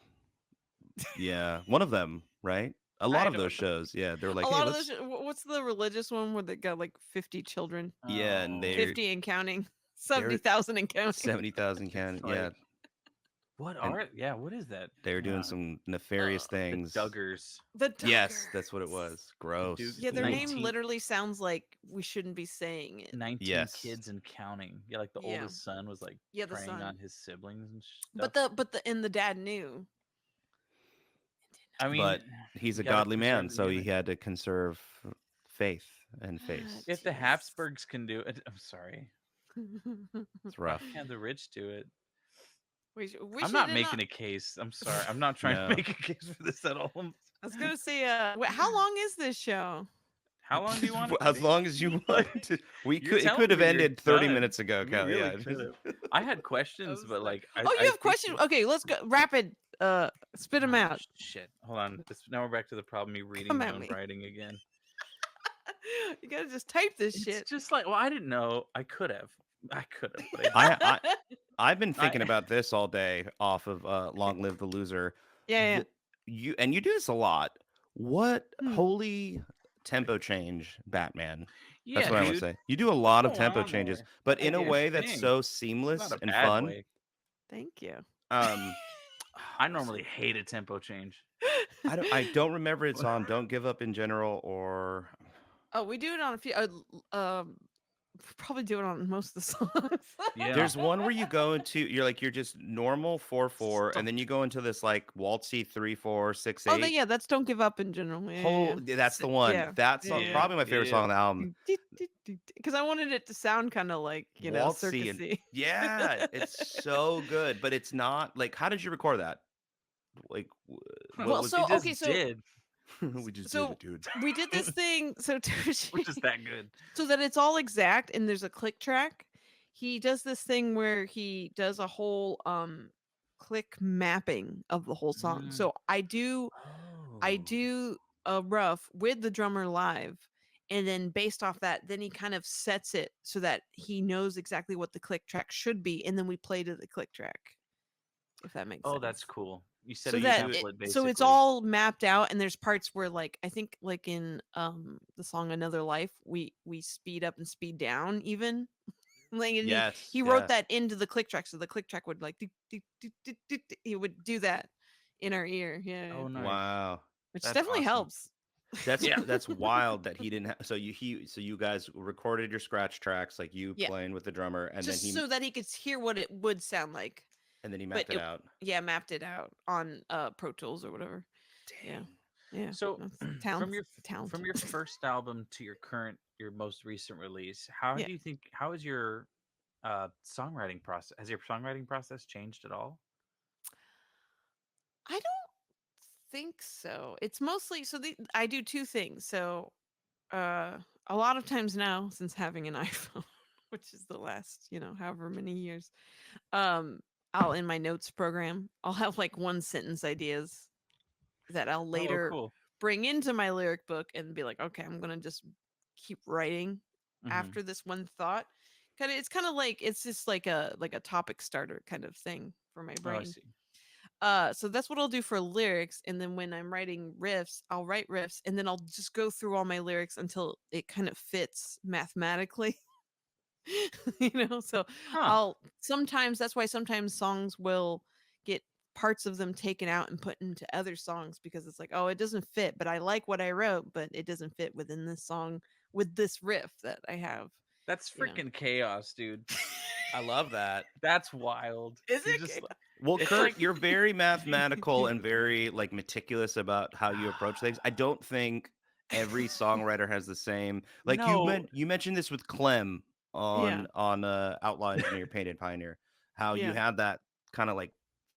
Speaker 2: Yeah, one of them, right? A lot of those shows, yeah, they're like,
Speaker 3: a lot of those. What's the religious one where they got like 50 children?
Speaker 2: Yeah, and they
Speaker 3: 50 and counting. 70,000 and counting.
Speaker 2: 70,000 counting. Yeah.
Speaker 1: What is that?
Speaker 2: They were doing some nefarious things.
Speaker 1: The Duggars.
Speaker 2: Yes, that's what it was. Gross.
Speaker 3: Yeah, their name literally sounds like we shouldn't be saying it.
Speaker 1: 19 kids and counting. Yeah, like the oldest son was like preying on his siblings and stuff.
Speaker 3: But the dad knew.
Speaker 1: I mean,
Speaker 2: but he's a godly man, so he had to conserve faith and faith.
Speaker 1: If the Habsburgs can do it, I'm sorry.
Speaker 2: It's rough.
Speaker 1: Can't the rich do it?
Speaker 3: I'm
Speaker 1: not making a case. I'm sorry. I'm not trying to make a case for this at all.
Speaker 3: I was gonna say, how long is this show?
Speaker 1: How long do you want?
Speaker 2: As long as you want. It could have ended 30 minutes ago, Kelly.
Speaker 1: Really I had questions, but like,
Speaker 3: you have questions? Okay, let's go rapid. Spit them out.
Speaker 1: Shit. Hold on. Now we're back to the problem. Me reading my own writing again.
Speaker 3: You gotta just type this shit.
Speaker 1: It's just like, I didn't know. I could have. But
Speaker 2: I've been thinking about this all day off of Long Live the Loser.
Speaker 3: Yeah.
Speaker 2: You do this a lot. What holy tempo change, Batman?
Speaker 1: Yeah,
Speaker 2: that's what I would say. You do a lot of tempo changes, but in a way that's so seamless and fun.
Speaker 3: Thank you.
Speaker 1: I normally hate a tempo change.
Speaker 2: I don't remember it's on Don't Give Up in General or.
Speaker 3: Oh, we do it on a few. Probably do it on most of the songs.
Speaker 2: Yeah. There's one where you go into you're just normal 4/4, and then you go into this like waltzy 3/4 6/8.
Speaker 3: Oh, yeah, that's Don't Give Up in General.
Speaker 2: That's the one.
Speaker 3: Yeah.
Speaker 2: That's probably my favorite song on the album.
Speaker 3: Because I wanted it to sound kind of like
Speaker 2: waltzy
Speaker 3: circusy.
Speaker 2: Yeah, it's so good, but it's not like. How did you record that? Like,
Speaker 1: did.
Speaker 2: We just did it, dude.
Speaker 3: We did this thing,
Speaker 1: which is that good,
Speaker 3: so that it's all exact, and there's a click track. He does this thing where he does a whole click mapping of the whole song. So I do a rough with the drummer live, and then based off that, then he kind of sets it so that he knows exactly what the click track should be, and then we play to the click track. If that makes sense.
Speaker 1: Oh, that's cool. You said
Speaker 3: so it's all mapped out, and there's parts where like I think like in the song Another Life we speed up and speed down even. Like he wrote that into the click track, so the click track would like he would do that in our ear. Yeah.
Speaker 1: Oh, nice.
Speaker 2: Wow.
Speaker 3: Which definitely helps.
Speaker 2: That's wild that he didn't so you guys recorded your scratch tracks, like you playing with the drummer, and
Speaker 3: just
Speaker 2: then
Speaker 3: so that he could hear what it would sound like.
Speaker 2: And then he mapped it out.
Speaker 3: Yeah, mapped it out on Pro Tools or whatever.
Speaker 2: Damn.
Speaker 3: Yeah.
Speaker 1: So from your first album to your most recent release, how is your songwriting process? Has your songwriting process changed at all?
Speaker 3: I don't think so. It's mostly I do two things. So a lot of times now, since having an iPhone, which is the last, however many years, I'll in my notes program, I'll have like 1 sentence ideas that I'll later bring into my lyric book and be like, okay, I'm gonna just keep writing after this one thought. It's kind of like it's just like a topic starter kind of thing for my brain.
Speaker 1: I see.
Speaker 3: So that's what I'll do for lyrics, and then when I'm writing riffs, I'll write riffs, and then I'll just go through all my lyrics until it kind of fits mathematically. So
Speaker 1: Huh.
Speaker 3: that's why sometimes songs will get parts of them taken out and put into other songs, because it's like, oh, it doesn't fit, but I like what I wrote, but it doesn't fit within this song with this riff that I have.
Speaker 1: That's freaking chaos, dude.
Speaker 2: I love that.
Speaker 1: That's wild.
Speaker 3: Is
Speaker 1: You're
Speaker 3: it?
Speaker 1: just
Speaker 2: Well,
Speaker 1: it's
Speaker 2: Kurt,
Speaker 1: like-
Speaker 2: you're very mathematical and very like meticulous about how you approach things. I don't think every songwriter has the same. Like
Speaker 1: No.
Speaker 2: you mentioned this with Clem
Speaker 3: Yeah.
Speaker 2: on Outlaw Engineer Painted Pioneer, how you
Speaker 3: Yeah.
Speaker 2: had that kind of like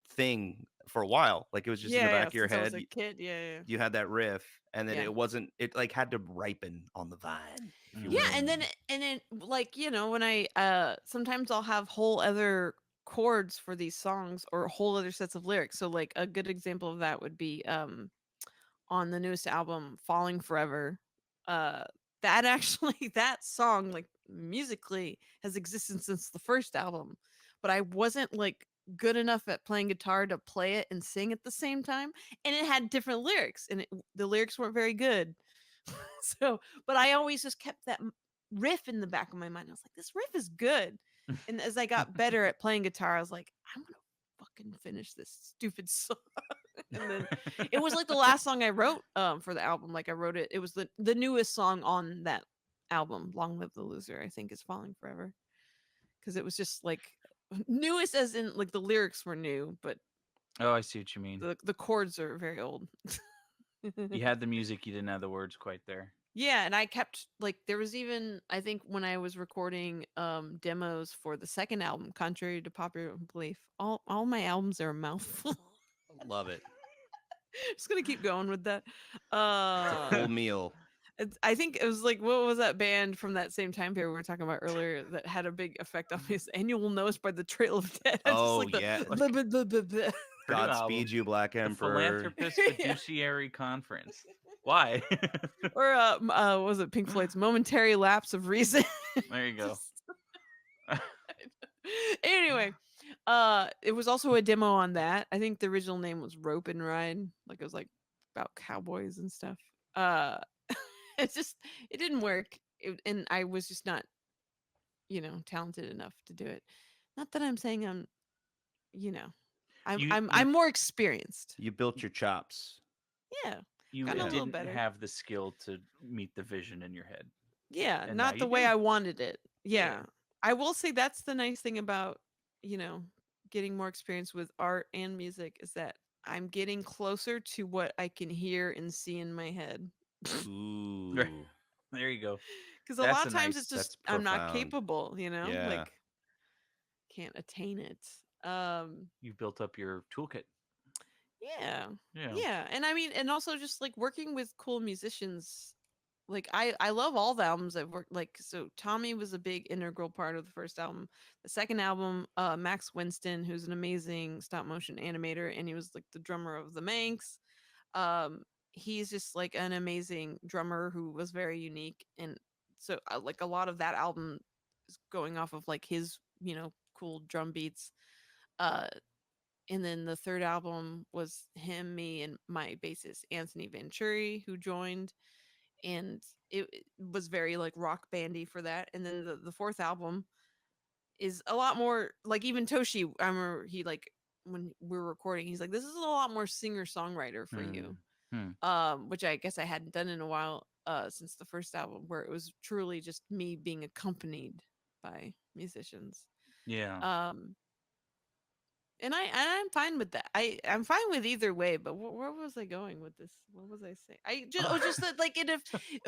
Speaker 2: thing for a while, like it was just in the back of your
Speaker 3: Since I was
Speaker 2: head.
Speaker 3: a kid. Yeah.
Speaker 2: You had that riff, and then
Speaker 3: Yeah.
Speaker 2: it like had to ripen on the vine, if you
Speaker 3: Yeah,
Speaker 2: will.
Speaker 3: and then like, when I sometimes I'll have whole other chords for these songs or whole other sets of lyrics. So like a good example of that would be on the newest album, Falling Forever. Uh that actually that song, like, musically has existed since the first album, but I wasn't like good enough at playing guitar to play it and sing at the same time, and it had different lyrics, and the lyrics weren't very good. So, but I always just kept that riff in the back of my mind. I was like, this riff is good. And as I got better at playing guitar, I was like, I'm gonna fucking finish this stupid song. And then it was like the last song I wrote for the album. Like, I wrote it. It was the newest song on that album, "Long Live the Loser," I think, is "Falling Forever," because it was just like newest as in like the lyrics were new, but
Speaker 1: Oh, I see what you mean.
Speaker 3: the chords are very old.
Speaker 1: You had the music, you didn't have the words quite there.
Speaker 3: Yeah, and I kept like, there was even, I think, when I was recording demos for the second album, contrary to popular belief, all my albums are a mouthful.
Speaker 2: Love it.
Speaker 3: Just gonna keep going with that.
Speaker 2: Full meal.
Speaker 3: I think it was like, what was that band from that same time period we were talking about earlier that had a big effect on me? And you will know us by the Trail of Dead.
Speaker 2: Yeah. Godspeed you, Black
Speaker 1: The
Speaker 2: Emperor.
Speaker 1: Philanthropist Fiduciary Conference. Why?
Speaker 3: Or what was it, Pink Floyd's Momentary Lapse of Reason?
Speaker 1: There you go.
Speaker 3: Anyway, it was also a demo on that. I think the original name was Rope and Ride. Like, it was like about cowboys and stuff. It didn't work. And I was just not, talented enough to do it. Not that I'm saying I'm, I'm more experienced.
Speaker 2: You built your chops.
Speaker 3: Yeah.
Speaker 1: You
Speaker 3: Gotten a little
Speaker 1: didn't
Speaker 3: better.
Speaker 1: have the skill to meet the vision in your head.
Speaker 3: Yeah,
Speaker 1: And now
Speaker 3: not the
Speaker 1: you
Speaker 3: way
Speaker 1: do.
Speaker 3: I wanted it. Yeah.
Speaker 1: Yeah.
Speaker 3: I will say that's the nice thing about, getting more experience with art and music, is that I'm getting closer to what I can hear and see in my head.
Speaker 2: Ooh.
Speaker 1: There you go.
Speaker 3: Because a
Speaker 1: That's
Speaker 3: lot
Speaker 1: a
Speaker 3: of times
Speaker 1: nice-
Speaker 3: it's just,
Speaker 2: that's
Speaker 3: I'm not
Speaker 2: profound.
Speaker 3: capable,
Speaker 2: Yeah.
Speaker 3: like, can't attain it.
Speaker 1: You've built up your toolkit.
Speaker 3: Yeah.
Speaker 1: Yeah.
Speaker 3: Yeah. And I mean, and also just like working with cool musicians. Like, I love all the albums I've worked, like, so Tommy was a big integral part of the first album. The second album, Max Winston, who's an amazing stop motion animator, and he was like the drummer of the Manx. He's just like an amazing drummer who was very unique, and so like a lot of that album is going off of like his, cool drum beats. And then the third album was him, me, and my bassist Anthony Venturi, who joined, and it was very like rock bandy for that. And then the fourth album is a lot more like, even Toshi, I remember he, like, when we were recording, he's like, this is a lot more singer songwriter for you. Which I guess I hadn't done in a while, since the first album, where it was truly just me being accompanied by musicians.
Speaker 1: Yeah.
Speaker 3: And I'm fine with that. I'm fine with either way. But where was I going with this? What was I saying? Just that, like, if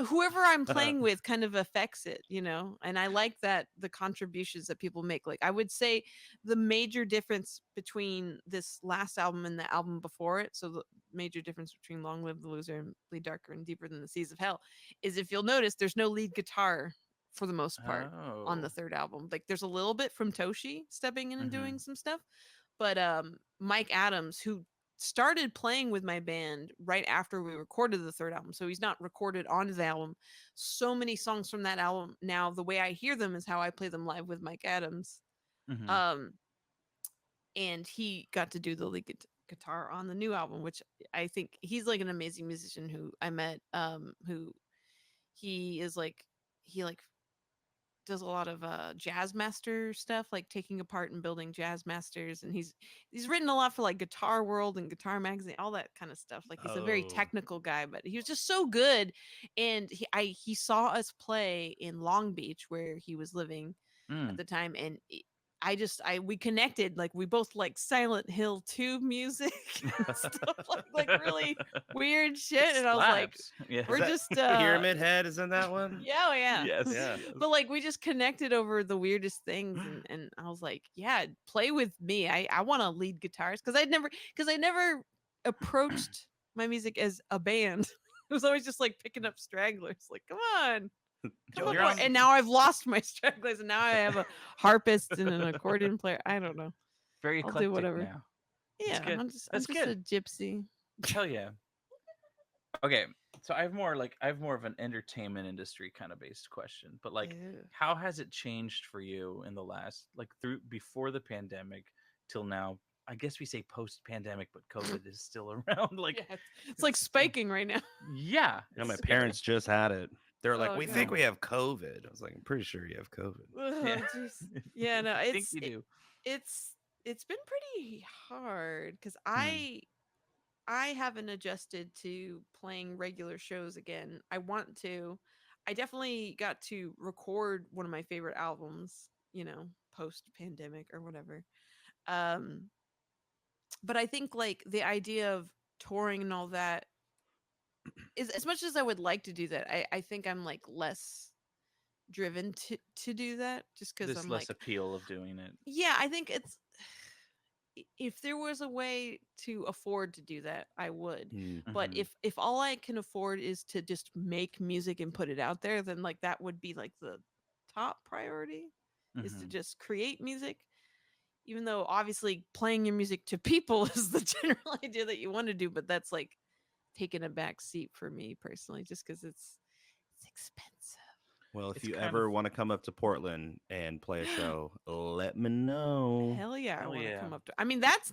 Speaker 3: whoever I'm playing with kind of affects it, And I like that the contributions that people make. Like, I would say the major difference between this last album and the album before it, so the major difference between Long Live the Loser and Bleed Darker and Deeper Than the Seas of Hell, is, if you'll notice, there's no lead guitar for the most part on the third album. Like, there's a little bit from Toshi stepping in and doing some stuff. But Mike Adams, who started playing with my band right after we recorded the third album, so he's not recorded onto the album. So many songs from that album now, the way I hear them is how I play them live with Mike Adams. And he got to do the lead guitar on the new album, which I think he's like an amazing musician who I met, who he is like, he like does a lot of jazz master stuff, like taking apart and building jazz masters, and he's written a lot for like Guitar World and Guitar Magazine, all that kind of stuff. Like he's a very technical guy, but he was just so good. And he saw us play in Long Beach where he was living at the time, and we connected. Like we both like Silent Hill 2 music and stuff like really weird shit. And I was like, we're just
Speaker 2: Pyramid Head, isn't that one?
Speaker 3: Yeah, yeah.
Speaker 1: Yes.
Speaker 2: Yeah.
Speaker 3: But like we just connected over the weirdest things, and I was like, yeah, play with me. I want to lead guitars because I never approached my music as a band. It was always just like picking up stragglers. Like, come on. And now I've lost my stragglers, and now I have a harpist and an accordion player. I don't know.
Speaker 1: Very eclectic. I'll do whatever. Now.
Speaker 3: Yeah, I'm just a gypsy.
Speaker 1: Hell yeah. Okay, so I have more of an entertainment industry kind of based question, but like, how has it changed for you in the last, like, through before the pandemic till now? I guess we say post-pandemic, but COVID is still around. Like,
Speaker 3: it's like spiking right now.
Speaker 1: Yeah.
Speaker 2: My parents just had it. They're like, we think we have COVID. I was like, I'm pretty sure you have COVID.
Speaker 3: Yeah, no,
Speaker 1: I think you do.
Speaker 3: It's been pretty hard because I haven't adjusted to playing regular shows again. I want to. I definitely got to record one of my favorite albums, post-pandemic or whatever. But I think like the idea of touring and all that is, as much as I would like to do that, I think I'm like less driven to do that just because I'm
Speaker 1: less appeal of doing it.
Speaker 3: Yeah, I think it's, if there was a way to afford to do that, I would. Mm-hmm. But if all I can afford is to just make music and put it out there, then like that would be like the top priority, is to just create music. Even though obviously playing your music to people is the general idea that you want to do, but that's like taking a back seat for me personally, just because it's expensive.
Speaker 2: Well, if you ever want to come up to Portland and play a show, let me know.
Speaker 3: Hell yeah, I want to come up to. I mean, that's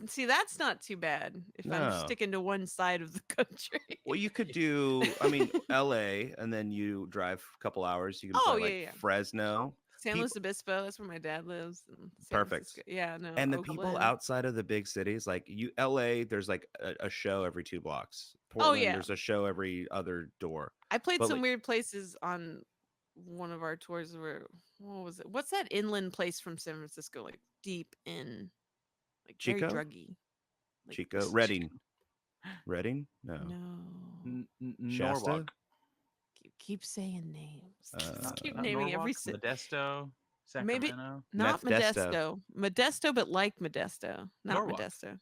Speaker 3: not too bad if I'm sticking to one side of the country.
Speaker 2: Well, you could do, I mean, LA, and then you drive a couple hours. You can play Fresno.
Speaker 3: San Luis Obispo, that's where my dad lives.
Speaker 2: Perfect.
Speaker 3: Yeah, no.
Speaker 2: And the people outside of the big cities, like LA, there's like a show every 2 blocks. Portland, there's a show every other door.
Speaker 3: I played some weird places on one of our tours where, what was it? What's that inland place from San Francisco? Like deep in, like
Speaker 2: Chico?
Speaker 3: very druggy.
Speaker 2: Like, Chico? Redding? Redding? No.
Speaker 1: Norwalk.
Speaker 3: Keep saying names. Just keep
Speaker 1: naming
Speaker 3: every
Speaker 1: city. Modesto, Sacramento.
Speaker 3: Maybe not Modesto. Modesto, but like Modesto, not
Speaker 1: Norwalk.
Speaker 3: Modesto.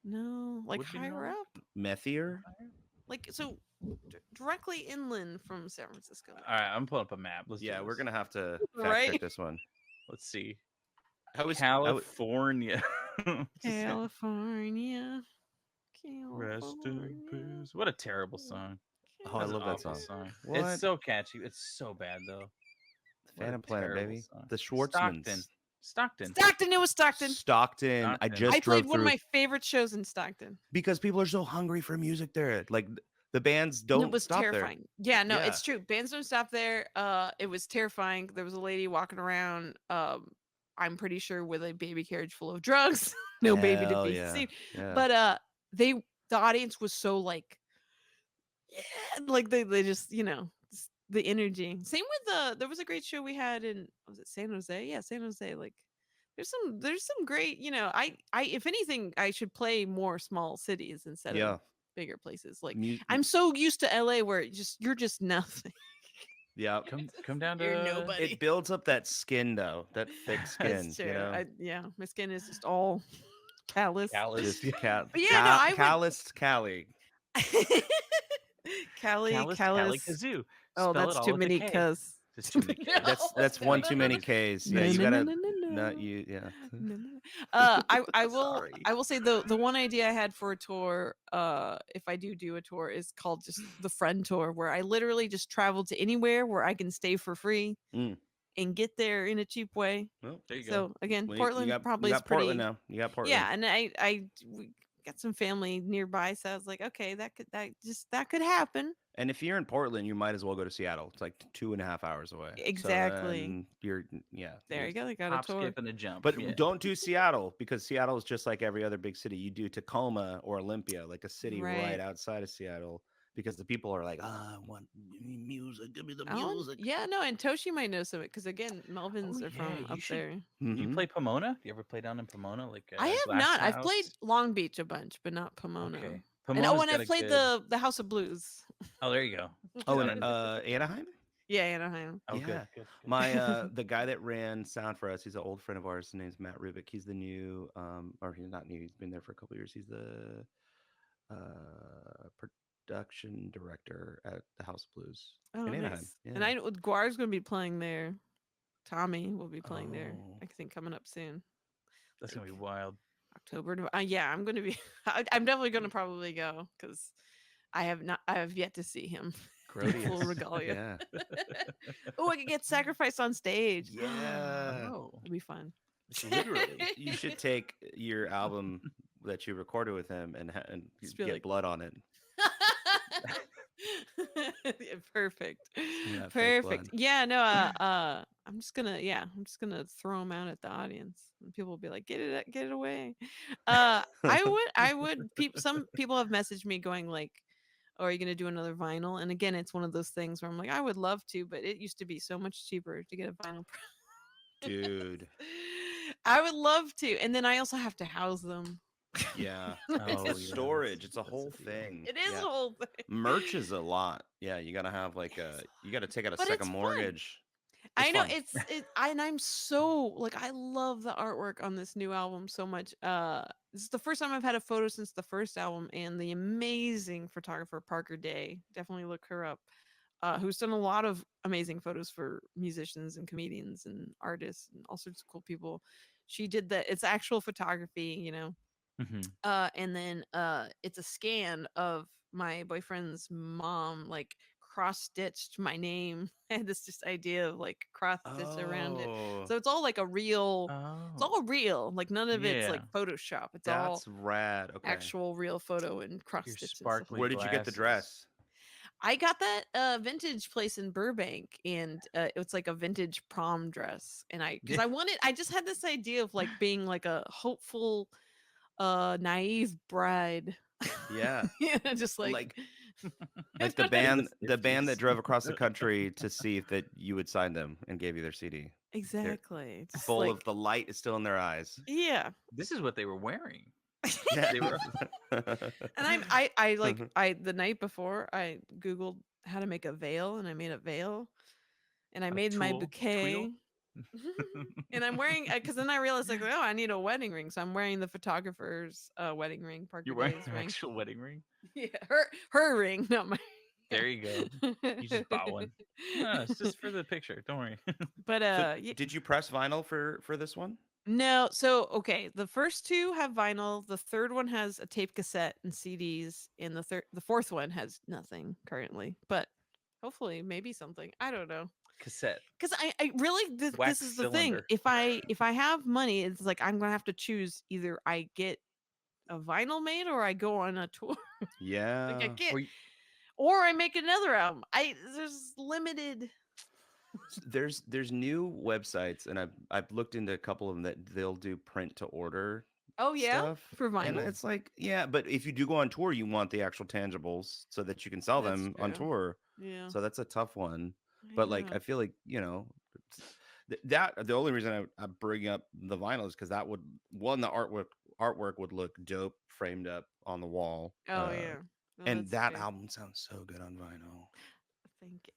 Speaker 3: No, like higher up.
Speaker 2: Methier.
Speaker 3: Like so, directly inland from San Francisco.
Speaker 1: All right, I'm pulling up a map.
Speaker 2: We're gonna have to fact check this one.
Speaker 1: Let's see.
Speaker 3: California.
Speaker 1: Rest in peace. What a terrible song.
Speaker 2: Oh, I love that song.
Speaker 1: It's so catchy. It's so bad though.
Speaker 2: Phantom Planet, baby. Song. The Schwartzmans.
Speaker 3: Stockton. It was Stockton.
Speaker 2: I just
Speaker 3: played one of my favorite shows in Stockton.
Speaker 2: Because people are so hungry for music there. Like the bands don't.
Speaker 3: It was
Speaker 2: stop
Speaker 3: terrifying.
Speaker 2: There.
Speaker 3: Yeah, no, it's true. Bands don't stop there. It was terrifying. There was a lady walking around. I'm pretty sure with a baby carriage full of drugs. No baby to be seen. Yeah. But the audience was so like. Yeah, like they just the energy. Same with there was a great show we had in, was it San Jose? Yeah, San Jose. Like there's some great, I if anything I should play more small cities instead of bigger places. Like I'm so used to LA where you're just nothing.
Speaker 2: Yeah,
Speaker 1: come down to
Speaker 3: nobody.
Speaker 2: It builds up that skin though, that thick skin.
Speaker 3: That's true. My skin is just all callous.
Speaker 2: Calloused Cali.
Speaker 3: Kali
Speaker 1: Kazoo.
Speaker 3: Oh, that's too many K's.
Speaker 2: That's one too many K's. Yeah, you gotta not you. Yeah.
Speaker 3: I will say the one idea I had for a tour, if I do a tour, is called just the friend tour, where I literally just travel to anywhere where I can stay for free and get there in a cheap way.
Speaker 2: Well, there you go.
Speaker 3: So again, Portland probably is pretty.
Speaker 2: Portland now. You got Portland.
Speaker 3: Yeah, and got some family nearby, so I was like, okay, that could happen.
Speaker 2: And if you're in Portland, you might as well go to Seattle. It's like 2.5 hours away.
Speaker 3: Exactly.
Speaker 2: So you're
Speaker 3: there you go. They got
Speaker 1: hop,
Speaker 3: a tour.
Speaker 1: skip, and a jump.
Speaker 2: But don't do Seattle, because Seattle is just like every other big city. You do Tacoma or Olympia, like a city right outside of Seattle, because the people are like, I want music. Give me the music.
Speaker 3: Yeah, no, and Toshi might know some of it, because again, Melvins are from up there.
Speaker 1: Mm-hmm. You play Pomona? Do you ever play down in Pomona? Like
Speaker 3: I have not. I've played Long Beach a bunch, but not Pomona.
Speaker 1: Okay.
Speaker 3: And I've played the House of Blues.
Speaker 1: Oh, there you go.
Speaker 2: And Anaheim?
Speaker 3: Yeah, Anaheim.
Speaker 1: Oh,
Speaker 2: yeah. Good. My the guy that ran sound for us, he's an old friend of ours. His name's Matt Rubik. He's the new, or he's not new. He's been there for a couple of years. He's the production director at the House of Blues in Anaheim.
Speaker 3: Nice. Yeah. And I know GWAR's going to be playing there. Tommy will be playing there. I think coming up soon.
Speaker 1: That's gonna be wild.
Speaker 3: October. Yeah, I'm going to be. I'm definitely going to probably go, because I have yet to see him. Full regalia. Yeah. I could get sacrificed on stage.
Speaker 2: Yeah.
Speaker 3: It'll be fun.
Speaker 2: Literally, you should take your album that you recorded with him and get blood on it.
Speaker 3: Perfect. Perfect. Yeah, no, I'm just gonna throw them out at the audience, and people will be like, get it away. I would some people have messaged me going like, oh, are you gonna do another vinyl? And again, it's one of those things where I'm like, I would love to, but it used to be so much cheaper to get a vinyl.
Speaker 2: Dude,
Speaker 3: I would love to, and then I also have to house them.
Speaker 2: Yeah. It's storage. It's a whole thing.
Speaker 3: It is a whole thing.
Speaker 2: Merch is a lot. Yeah, you gotta have like you gotta take out a second mortgage.
Speaker 3: I know and I'm so like, I love the artwork on this new album so much. This is the first time I've had a photo since the first album, and the amazing photographer Parker Day, definitely look her up, who's done a lot of amazing photos for musicians and comedians and artists and all sorts of cool people. She did that. It's actual photography, you know. Mm-hmm. And then it's a scan of my boyfriend's mom, like cross-stitched my name. I had this just idea of like cross-stitch around it, so it's all like a real. It's all real, like none of it's like Photoshop. It's
Speaker 2: That's rad. Okay.
Speaker 3: Actual real photo and cross-stitches.
Speaker 2: Where did you get the dress?
Speaker 3: I got that vintage place in Burbank, and it's like a vintage prom dress, and I just had this idea of like being like a hopeful naive bride.
Speaker 2: Yeah.
Speaker 3: Yeah, just like
Speaker 2: the band that drove across the country to see if that you would sign them and gave you their CD.
Speaker 3: Exactly.
Speaker 2: Full of the light is still in their eyes.
Speaker 3: Yeah.
Speaker 1: This is what they were wearing.
Speaker 2: Yeah. They were.
Speaker 3: And I the night before I Googled how to make a veil, and I made a veil, and I made my bouquet. And I'm wearing, because then I realized like, oh, I need a wedding ring, so I'm wearing the photographer's wedding ring.
Speaker 1: You're wearing an actual wedding ring?
Speaker 3: Yeah, her ring, not my.
Speaker 1: There you go. You just bought one. No, it's just for the picture. Don't worry.
Speaker 3: But
Speaker 2: so, did you press vinyl for this one?
Speaker 3: No. So okay, the first two have vinyl. The third one has a tape cassette and CDs, and the fourth one has nothing currently. But hopefully, maybe something. I don't know.
Speaker 1: Cassette,
Speaker 3: because I really this is the thing. If I have money, it's like I'm gonna have to choose either I get a vinyl made or I go on a tour.
Speaker 2: Yeah.
Speaker 3: Like I get, or I make another album. There's limited.
Speaker 2: There's new websites, and I've looked into a couple of them that they'll do print to order.
Speaker 3: Oh yeah,
Speaker 2: stuff.
Speaker 3: For vinyl.
Speaker 2: And it's like, yeah, but if you do go on tour, you want the actual tangibles so that you can sell them on tour.
Speaker 3: Yeah.
Speaker 2: So that's a tough one. But like, I feel like, you know, that the only reason I bring up the vinyl is because that would the artwork would look dope framed up on the wall.
Speaker 3: Oh yeah.
Speaker 2: No, and that album sounds so good on vinyl.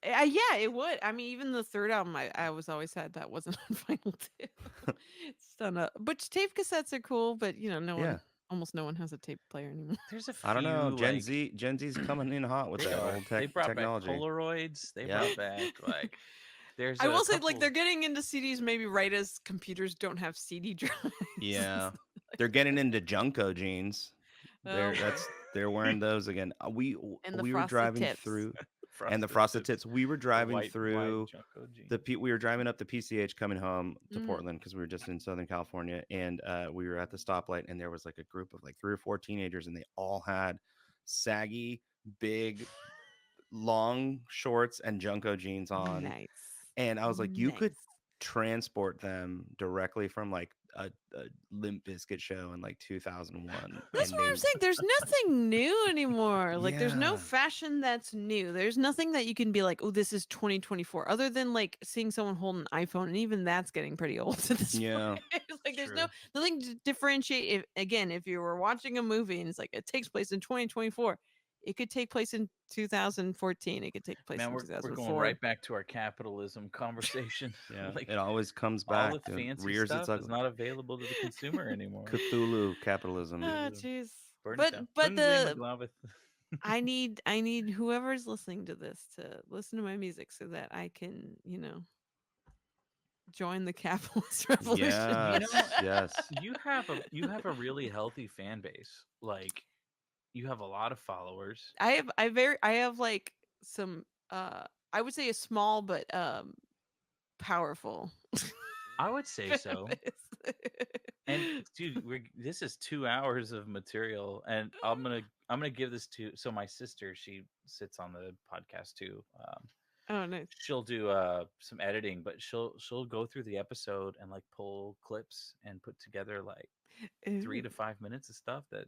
Speaker 3: Yeah, it would. I mean, even the third album, I was always sad that wasn't on vinyl too. It's done up. But tape cassettes are cool, but you know, almost no one has a tape player anymore.
Speaker 1: There's a few,
Speaker 2: I don't know. Gen Z's coming in hot with that old
Speaker 1: they brought
Speaker 2: technology.
Speaker 1: Back Polaroids. They brought back like.
Speaker 3: I will say, like, they're getting into CDs maybe right as computers don't have CD drives.
Speaker 2: Yeah, they're getting into Junko jeans. They're wearing those again. We were driving through and the frosted tips. We were driving through we were driving up the PCH coming home to Portland because we were just in Southern California, and we were at the stoplight, and there was like a group of like 3 or 4 teenagers, and they all had saggy, big, long shorts and Junko jeans on.
Speaker 3: Nice.
Speaker 2: And I was like, you could transport them directly from like a Limp Bizkit show in like 2001.
Speaker 3: That's what I'm saying. There's nothing new anymore. Like there's no fashion that's new. There's nothing that you can be like, oh, this is 2024, other than like seeing someone hold an iPhone, and even that's getting pretty old at this point. Like there's nothing to differentiate. If you were watching a movie and it's like it takes place in 2024, it could take place in 2014. It could take place in 2004.
Speaker 1: We're going right back to our capitalism conversation.
Speaker 2: Like, it always comes back.
Speaker 1: All the fancy stuff is not available to the consumer anymore.
Speaker 2: Cthulhu capitalism.
Speaker 3: Oh, jeez. But I need whoever's listening to this to listen to my music so that I can, join the capitalist revolution.
Speaker 2: Yes.
Speaker 1: You have a really healthy fan base. Like, you have a lot of followers.
Speaker 3: I have like some I would say a small but powerful.
Speaker 1: I would say so. And dude, this is 2 hours of material, and I'm gonna give this to my sister. She sits on the podcast too.
Speaker 3: Oh, nice.
Speaker 1: She'll do some editing, but she'll go through the episode and like pull clips and put together like 3 to 5 minutes of stuff that.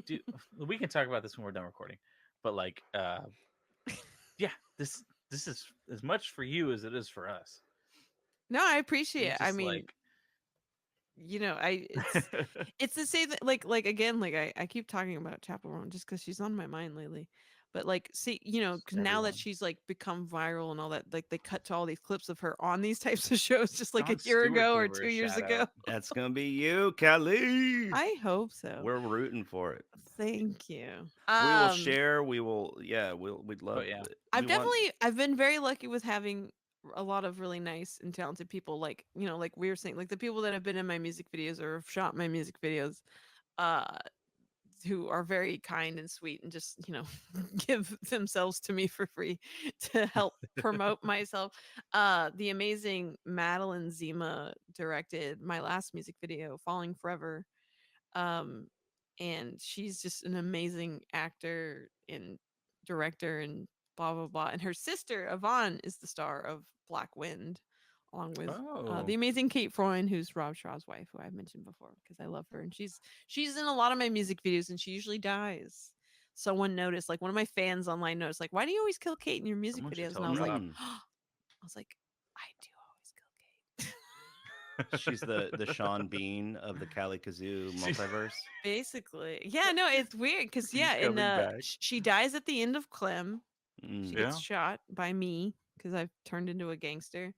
Speaker 1: Dude, we can talk about this when we're done recording, but like, this is as much for you as it is for us.
Speaker 3: No, I appreciate it. I mean, it's to say that like again, like I keep talking about Chapel Roan just because she's on my mind lately. But like, see, because now that she's like become viral and all that, like they cut to all these clips of her on these types of shows just like a year ago or 2 years ago.
Speaker 2: That's gonna be you, Kali.
Speaker 3: I hope so.
Speaker 2: We're rooting for it.
Speaker 3: Thank you.
Speaker 2: We will share. We will. Yeah, we'd love it.
Speaker 3: I've been very lucky with having a lot of really nice and talented people. Like like we were saying, like the people that have been in my music videos or have shot my music videos. Who are very kind and sweet and just give themselves to me for free to help promote myself. The amazing Madeline Zima directed my last music video, Falling Forever, and she's just an amazing actor and director and blah blah blah. And her sister Yvonne is the star of Black Wind, along with the amazing Kate Freund, who's Rob Shaw's wife, who I've mentioned before because I love her. And she's in a lot of my music videos, and she usually dies. Someone noticed, like one of my fans online noticed, like, why do you always kill Kate in your music videos? And I was like, I do always kill Kate.
Speaker 2: She's the Sean Bean of the Kali Kazoo multiverse.
Speaker 3: Basically. Yeah, no, it's weird because she dies at the end of Clem. She gets shot by me because I've turned into a gangster,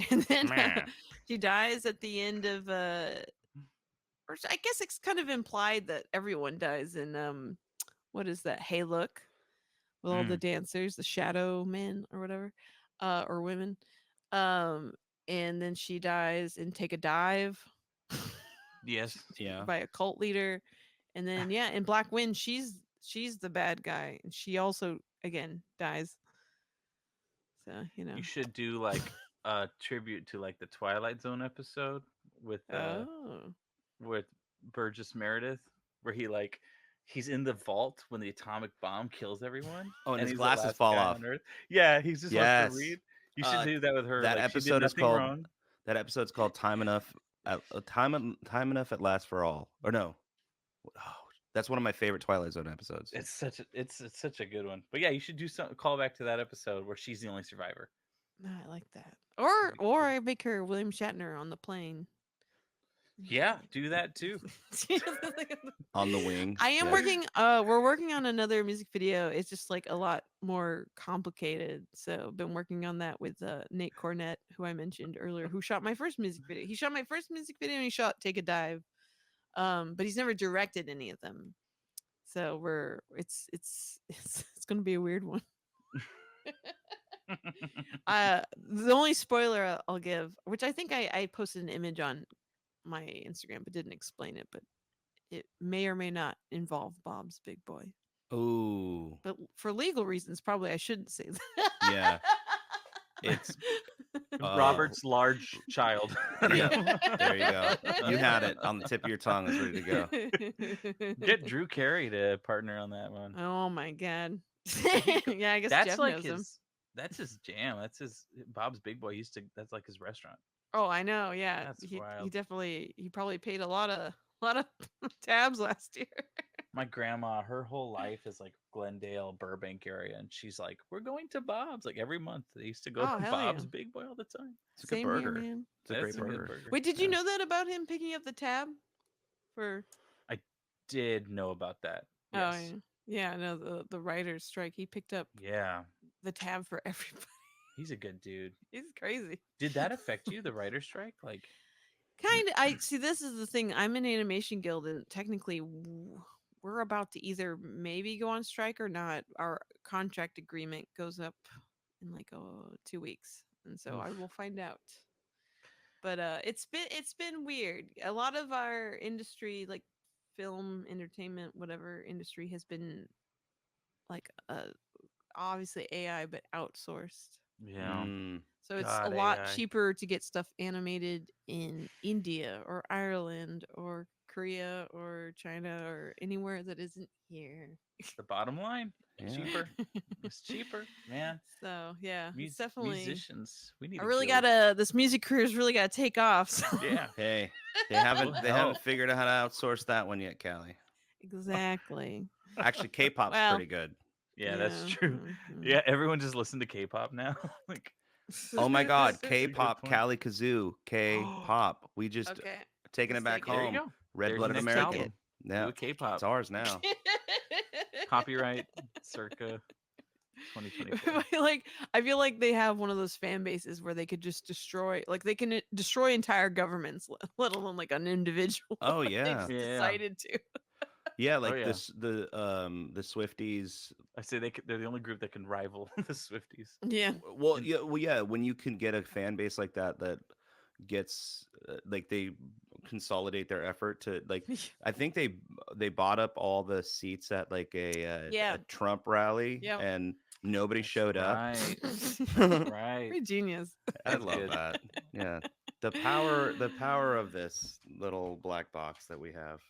Speaker 3: and then she dies at the end of or I guess it's kind of implied that everyone dies in what is that? Hey Look, with all the dancers, the shadow men or whatever, or women, and then she dies in Take a Dive.
Speaker 1: Yes,
Speaker 3: by a cult leader, and then in Black Wind, she's the bad guy, and she also again dies. So,
Speaker 1: you should do like a tribute to like the Twilight Zone episode with Burgess Meredith, where he's in the vault when the atomic bomb kills everyone.
Speaker 2: Oh, and his glasses fall off.
Speaker 1: Yeah, he's just wants to read. You should do that with her.
Speaker 2: That episode is called. That episode's called Time Enough. Time Enough at Last for All. Or no. That's one of my favorite Twilight Zone episodes.
Speaker 1: It's such a good one. But yeah, you should do some call back to that episode where she's the only survivor.
Speaker 3: No, I like that. Or I make her William Shatner on the plane.
Speaker 1: Yeah, do that too.
Speaker 2: On the wing.
Speaker 3: I am working. We're working on another music video. It's just like a lot more complicated. So been working on that with Nate Cornett, who I mentioned earlier, who shot my first music video. He shot my first music video and he shot Take a Dive. But he's never directed any of them. So it's gonna be a weird one. The only spoiler I'll give, which I think I posted an image on my Instagram but didn't explain it, but it may or may not involve Bob's Big Boy.
Speaker 2: Oh.
Speaker 3: But for legal reasons, probably I shouldn't say that.
Speaker 2: Yeah. It's
Speaker 1: Robert's large child.
Speaker 2: Yeah, there you go. You had it on the tip of your tongue. It's ready to go.
Speaker 1: Get Drew Carey to partner on that one.
Speaker 3: Oh my god. Yeah, I guess
Speaker 1: That's
Speaker 3: Jeff
Speaker 1: like
Speaker 3: knows him.
Speaker 1: That's his jam. That's his Bob's Big Boy. That's like his restaurant.
Speaker 3: Oh, I know. Yeah,
Speaker 1: That's
Speaker 3: he
Speaker 1: wild.
Speaker 3: he probably paid a lot of tabs last year.
Speaker 1: My grandma, her whole life is like Glendale, Burbank area, and she's like, "We're going to Bob's like every month." They used to go to Bob's Big Boy all the time.
Speaker 2: It's a good burger.
Speaker 3: Here, man.
Speaker 2: It's a great burger.
Speaker 3: Wait, did you know that about him picking up the tab?
Speaker 1: I did know about that.
Speaker 3: Yes.
Speaker 1: Yes.
Speaker 3: Oh yeah, no, the writers' strike. He picked up the tab for everybody.
Speaker 1: He's a good dude.
Speaker 3: He's crazy.
Speaker 1: Did that affect you, the writer's strike? Like,
Speaker 3: kind of. I see. This is the thing. I'm in Animation Guild, and technically, we're about to either maybe go on strike or not. Our contract agreement goes up in like 2 weeks, and so I will find out. But it's been weird. A lot of our industry, like film, entertainment, whatever industry, has been like obviously AI, but outsourced.
Speaker 1: yeah.
Speaker 3: So it's a lot cheaper to get stuff animated in India or Ireland or Korea or China or anywhere that isn't here.
Speaker 1: The bottom line, cheaper. It's cheaper, man.
Speaker 3: So yeah, it's definitely
Speaker 1: musicians. We need.
Speaker 3: I really gotta. This music career's really gotta take off. So.
Speaker 1: Yeah.
Speaker 2: Hey, they haven't figured out how to outsource that one yet, Callie.
Speaker 3: Exactly.
Speaker 2: Actually, K-pop's pretty good.
Speaker 1: Yeah, that's true. Yeah, everyone just listen to K-pop now. Like,
Speaker 2: oh my God, K-pop, Kali Kazoo, K-pop. We just taking it back home.
Speaker 1: There you go.
Speaker 2: Red-blooded American. Yeah,
Speaker 1: K-pop.
Speaker 2: It's ours now.
Speaker 1: Copyright circa 2024.
Speaker 3: Like, I feel like they have one of those fan bases where they could just destroy, like they can destroy entire governments, let alone like an individual.
Speaker 2: Oh yeah,
Speaker 3: they just decided to.
Speaker 2: Yeah, like the Swifties.
Speaker 1: I say they're the only group that can rival the Swifties.
Speaker 3: Yeah.
Speaker 2: Well, yeah. When you can get a fan base like that gets like they consolidate their effort to like. I think they bought up all the seats at like a Trump rally, and nobody showed up.
Speaker 1: Right.
Speaker 3: Pretty genius.
Speaker 2: I love that. Yeah. The power of this little black box that we have.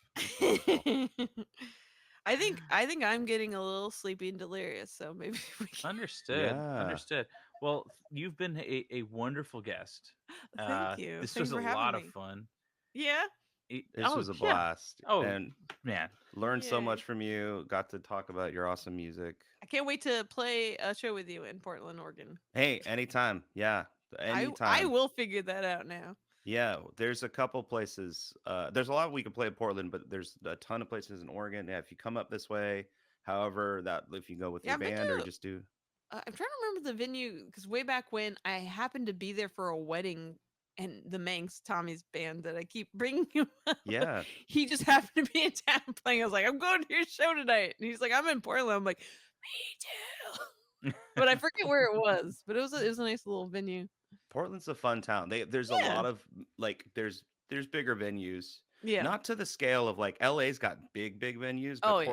Speaker 3: I think I'm getting a little sleepy and delirious, so maybe we can...
Speaker 1: Understood. Well, you've been a wonderful guest.
Speaker 3: Thank you.
Speaker 1: This was a lot of fun.
Speaker 3: Yeah.
Speaker 2: This was a blast.
Speaker 1: Oh,
Speaker 2: and
Speaker 1: man,
Speaker 2: learned so much from you. Got to talk about your awesome music.
Speaker 3: I can't wait to play a show with you in Portland, Oregon.
Speaker 2: Hey, anytime. Yeah. Anytime.
Speaker 3: I will figure that out now.
Speaker 2: Yeah, there's a couple places. There's a lot we can play in Portland, but there's a ton of places in Oregon. Yeah, if you come up this way, however, that if you go with your band or just do.
Speaker 3: I'm trying to remember the venue because way back when I happened to be there for a wedding, and the Manx, Tommy's band that I keep bringing him up.
Speaker 2: Yeah,
Speaker 3: he just happened to be in town playing. I was like, I'm going to your show tonight, and he's like, I'm in Portland. I'm like, me too. But I forget where it was. But it was a nice little venue.
Speaker 2: Portland's a fun town. There's a lot of like there's bigger venues.
Speaker 3: Yeah.
Speaker 2: Not to the scale of like LA's got big venues, but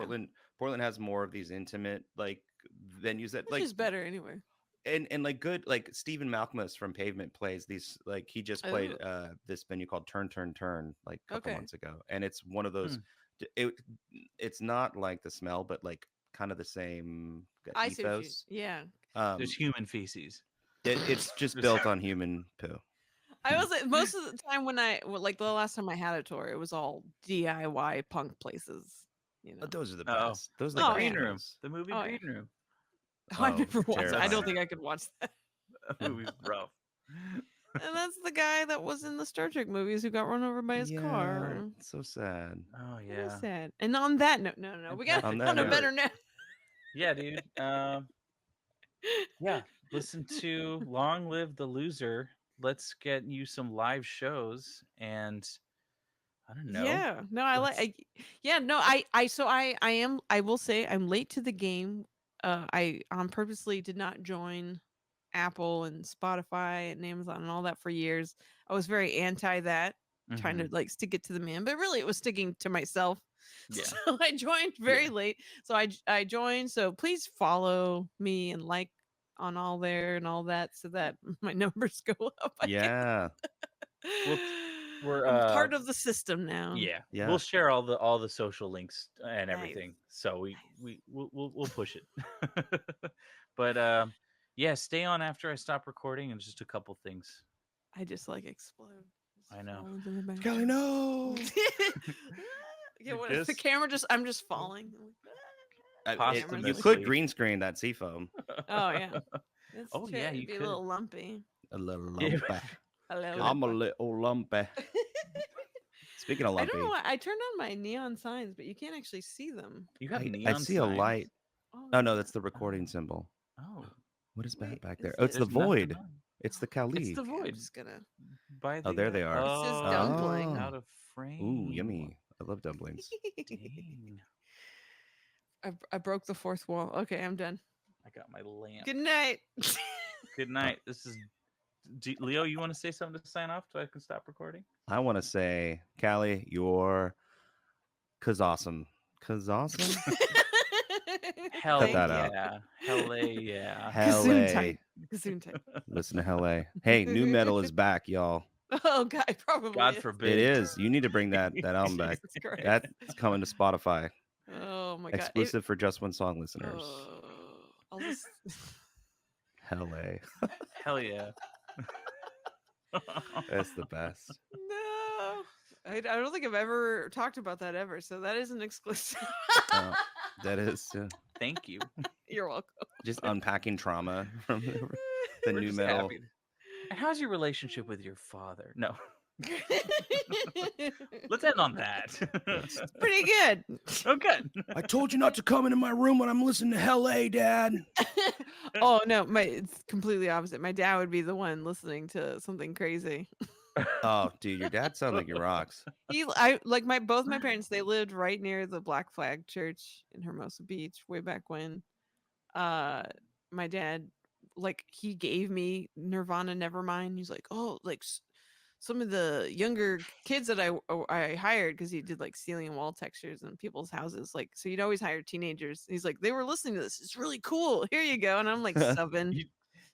Speaker 2: Portland has more of these intimate like venues that
Speaker 3: which is better anyway.
Speaker 2: And like good like Stephen Malcolmus from Pavement plays these like he just played this venue called Turn like a couple months ago. And it's one of those it's not like The Smell, but like kind of the same ethos.
Speaker 3: Yeah.
Speaker 1: There's human feces.
Speaker 2: It's just built on human poo.
Speaker 3: I was most of the time when like the last time I had a tour, it was all DIY punk places. You know,
Speaker 2: but those are the best. Those are
Speaker 1: the
Speaker 2: the
Speaker 1: Green Room. The movie Green Room.
Speaker 3: I never watched it. I don't think I could watch that.
Speaker 1: That movie's rough.
Speaker 3: And that's the guy that was in the Star Trek movies who got run over by his car.
Speaker 2: So sad.
Speaker 1: Oh yeah.
Speaker 3: So sad. And on that note, no, we got on a better note.
Speaker 1: Yeah, dude. Yeah. Listen to Long Live the Loser. Let's get you some live shows, and I don't know.
Speaker 3: Yeah, no, I will say I'm late to the game. I purposely did not join Apple and Spotify and Amazon and all that for years. I was very anti that, trying to like stick it to the man, but really it was sticking to myself.
Speaker 1: Yeah.
Speaker 3: So I joined very late. So I joined. So please follow me and like on all there and all that so that my numbers go up.
Speaker 2: Yeah.
Speaker 1: We're
Speaker 3: I'm part of the system now.
Speaker 1: Yeah.
Speaker 2: Yeah.
Speaker 1: We'll share all the social links and everything.
Speaker 3: Nice.
Speaker 1: So we'll push it. But yeah, stay on after I stop recording and just a couple things.
Speaker 3: I just like explode.
Speaker 1: I know.
Speaker 2: Kelly, no.
Speaker 3: Yeah, what the camera I'm just falling.
Speaker 2: You could green screen that Seafoam.
Speaker 3: Oh yeah.
Speaker 1: Oh yeah, you
Speaker 3: be
Speaker 1: could.
Speaker 3: A little lumpy.
Speaker 2: A little lumpy.
Speaker 3: Hello.
Speaker 2: I'm a little lumpy. Speaking of lumpy,
Speaker 3: I don't know why I turned on my neon signs, but you can't actually see them.
Speaker 1: You have neon
Speaker 2: I see
Speaker 1: signs?
Speaker 2: a light. Oh no, that's the recording symbol.
Speaker 1: Oh,
Speaker 2: what is that back there? Oh, it's the void. It's the Kali.
Speaker 1: It's the void.
Speaker 3: I'm just gonna.
Speaker 2: Oh, there they are.
Speaker 3: This is dumpling.
Speaker 1: Out of frame.
Speaker 2: Ooh, yummy! I love dumplings.
Speaker 1: Dang.
Speaker 3: I broke the fourth wall. Okay, I'm done.
Speaker 1: I got my lamp.
Speaker 3: Good night.
Speaker 1: Good night. This is Leo. You want to say something to sign off so I can stop recording?
Speaker 2: I want to say, Callie, you're awesome. Awesome.
Speaker 1: Hell
Speaker 2: that
Speaker 1: yeah.
Speaker 2: out.
Speaker 1: Hell yeah.
Speaker 2: Hell
Speaker 3: Gazoon type.
Speaker 2: Listen to Hell. Hey, new metal is back, y'all.
Speaker 3: Oh God, probably.
Speaker 1: God forbid.
Speaker 2: It is. You need to bring that album back. That's coming to Spotify.
Speaker 3: Oh my God.
Speaker 2: Exclusive for Just One Song listeners.
Speaker 3: I'll just...
Speaker 2: Hell
Speaker 1: yeah.
Speaker 2: That's the best.
Speaker 3: No. I don't think I've ever talked about that ever. So that is an exclusive.
Speaker 2: That is.
Speaker 1: Thank you.
Speaker 3: You're welcome.
Speaker 2: Just unpacking trauma from the new metal.
Speaker 1: Happy. And how's your relationship with your father? No. Let's end on that.
Speaker 3: It's pretty good.
Speaker 1: Okay.
Speaker 2: I told you not to come into my room when I'm listening to Hell, Dad.
Speaker 3: Oh no, it's completely opposite. My dad would be the one listening to something crazy.
Speaker 2: Oh, dude, your dad sounds like he rocks.
Speaker 3: Both my parents. They lived right near the Black Flag Church in Hermosa Beach way back when. My dad, he gave me Nirvana Nevermind. He's like, oh, some of the younger kids that I hired, because he did ceiling wall textures in people's houses. So you'd always hire teenagers. He's like, they were listening to this. It's really cool. Here you go. And I'm like 7.
Speaker 1: You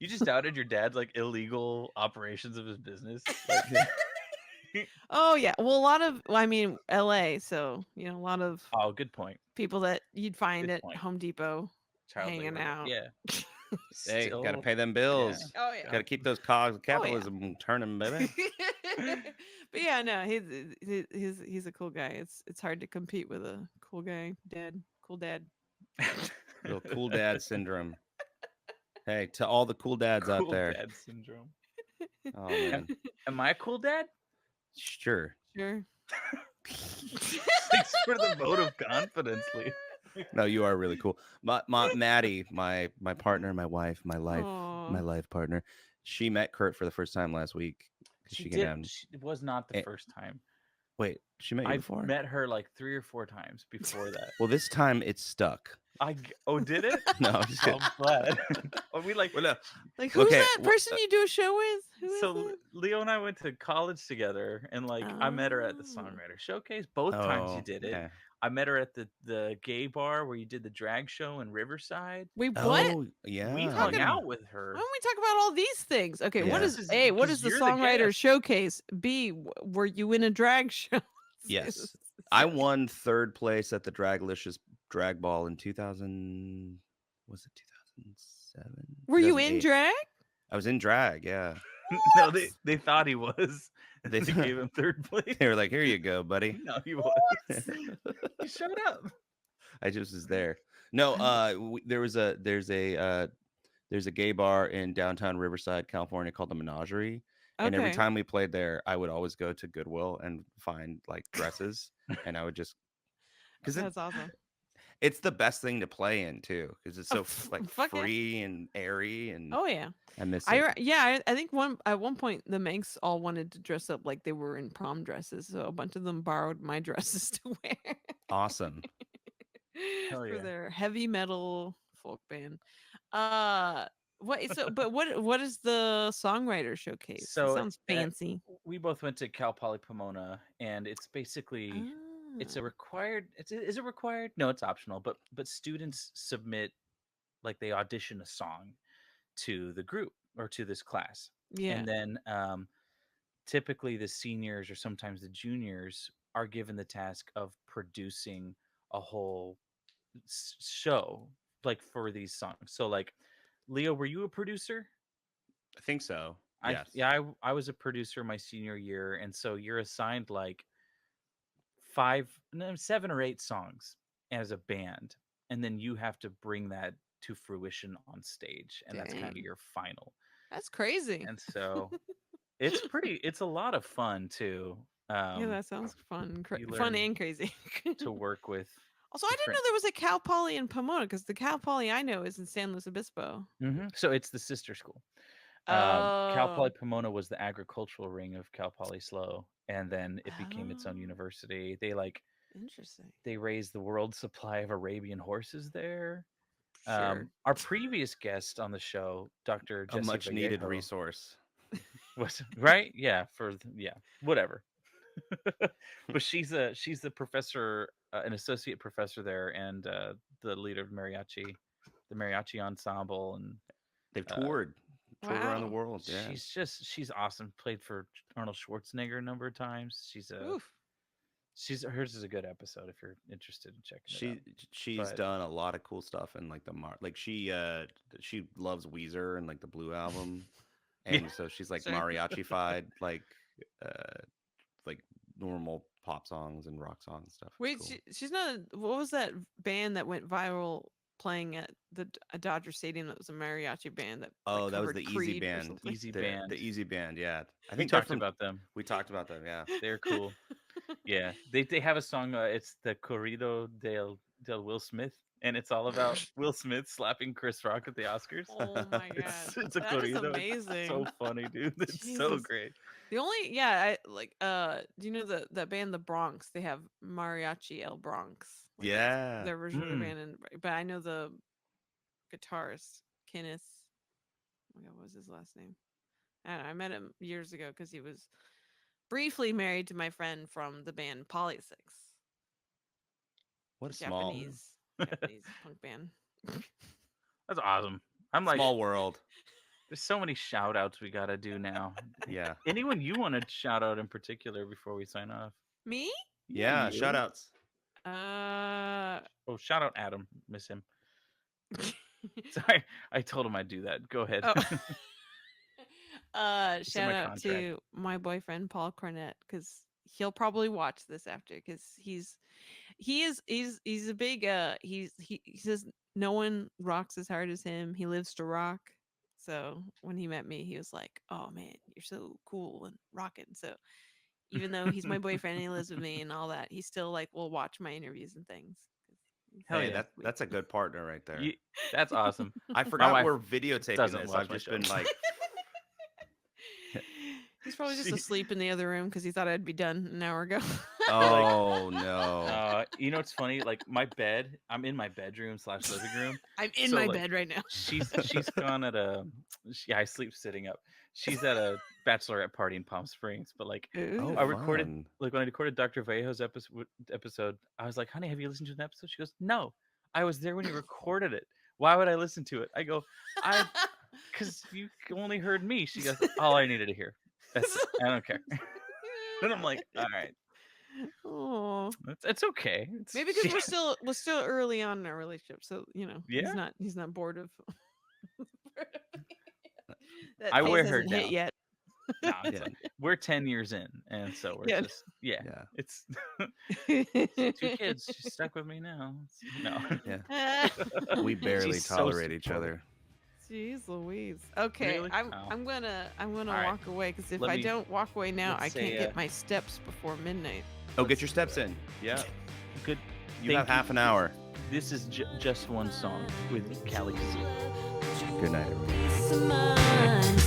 Speaker 1: just outed your dad's illegal operations of his business.
Speaker 3: Oh yeah. Well, LA. So, a lot of
Speaker 1: good point.
Speaker 3: People that you'd find at Home Depot hanging out.
Speaker 1: Yeah.
Speaker 2: Hey, gotta pay them bills.
Speaker 3: Yeah. Oh yeah.
Speaker 2: Gotta keep those cogs of capitalism turning, baby.
Speaker 3: But yeah, no, he's a cool guy. It's hard to compete with a cool guy, cool dad.
Speaker 2: Little cool dad syndrome. Hey, to all the cool dads out there.
Speaker 1: Cool dad syndrome.
Speaker 2: Oh man.
Speaker 1: Am I a cool dad?
Speaker 2: Sure.
Speaker 1: Thanks for the vote of confidence, Lee.
Speaker 2: No, you are really cool. Maddie, my partner, my wife, my life partner. She met Kurt for the first time last week.
Speaker 1: It was not the first time.
Speaker 2: Wait, she met you before?
Speaker 1: I met her 3 or 4 times before that.
Speaker 2: Well, this time it's stuck.
Speaker 1: Did it?
Speaker 2: No, I'm just kidding.
Speaker 1: I'm glad. Are we
Speaker 3: who's that person you do a show with?
Speaker 1: Leo and I went to college together, and I met her at the Songwriter Showcase. Both times you did it. Yeah. I met her at the gay bar where you did the drag show in Riverside.
Speaker 3: Wait, what?
Speaker 2: Oh, yeah.
Speaker 1: We hung out with her.
Speaker 3: Why don't we talk about all these things? Okay,
Speaker 2: Yeah.
Speaker 3: what is the Songwriter Showcase? B, were you in a drag show?
Speaker 2: Yes. I won 3rd place at the Draglicious Drag Ball in 2000. Was it 2007?
Speaker 3: Were you in drag?
Speaker 2: I was in drag, yeah.
Speaker 1: No, they thought he was. They gave him 3rd place.
Speaker 2: They were like, "Here you go, buddy."
Speaker 1: No, he was. He showed up.
Speaker 2: I just was there. No, there's a gay bar in downtown Riverside, California called the Menagerie. Okay. And every time we played there, I would always go to Goodwill and find dresses, and I would just
Speaker 3: that's awesome.
Speaker 2: It's the best thing to play in too, because it's so free and airy, and
Speaker 3: oh yeah,
Speaker 2: I miss it.
Speaker 3: I think at one point the Manx all wanted to dress up like they were in prom dresses, so a bunch of them borrowed my dresses to wear.
Speaker 2: Awesome.
Speaker 1: Hell yeah.
Speaker 3: For their heavy metal folk band. What is the Songwriter Showcase?
Speaker 1: So
Speaker 3: it sounds fancy.
Speaker 1: We both went to Cal Poly Pomona, and it's basically it's a required. Is it required? No, it's optional. But students submit, like, they audition a song to the group or to this class,
Speaker 3: Yeah.
Speaker 1: and then typically the seniors or sometimes the juniors are given the task of producing a whole show, like, for these songs. So, like, Leo, were you a producer?
Speaker 2: I think so. Yes.
Speaker 1: I was a producer my senior year, and so you're assigned like 7 or 8 songs as a band, and then you have to bring that to fruition on stage, and that's kind of
Speaker 3: Dang.
Speaker 1: your final.
Speaker 3: That's crazy.
Speaker 1: And so it's a lot of fun too.
Speaker 3: Yeah, that sounds fun.
Speaker 1: you
Speaker 3: Fun
Speaker 1: learn
Speaker 3: and crazy.
Speaker 1: to work with.
Speaker 3: Also, I didn't know there was a Cal Poly in Pomona, because the Cal Poly I know is in San Luis Obispo.
Speaker 1: So it's the sister school. Cal Poly Pomona was the agricultural ring of Cal Poly SLO, and then it became its own university. They
Speaker 3: Interesting.
Speaker 1: They raised the world's supply of Arabian horses there.
Speaker 3: Sure.
Speaker 1: Our previous guest on the show, Dr. Jesse
Speaker 2: A much needed
Speaker 1: Vallejo,
Speaker 2: resource.
Speaker 1: was right. Yeah, whatever. But she's the professor, an associate professor there, and the leader of the mariachi ensemble, and
Speaker 2: they've toured around the world. Yeah,
Speaker 1: she's awesome. Played for Arnold Schwarzenegger a number of times. Hers is a good episode if you're interested in checking it out.
Speaker 2: She's done a lot of cool stuff, and like she loves Weezer and like the Blue Album, and so she's like mariachi-fied like normal pop songs and rock songs and stuff.
Speaker 3: Wait,
Speaker 2: cool.
Speaker 3: She's not. What was that band that went viral playing at a Dodger Stadium? That was a mariachi band that.
Speaker 2: Oh, that was the
Speaker 3: Creed
Speaker 2: Easy Band. The Easy Band. Yeah, I think
Speaker 1: we talked about them.
Speaker 2: We talked about them. Yeah,
Speaker 1: they're cool. Yeah, they have a song. It's the Corrido del Will Smith, and it's all about Will Smith slapping Chris Rock at the Oscars.
Speaker 3: Oh my god,
Speaker 1: it's a
Speaker 3: that
Speaker 1: corrido.
Speaker 3: is amazing.
Speaker 1: It's so funny, dude. It's so great.
Speaker 3: The only I like do you know that band The Bronx? They have Mariachi El Bronx. Like,
Speaker 2: yeah,
Speaker 3: their version of the band, but I know the guitarist Kenneth. Oh my god, what was his last name? I don't know. I met him years ago because he was briefly married to my friend from the band Polysix.
Speaker 2: What a
Speaker 3: Japanese punk band.
Speaker 1: That's awesome. I'm like,
Speaker 2: small world.
Speaker 1: There's so many shout outs we gotta do now.
Speaker 2: Yeah.
Speaker 1: Anyone you want to shout out in particular before we sign off?
Speaker 3: Me?
Speaker 2: Yeah, shout outs.
Speaker 1: Oh, shout out Adam. Miss him. Sorry, I told him I'd do that. Go ahead.
Speaker 3: Shout out to my boyfriend Paul Cornett, because he'll probably watch this after, because he's a big he says no one rocks as hard as him. He lives to rock. So when he met me, he was like, "Oh man, you're so cool and rocking." So even though he's my boyfriend and he lives with me and all that, he still like will watch my interviews and things.
Speaker 2: Hell yeah, that's a good partner right there.
Speaker 1: That's awesome.
Speaker 2: I forgot we're videotaping this. I've just been like,
Speaker 3: he's probably just asleep in the other room because he thought I'd be done an hour ago.
Speaker 2: Oh no!
Speaker 1: You know what's funny? Like my bed, I'm in my bedroom / living room.
Speaker 3: I'm in my bed right now.
Speaker 1: She's gone at I sleep sitting up. She's at a bachelorette party in Palm Springs, but like I recorded when I recorded Dr. Vallejo's episode, I was like, "Honey, have you listened to an episode?" She goes, "No, I was there when you recorded it. Why would I listen to it?" I go, because you only heard me." She goes, "All I needed to hear. That's it. I don't care." And I'm like, "All right."
Speaker 3: Oh,
Speaker 1: it's okay.
Speaker 3: Maybe because we're still early on in our relationship, so you know, he's not bored of.
Speaker 1: I wear her down.
Speaker 3: Hit yet.
Speaker 1: No, like, we're 10 years in, and so we're just it's 2 kids. She's stuck with me now.
Speaker 2: We barely tolerate each other.
Speaker 3: Jeez Louise. Okay,
Speaker 1: really?
Speaker 3: I'm gonna walk away, because if I don't walk away now, I can't get my steps before midnight.
Speaker 2: Oh, get your steps in. Yeah.
Speaker 1: Good.
Speaker 2: You have half an hour.
Speaker 1: This is just one song with Kali Kazoo.
Speaker 2: Good night, everyone.